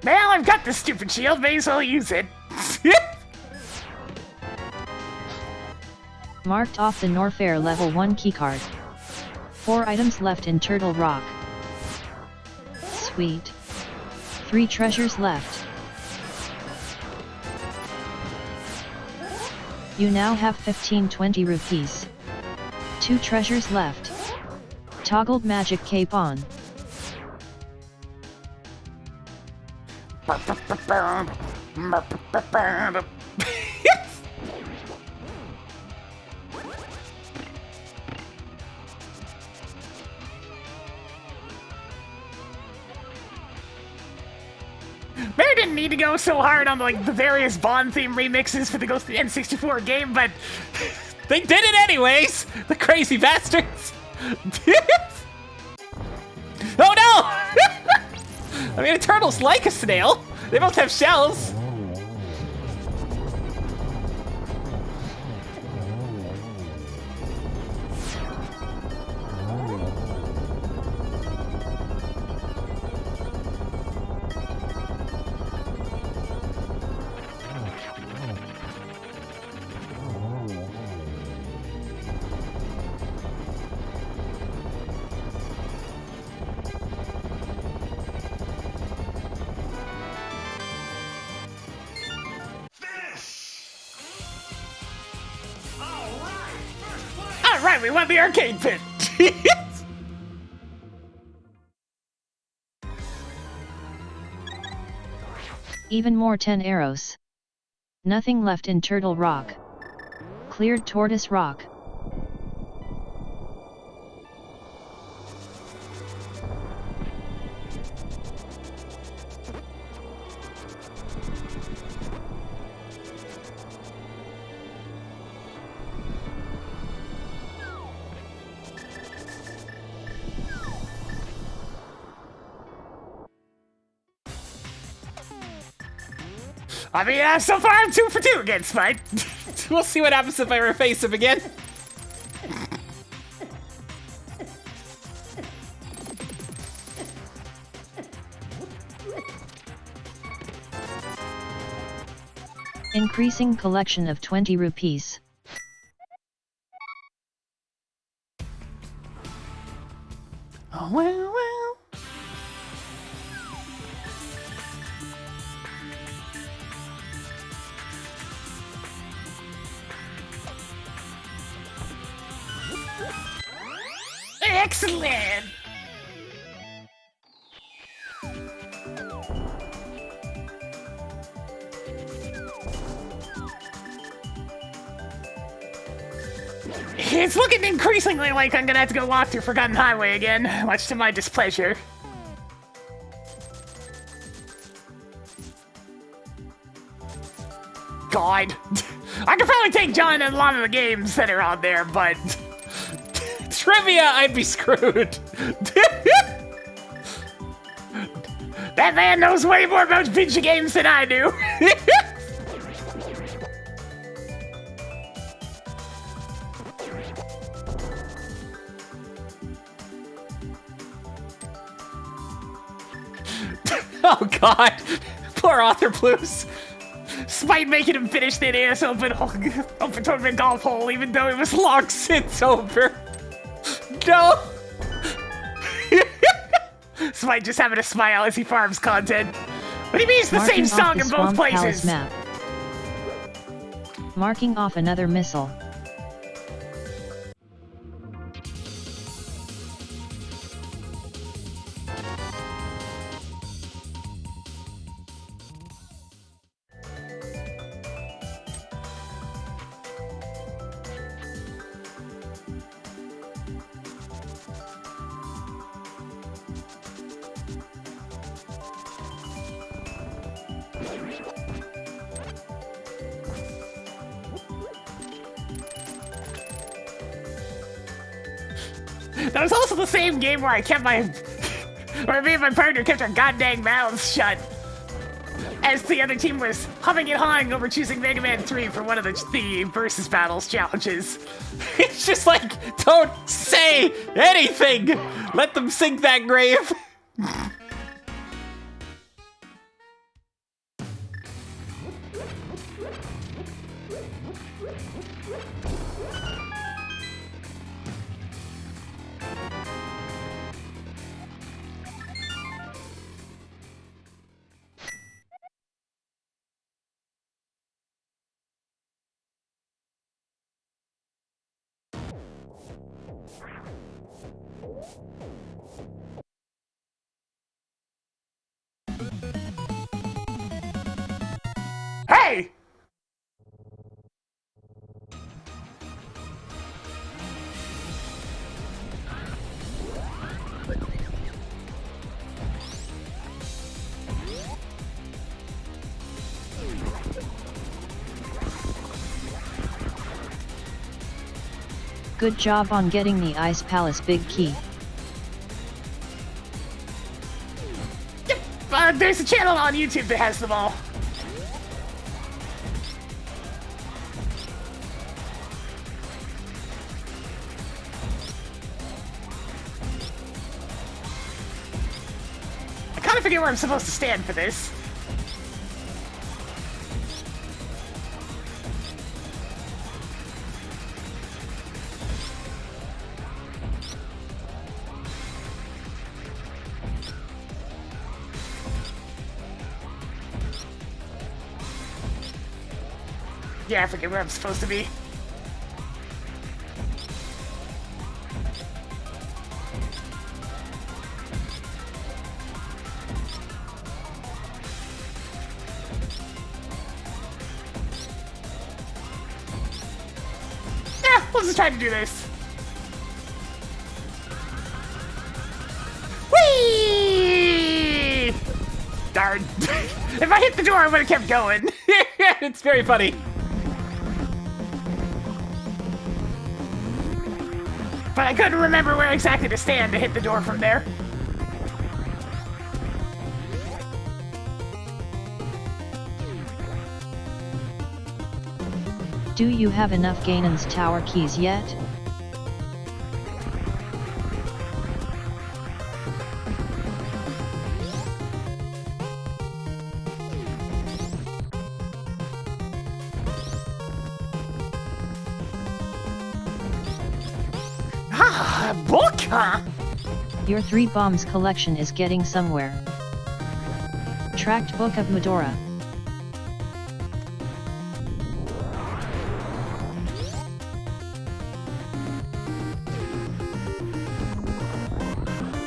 Well, I've got this stupid shield, may as well use it. Marked off the Norfair level 1 keycard. 4 items left in Turtle Rock. Sweet. 3 treasures left. You now have 15-20 rupees. 2 treasures left. Toggled magic cape on. Maybe didn't need to go so hard on like the various Bond theme remixes for the Ghost of the N64 game, but They did it anyways! The crazy bastards! Oh no! I mean, a turtle's like a snail. They both have shells. all right, we won the arcade pit. Even more 10 arrows. Nothing left in Turtle Rock. Cleared Tortoise Rock. I mean, so far I'm 2 for 2 against Spike. We'll see what happens if I reface him again. Increasing collection of 20 rupees. Oh, well. Excellent! It's looking increasingly like I'm gonna have to go walk through Forgotten Highway again, much to my displeasure. God. I could probably take John in a lot of the games that are on there, but... Trivia, I'd be screwed. That man knows way more about video games than I do. Oh god. Poor Author Blues. Despite making him finish that ass open tournament golf hole, even though it was long since over. No! Despite just having a smile as he farms content. But he means the same song in both places. Map. Marking off another missile. That was also the same game where I kept my... where me and my partner kept our goddamn mouths shut. As the other team was humming and hawing over choosing Mega Man 3 for one of the Versus Battles challenges. It's just like, don't say anything! Let them sink that grave! way! Good job on getting the Ice Palace big key. Yep, there's a channel on YouTube that has them all. I kind of forget where I'm supposed to stand for this. Yeah, I forget where I'm supposed to be. Yeah, let's just try to do this. Whee! Darn. If I hit the door, I would have kept going. It's very funny. But I couldn't remember where exactly to stand to hit the door from there. Do you have enough Ganon's tower keys yet? Ah, a book, huh? Your 3 bombs collection is getting somewhere. Tracked Book of Medora.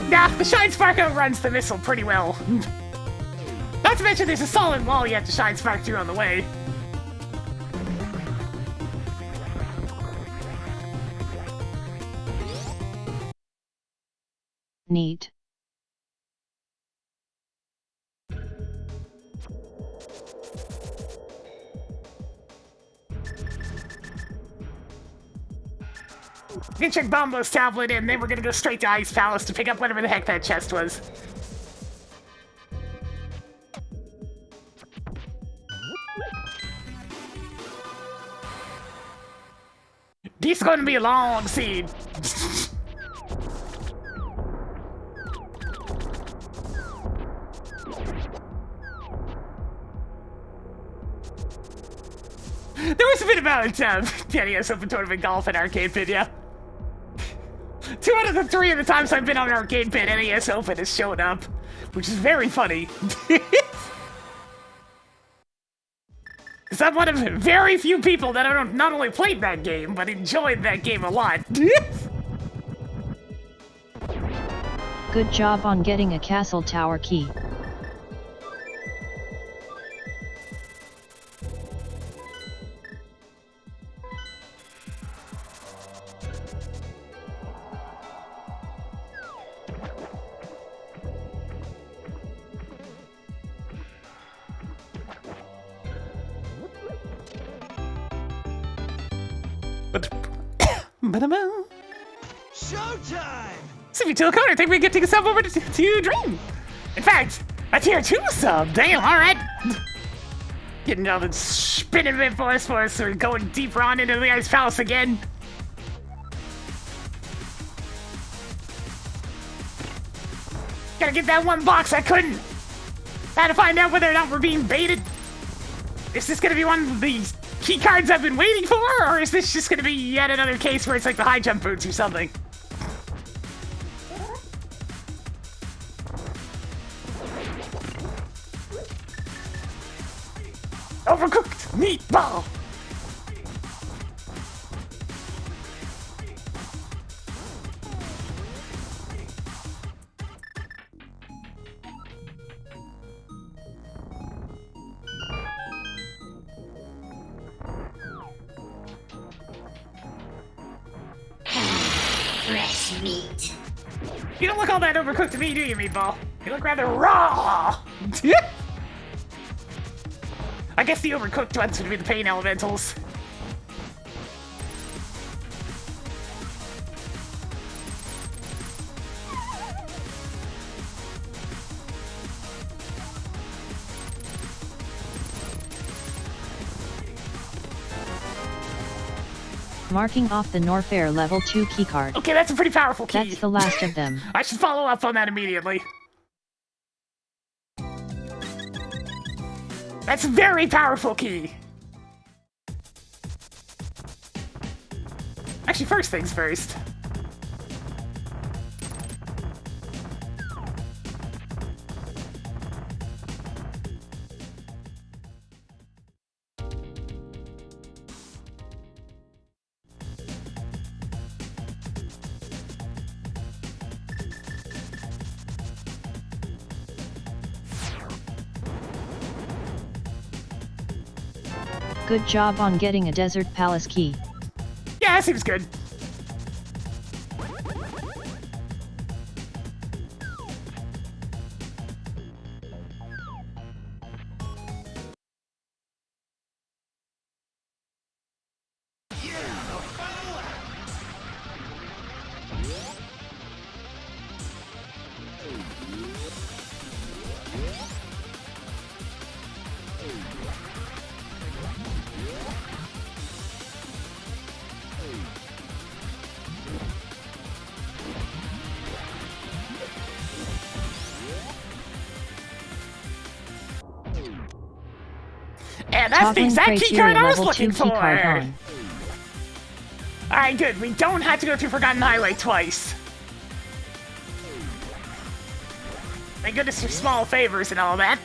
Nah, the Shine Spark outruns the missile pretty well. Not to mention there's a solid wall you have to Shine Spark through on the way. Neat. We can check Bombo's tablet and then we're gonna go straight to Ice Palace to pick up whatever the heck that chest was. This is going to be a long scene. There was a bit about NES Open Tournament Golf and Arcade Pit, yeah. 2 out of the 3 of the times I've been on an Arcade Pit, NES Open has shown up, which is very funny. Because I'm one of very few people that I not only played that game, but enjoyed that game a lot. Good job on getting a castle tower key. Showtime! Sippy Tilcone, I think we can take a sub over to Dream. In fact, a tier 2 sub. Damn, alright. Getting all the spinning bit for us, so we're going deeper on into the Ice Palace again. Gotta get that one box I couldn't. Had to find out whether or not we're being baited. Is this gonna be one of the key cards I've been waiting for, or is this just gonna be yet another case where it's like the high jump boots or something? Overcooked meatball! You don't look all that overcooked to me, do you, Meatball? You look rather raw! I guess the overcooked ones would be the pain elementals. Marking off the Norfair level 2 keycard. Okay, that's a pretty powerful key. That's the last of them. I should follow up on that immediately. That's a very powerful key. Actually, first things first. Good job on getting a Desert Palace key. Yeah, that seems good. And that's the Toggling exact criteria keycard I was level 2 looking for! keycard on. Alright, good. We don't have to go through Forgotten Highway twice. Thank goodness for small favors and all that.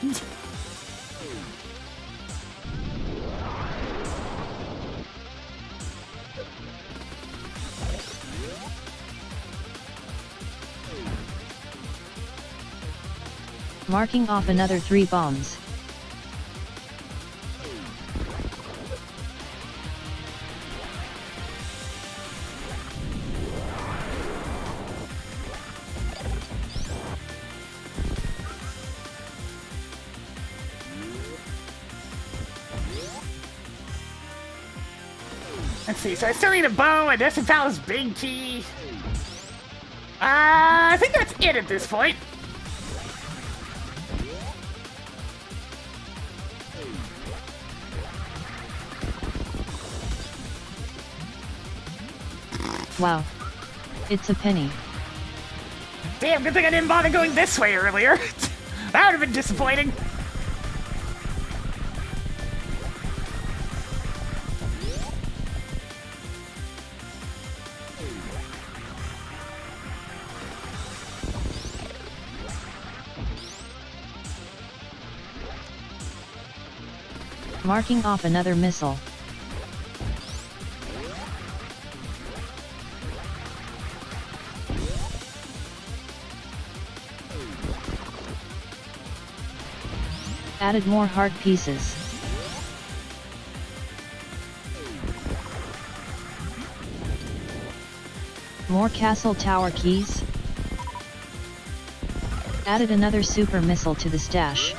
Marking off another 3 bombs. Let's see, so I still need a bow, a Desert Palace big key. I think that's it at this point. Wow. It's a penny. Damn, good thing I didn't bother going this way earlier. That would have been disappointing. Marking off another missile. Added more heart pieces. More castle tower keys. Added another super missile to the stash.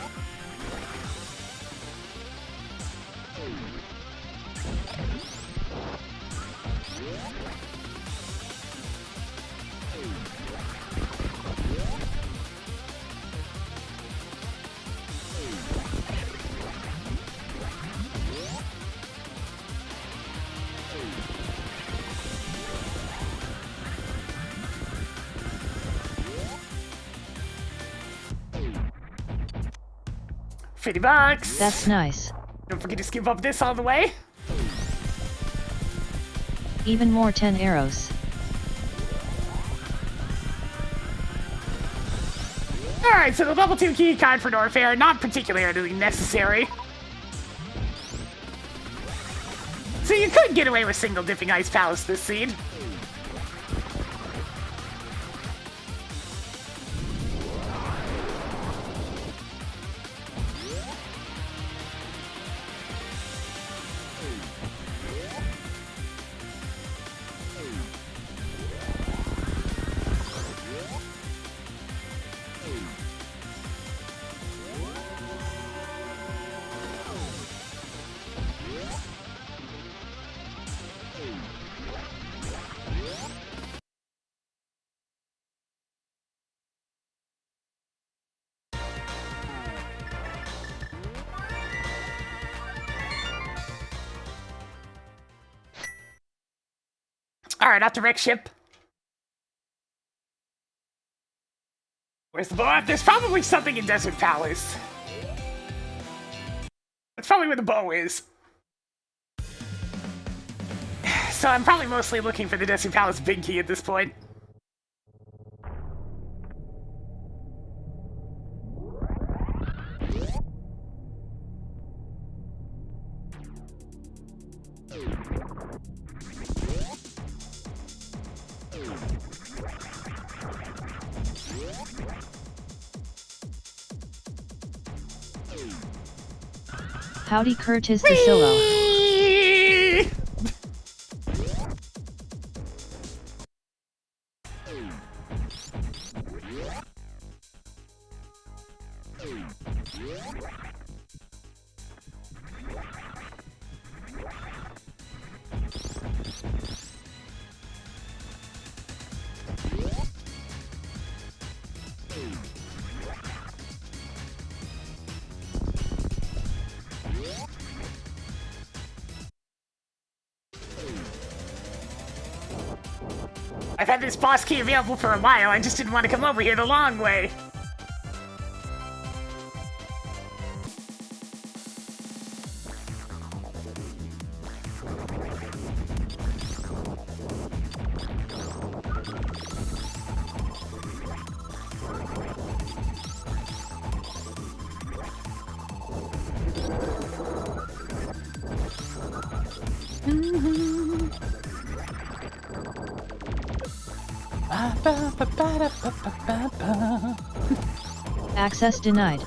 $50. That's nice. Don't forget to scoop up this all the way. Even more 10 arrows. Alright, so the level 2 key card for Norfair, not particularly necessary. So you could get away with single dipping Ice Palace this seed. Alright, off to wreck ship. Where's the bow? There's probably something in Desert Palace. That's probably where the bow is. So I'm probably mostly looking for the Desert Palace big key at this point. Howdy Curtis the Silo. I've had this boss key available for a while, I just didn't want to come over here the long way. Access denied.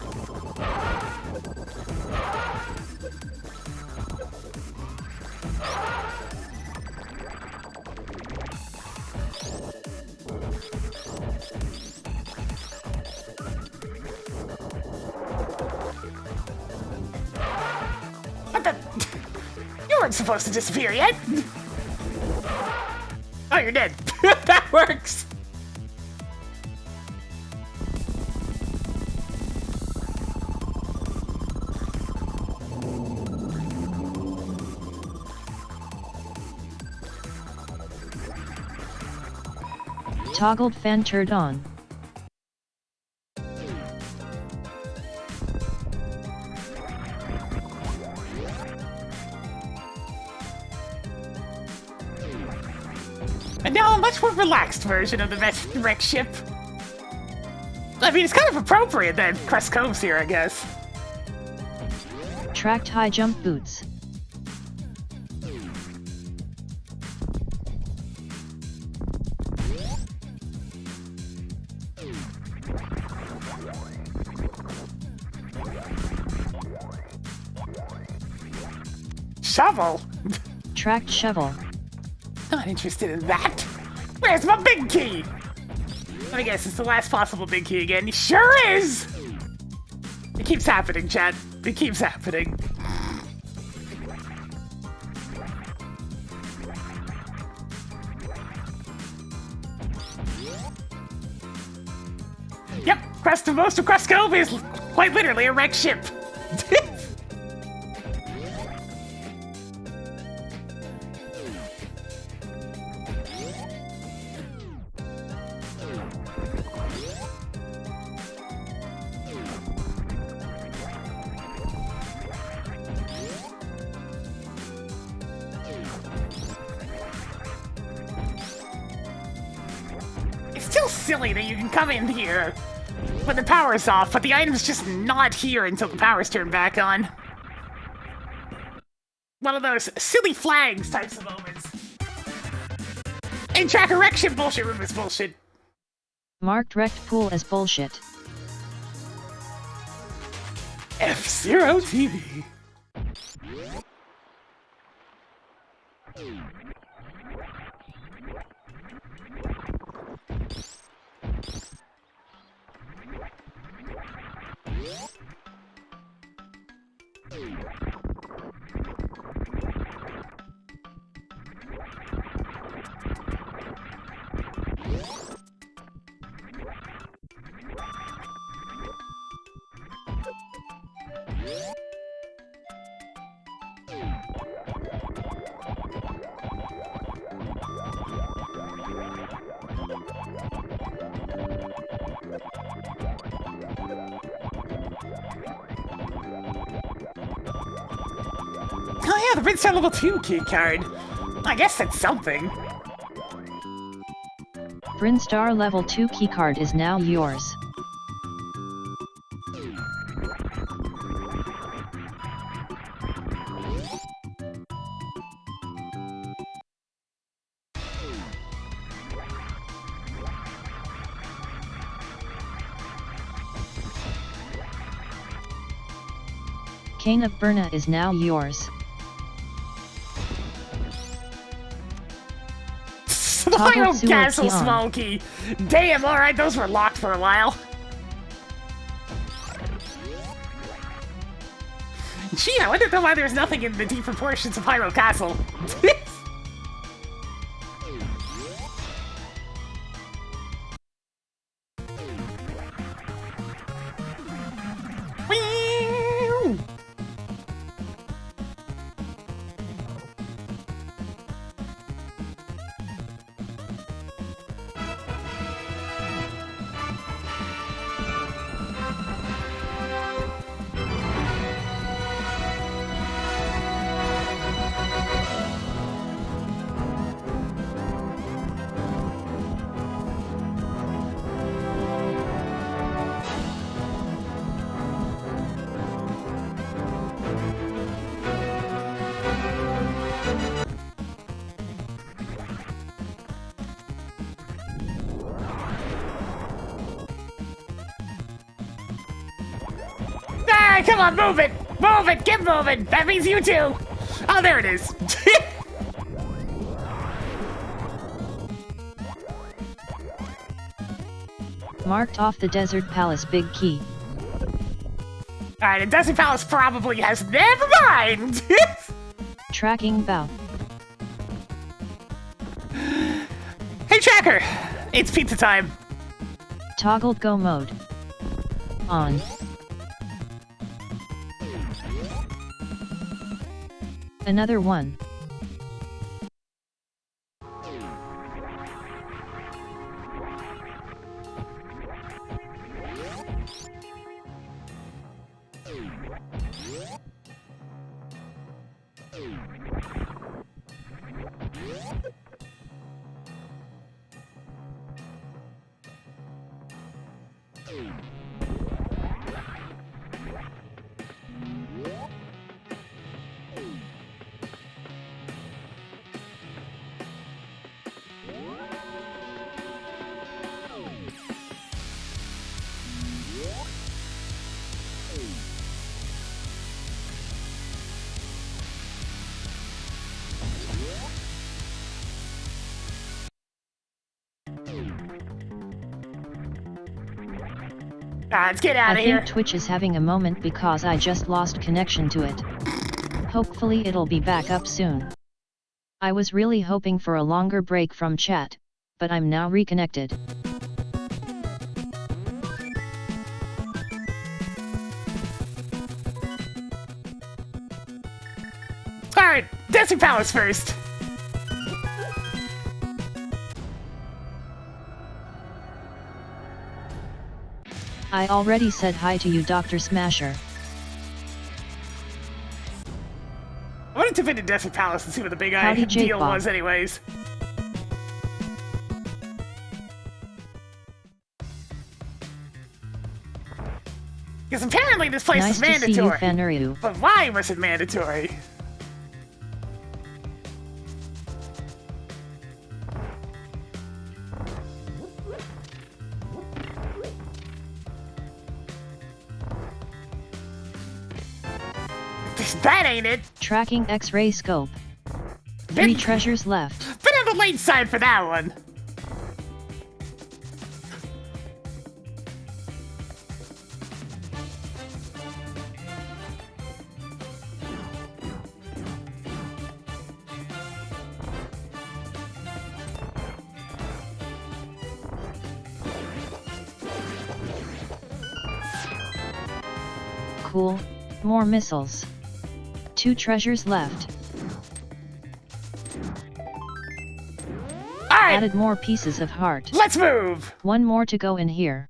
What the? You weren't supposed to disappear yet. Oh, you're dead. That works! Toggled fan turned on. And now a much more relaxed version of the wreck ship. I mean, it's kind of appropriate that Crest Cove's here, I guess. Tracked high jump boots. Shovel? Tracked shovel. Not interested in that. Where's my big key? Let me guess, it's the last possible big key again. It sure is! It keeps happening, chat. It keeps happening. Yep, most of Crest Cove is quite literally a wrecked ship. Silly that you can come in here when the power's off, but the item's just not here until the power's turned back on. One of those silly flags types of moments. And tracker wreck ship bullshit room is bullshit. Marked wrecked pool as bullshit. F-Zero TV. the Brinstar level 2 key card. I guess that's something. Brinstar level 2 keycard is now yours. Cane of Berna is now yours. Final Sewer Castle key on. Smoky! Damn, alright, those were locked for a while. Gee, I wonder why there's nothing in the deeper portions of Hyrule Castle. Whew. Ah, come on, move it! Move it! Get moving! That means you too! Oh, there it is! Marked off the Desert Palace big key. Alright, and Desert Palace probably has... Never mind! Tracking bout. Hey, Tracker! It's pizza time. Toggle go mode. On. Another one. Let's get out I of here. think Twitch is having a moment because I just lost connection to it. Hopefully it'll be back up soon. I was really hoping for a longer break from chat, but I'm now reconnected. Alright, Desert Palace first. I already said hi to you, Dr. Smasher. I wanted to fit in Desert Palace and see what the big Howdy, Jake deal Bob. was anyways. Because apparently this place Nice is to see you, mandatory. Fenryu. But why was it mandatory? That ain't it. Tracking X-ray scope. 3 treasures left. Been on the late side for that one. Cool. More missiles. 2 treasures left. Alright, Added more pieces of heart. let's move. 1 more to go in here.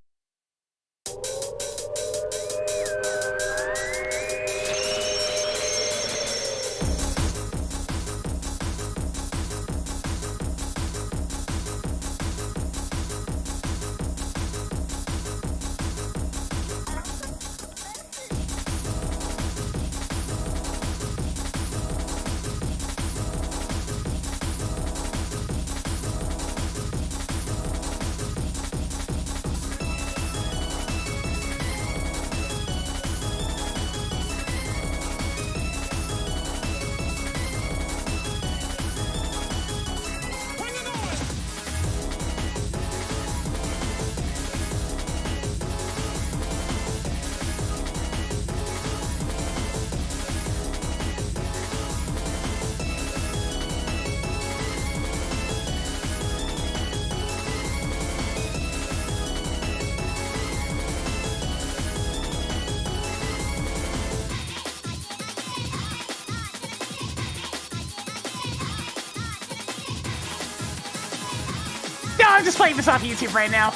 I'm just playing this off YouTube right now.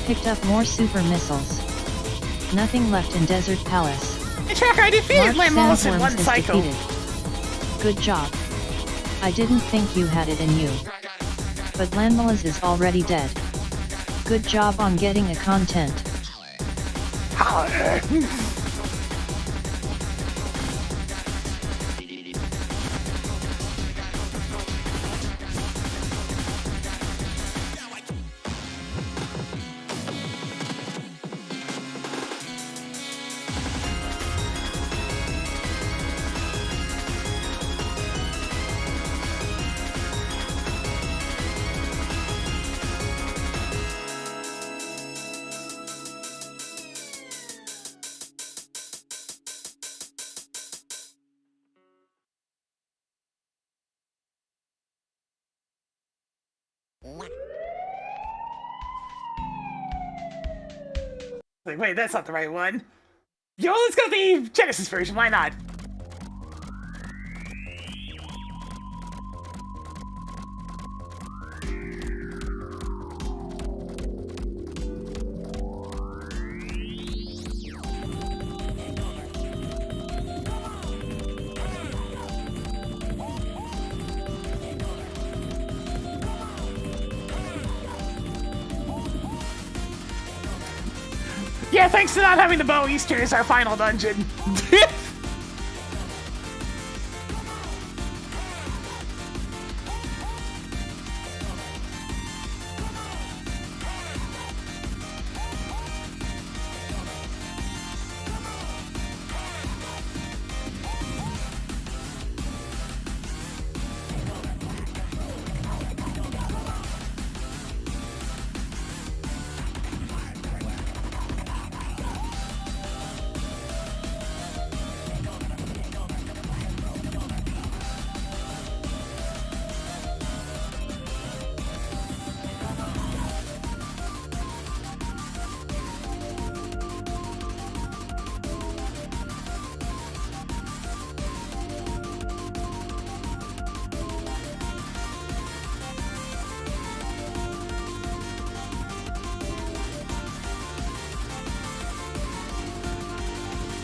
Picked up more super missiles. Nothing left in Desert Palace. Hey, Tracker, I defeated March Lamos in Sandworms one is cycle. defeated. Good job. I didn't think you had it in you. But Landmalas is already dead. Good job on getting a content. Like, wait, that's not the right one. Yo, let's go the Genesis version, why not? Yeah, thanks to not having the bow Easter is our final dungeon.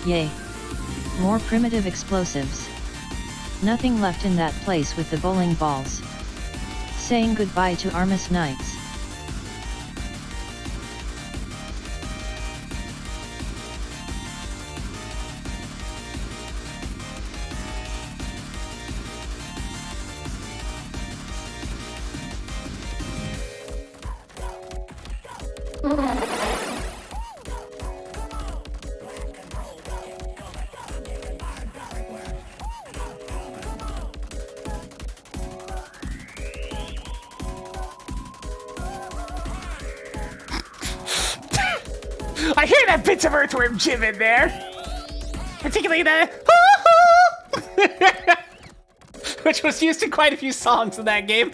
Yay. More primitive explosives. Nothing left in that place with the bowling balls. Saying goodbye to Armus Knights. I hear that bits of earthworm Jim in there. Particularly the Which was used in quite a few songs in that game.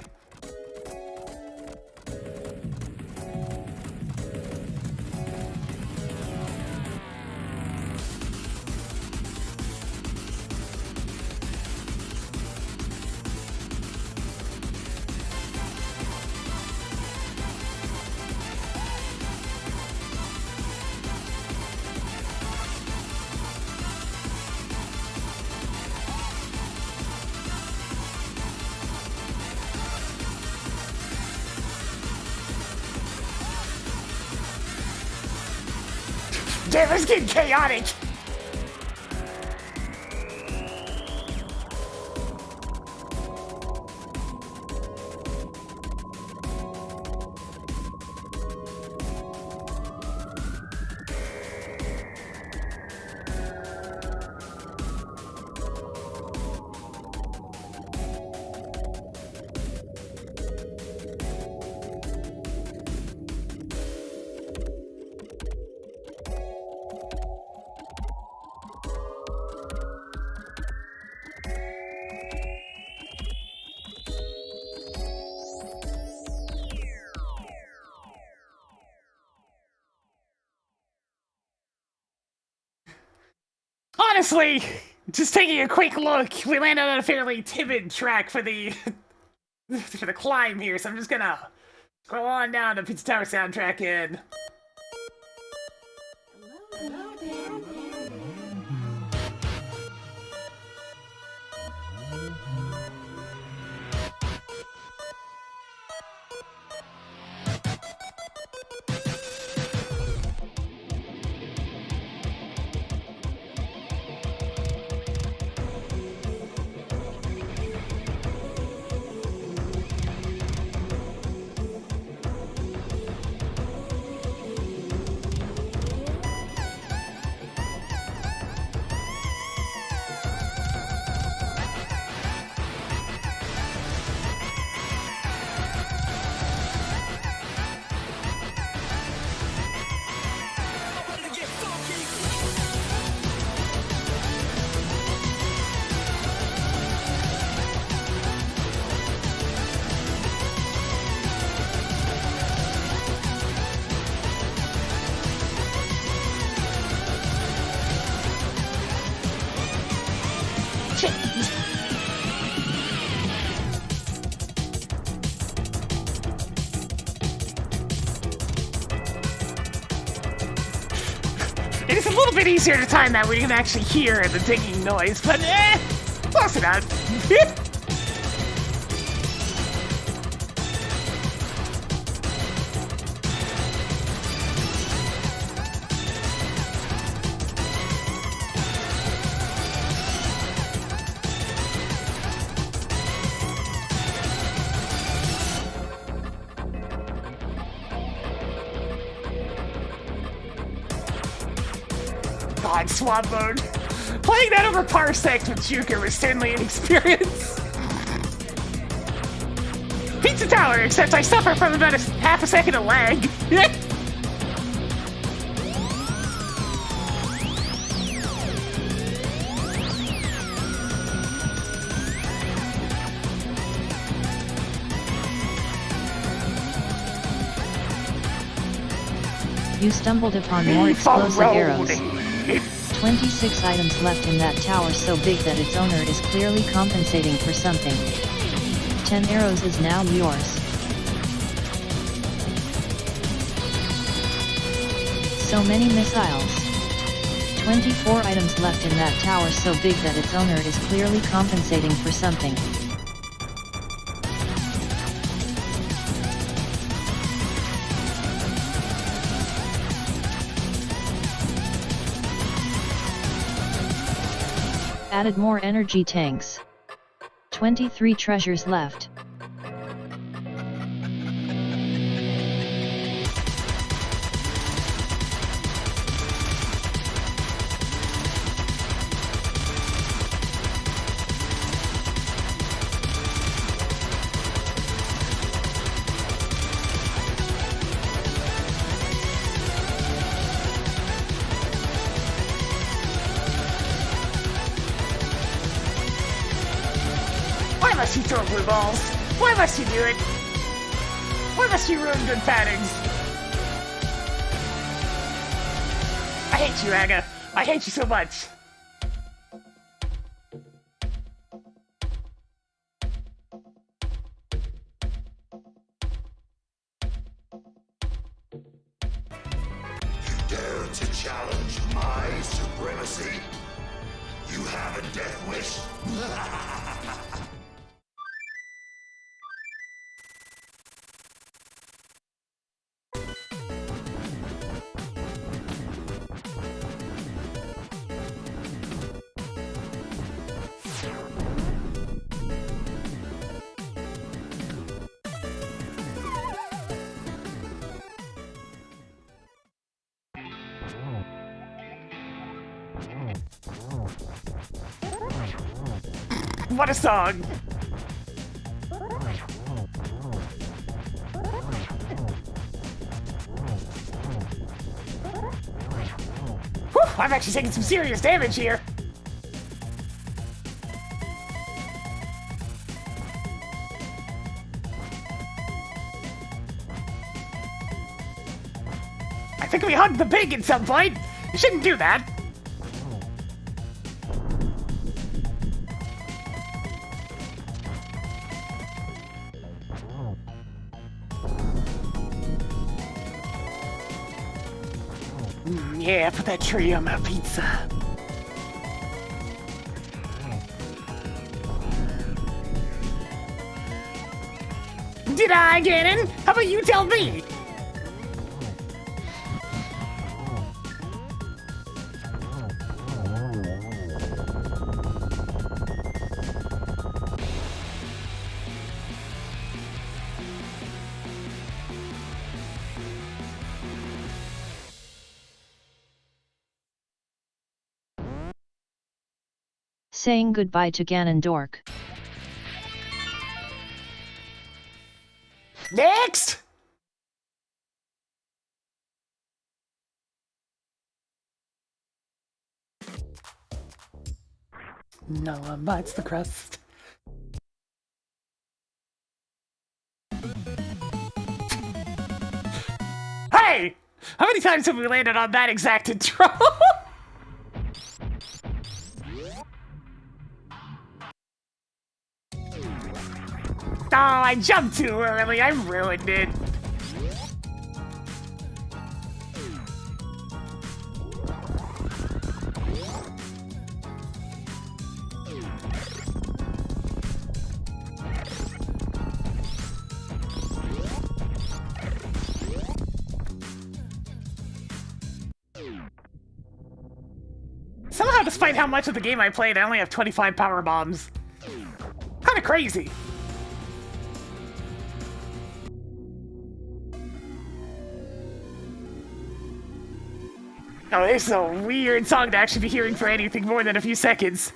damn, it's getting chaotic. honestly, just taking a quick look, we landed on a fairly timid track for the for the climb here, so I'm just gonna scroll on down to Pizza Tower soundtrack in. It is a little bit easier to time that when you can actually hear the dinging noise, but close enough. God, swap mode. Playing that over parsecs with Juker was certainly an experience. Pizza Tower, except I suffer from about half a second of lag. You stumbled upon more explosive arrows. 26 items left in that tower so big that its owner is clearly compensating for something. 10 arrows is now yours. So many missiles. 24 items left in that tower so big that its owner is clearly compensating for something. Added more energy tanks. 23 treasures left. Why must you throw blue balls? Why must you do it? Why must you ruin good patterns? I hate you, Aga. I hate you so much. Dare to challenge my supremacy? You have a death wish? What a song! Whew, I'm actually taking some serious damage here. I think we hugged the pig at some point. You shouldn't do that. Yeah, put that tree on my pizza. Did I, Ganon? How about you tell me? Saying goodbye to Ganondorf. Next! No one bites the crust. Hey! How many times have we landed on that exact intro? Oh, I jumped too early. I ruined it. Somehow, despite how much of the game I played, I only have 25 power bombs. Kinda crazy. Oh, this is a weird song to actually be hearing for anything more than a few seconds.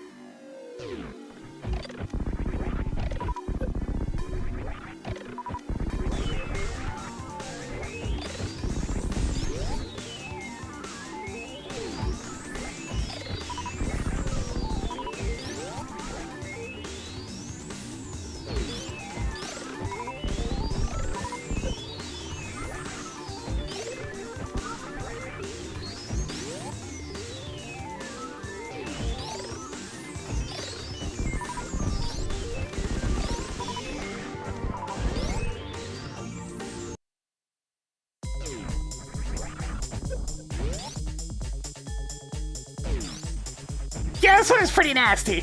Yeah, this one is pretty nasty.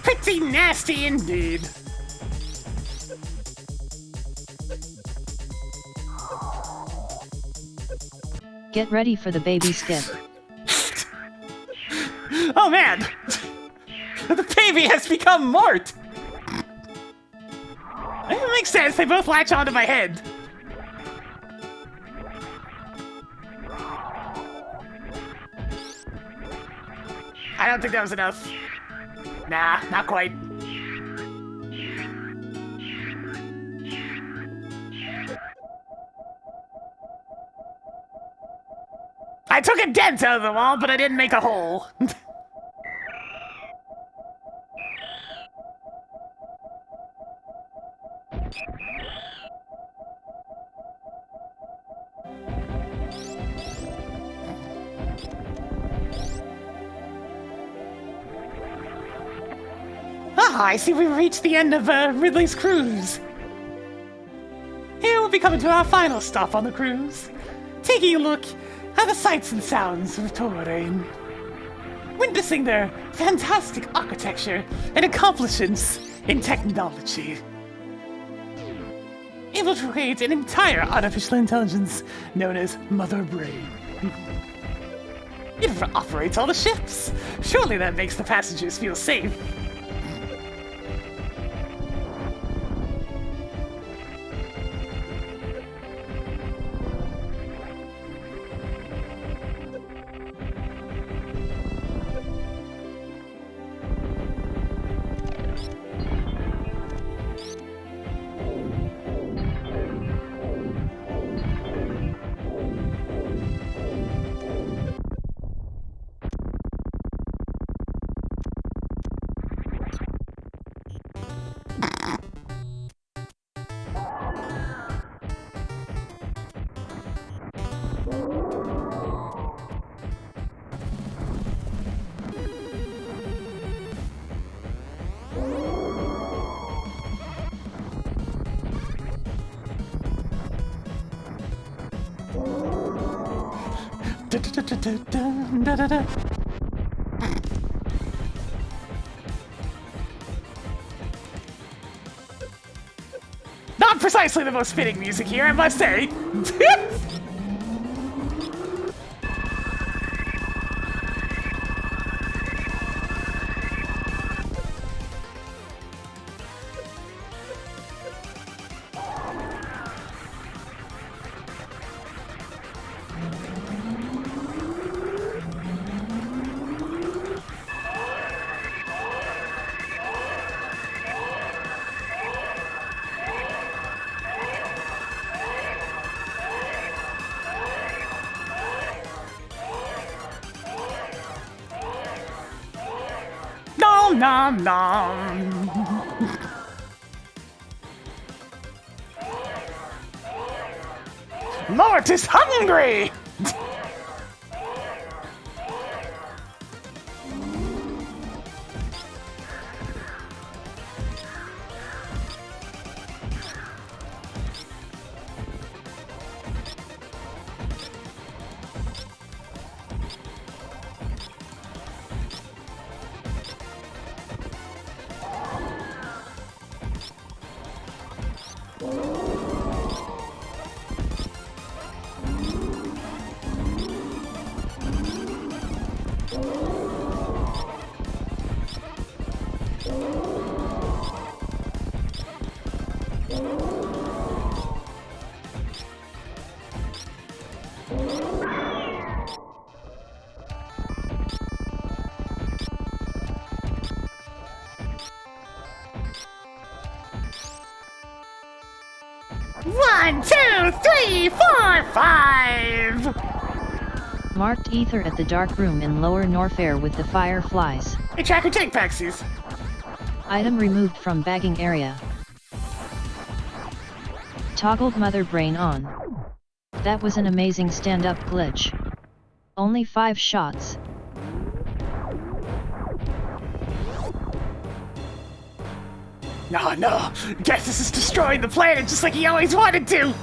Pretty nasty indeed. Get ready for the baby skip. Oh man! The baby has become Mort! It makes sense, they both latch onto my head. I don't think that was enough. Nah, not quite. I took a dent out of the wall, but I didn't make a hole. Ah, I see we've reached the end of Ridley's cruise. Here we'll be coming to our final stop on the cruise, taking a look at the sights and sounds of Torain, witnessing their fantastic architecture and accomplishments in technology. Able to create an entire artificial intelligence known as Mother Brain. It operates all the ships. Surely that makes the passengers feel safe. Not precisely the most fitting music here, I must say. Nom nom nom. Mort is hungry! One, two, three, four, five! Marked ether at the dark room in lower Norfair with the fireflies. Hey, Tracker, take Paxies. Item removed from bagging area. Toggled mother brain on. That was an amazing stand-up glitch. Only 5 shots. No. Guess this is destroying the planet just like he always wanted to!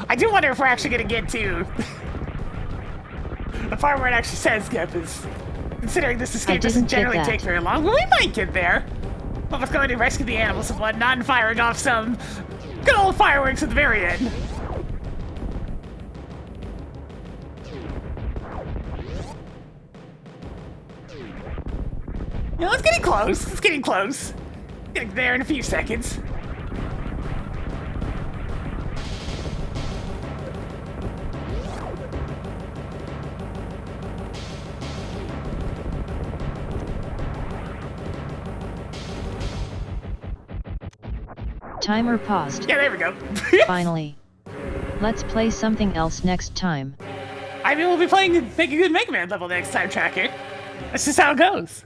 I do wonder if we're actually gonna get to the part where it actually says skip is, considering this escape doesn't generally take very long. Well, we might get there. But let's go in and rescue the animals and whatnot and firing off some good old fireworks at the very end. You know, it's getting close. It's getting close. Getting there in a few seconds. Timer paused. Yeah, there we go. Finally. Let's play something else next time. I mean, we'll be playing Make a Good Mega Man level next time, Tracker. That's just how it goes.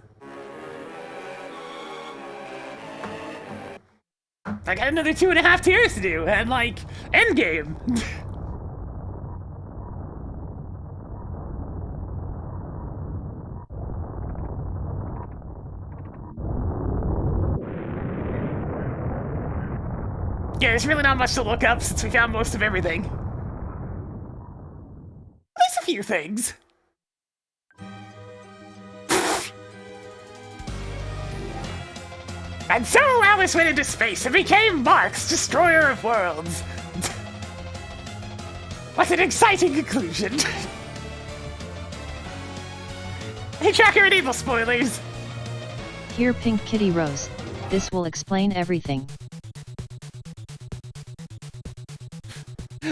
I got another 2.5 tiers to do, and like, endgame. Yeah, there's really not much to look up since we found most of everything. There's a few things. And so Alice went into space and became Marx, destroyer of worlds. What an exciting conclusion. Hey, Tracker, enable spoilers. Here, PinkKittyRose. This will explain everything.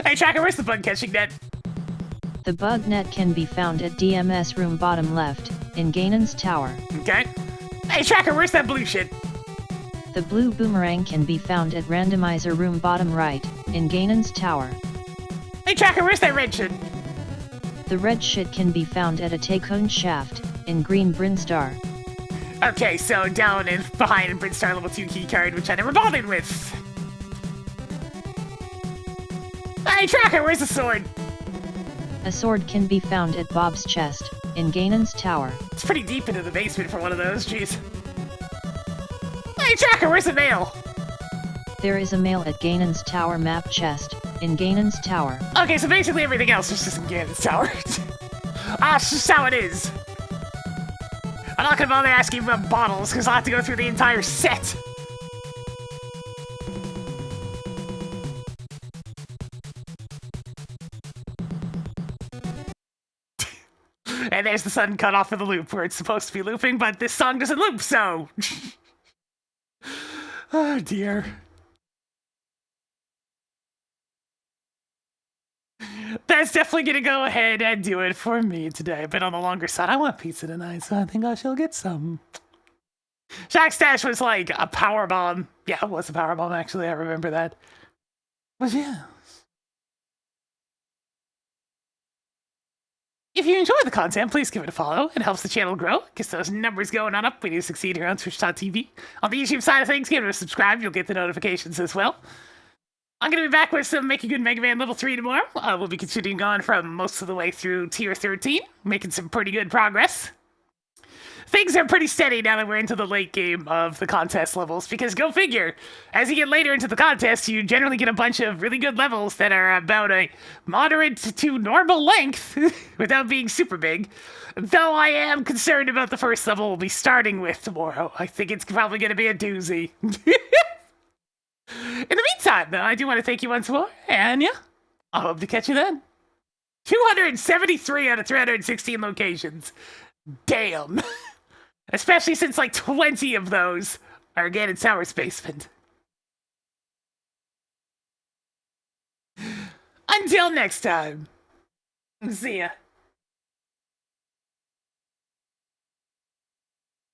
Hey, Tracker, where's the bug catching net? The bug net can be found at DMS room bottom left, in Ganon's tower. Okay. Hey, Tracker, where's that blue shit? The blue boomerang can be found at Randomizer room bottom right, in Ganon's tower. Hey Tracker, where's that red shit? The red shit can be found at a Takon shaft, in Green Brinstar. Okay, so down and behind Brinstar level 2 keycard, which I never bothered with. Hey Tracker, where's the sword? A sword can be found at Bob's chest, in Ganon's tower. It's pretty deep into the basement for one of those, jeez. Hey Tracker, where's the mail? There is a mail at Ganon's tower map chest, in Ganon's tower. Okay, so basically everything else is just in Ganon's tower. It's just how it is. I'm not gonna bother asking about bottles, because I'll have to go through the entire set. And there's the sudden cut off of the loop where it's supposed to be looping, but this song doesn't loop, so... Oh dear. That's definitely gonna go ahead and do it for me today. I've been on the longer side. I want pizza tonight, so I think I shall get some. Shack Stash was like a power bomb. Yeah, it was a power bomb, actually. I remember that. But yeah. If you enjoy the content, please give it a follow. It helps the channel grow. Gets those numbers going on up. We need to succeed here on Twitch.tv. On the YouTube side of things, give it a subscribe. You'll get the notifications as well. I'm going to be back with some Make a Good Mega Man Level 3 tomorrow. We'll be continuing on from most of the way through Tier 13, making some pretty good progress. Things are pretty steady now that we're into the late game of the contest levels, because go figure, as you get later into the contest, you generally get a bunch of really good levels that are about a moderate to normal length, without being super big. Though I am concerned about the first level we'll be starting with tomorrow. I think it's probably going to be a doozy. In the meantime, though, I do want to thank you once more, and yeah, I hope to catch you then. 273 out of 316 locations. Damn. Especially since like 20 of those are again in Sour's basement. Until next time. See ya.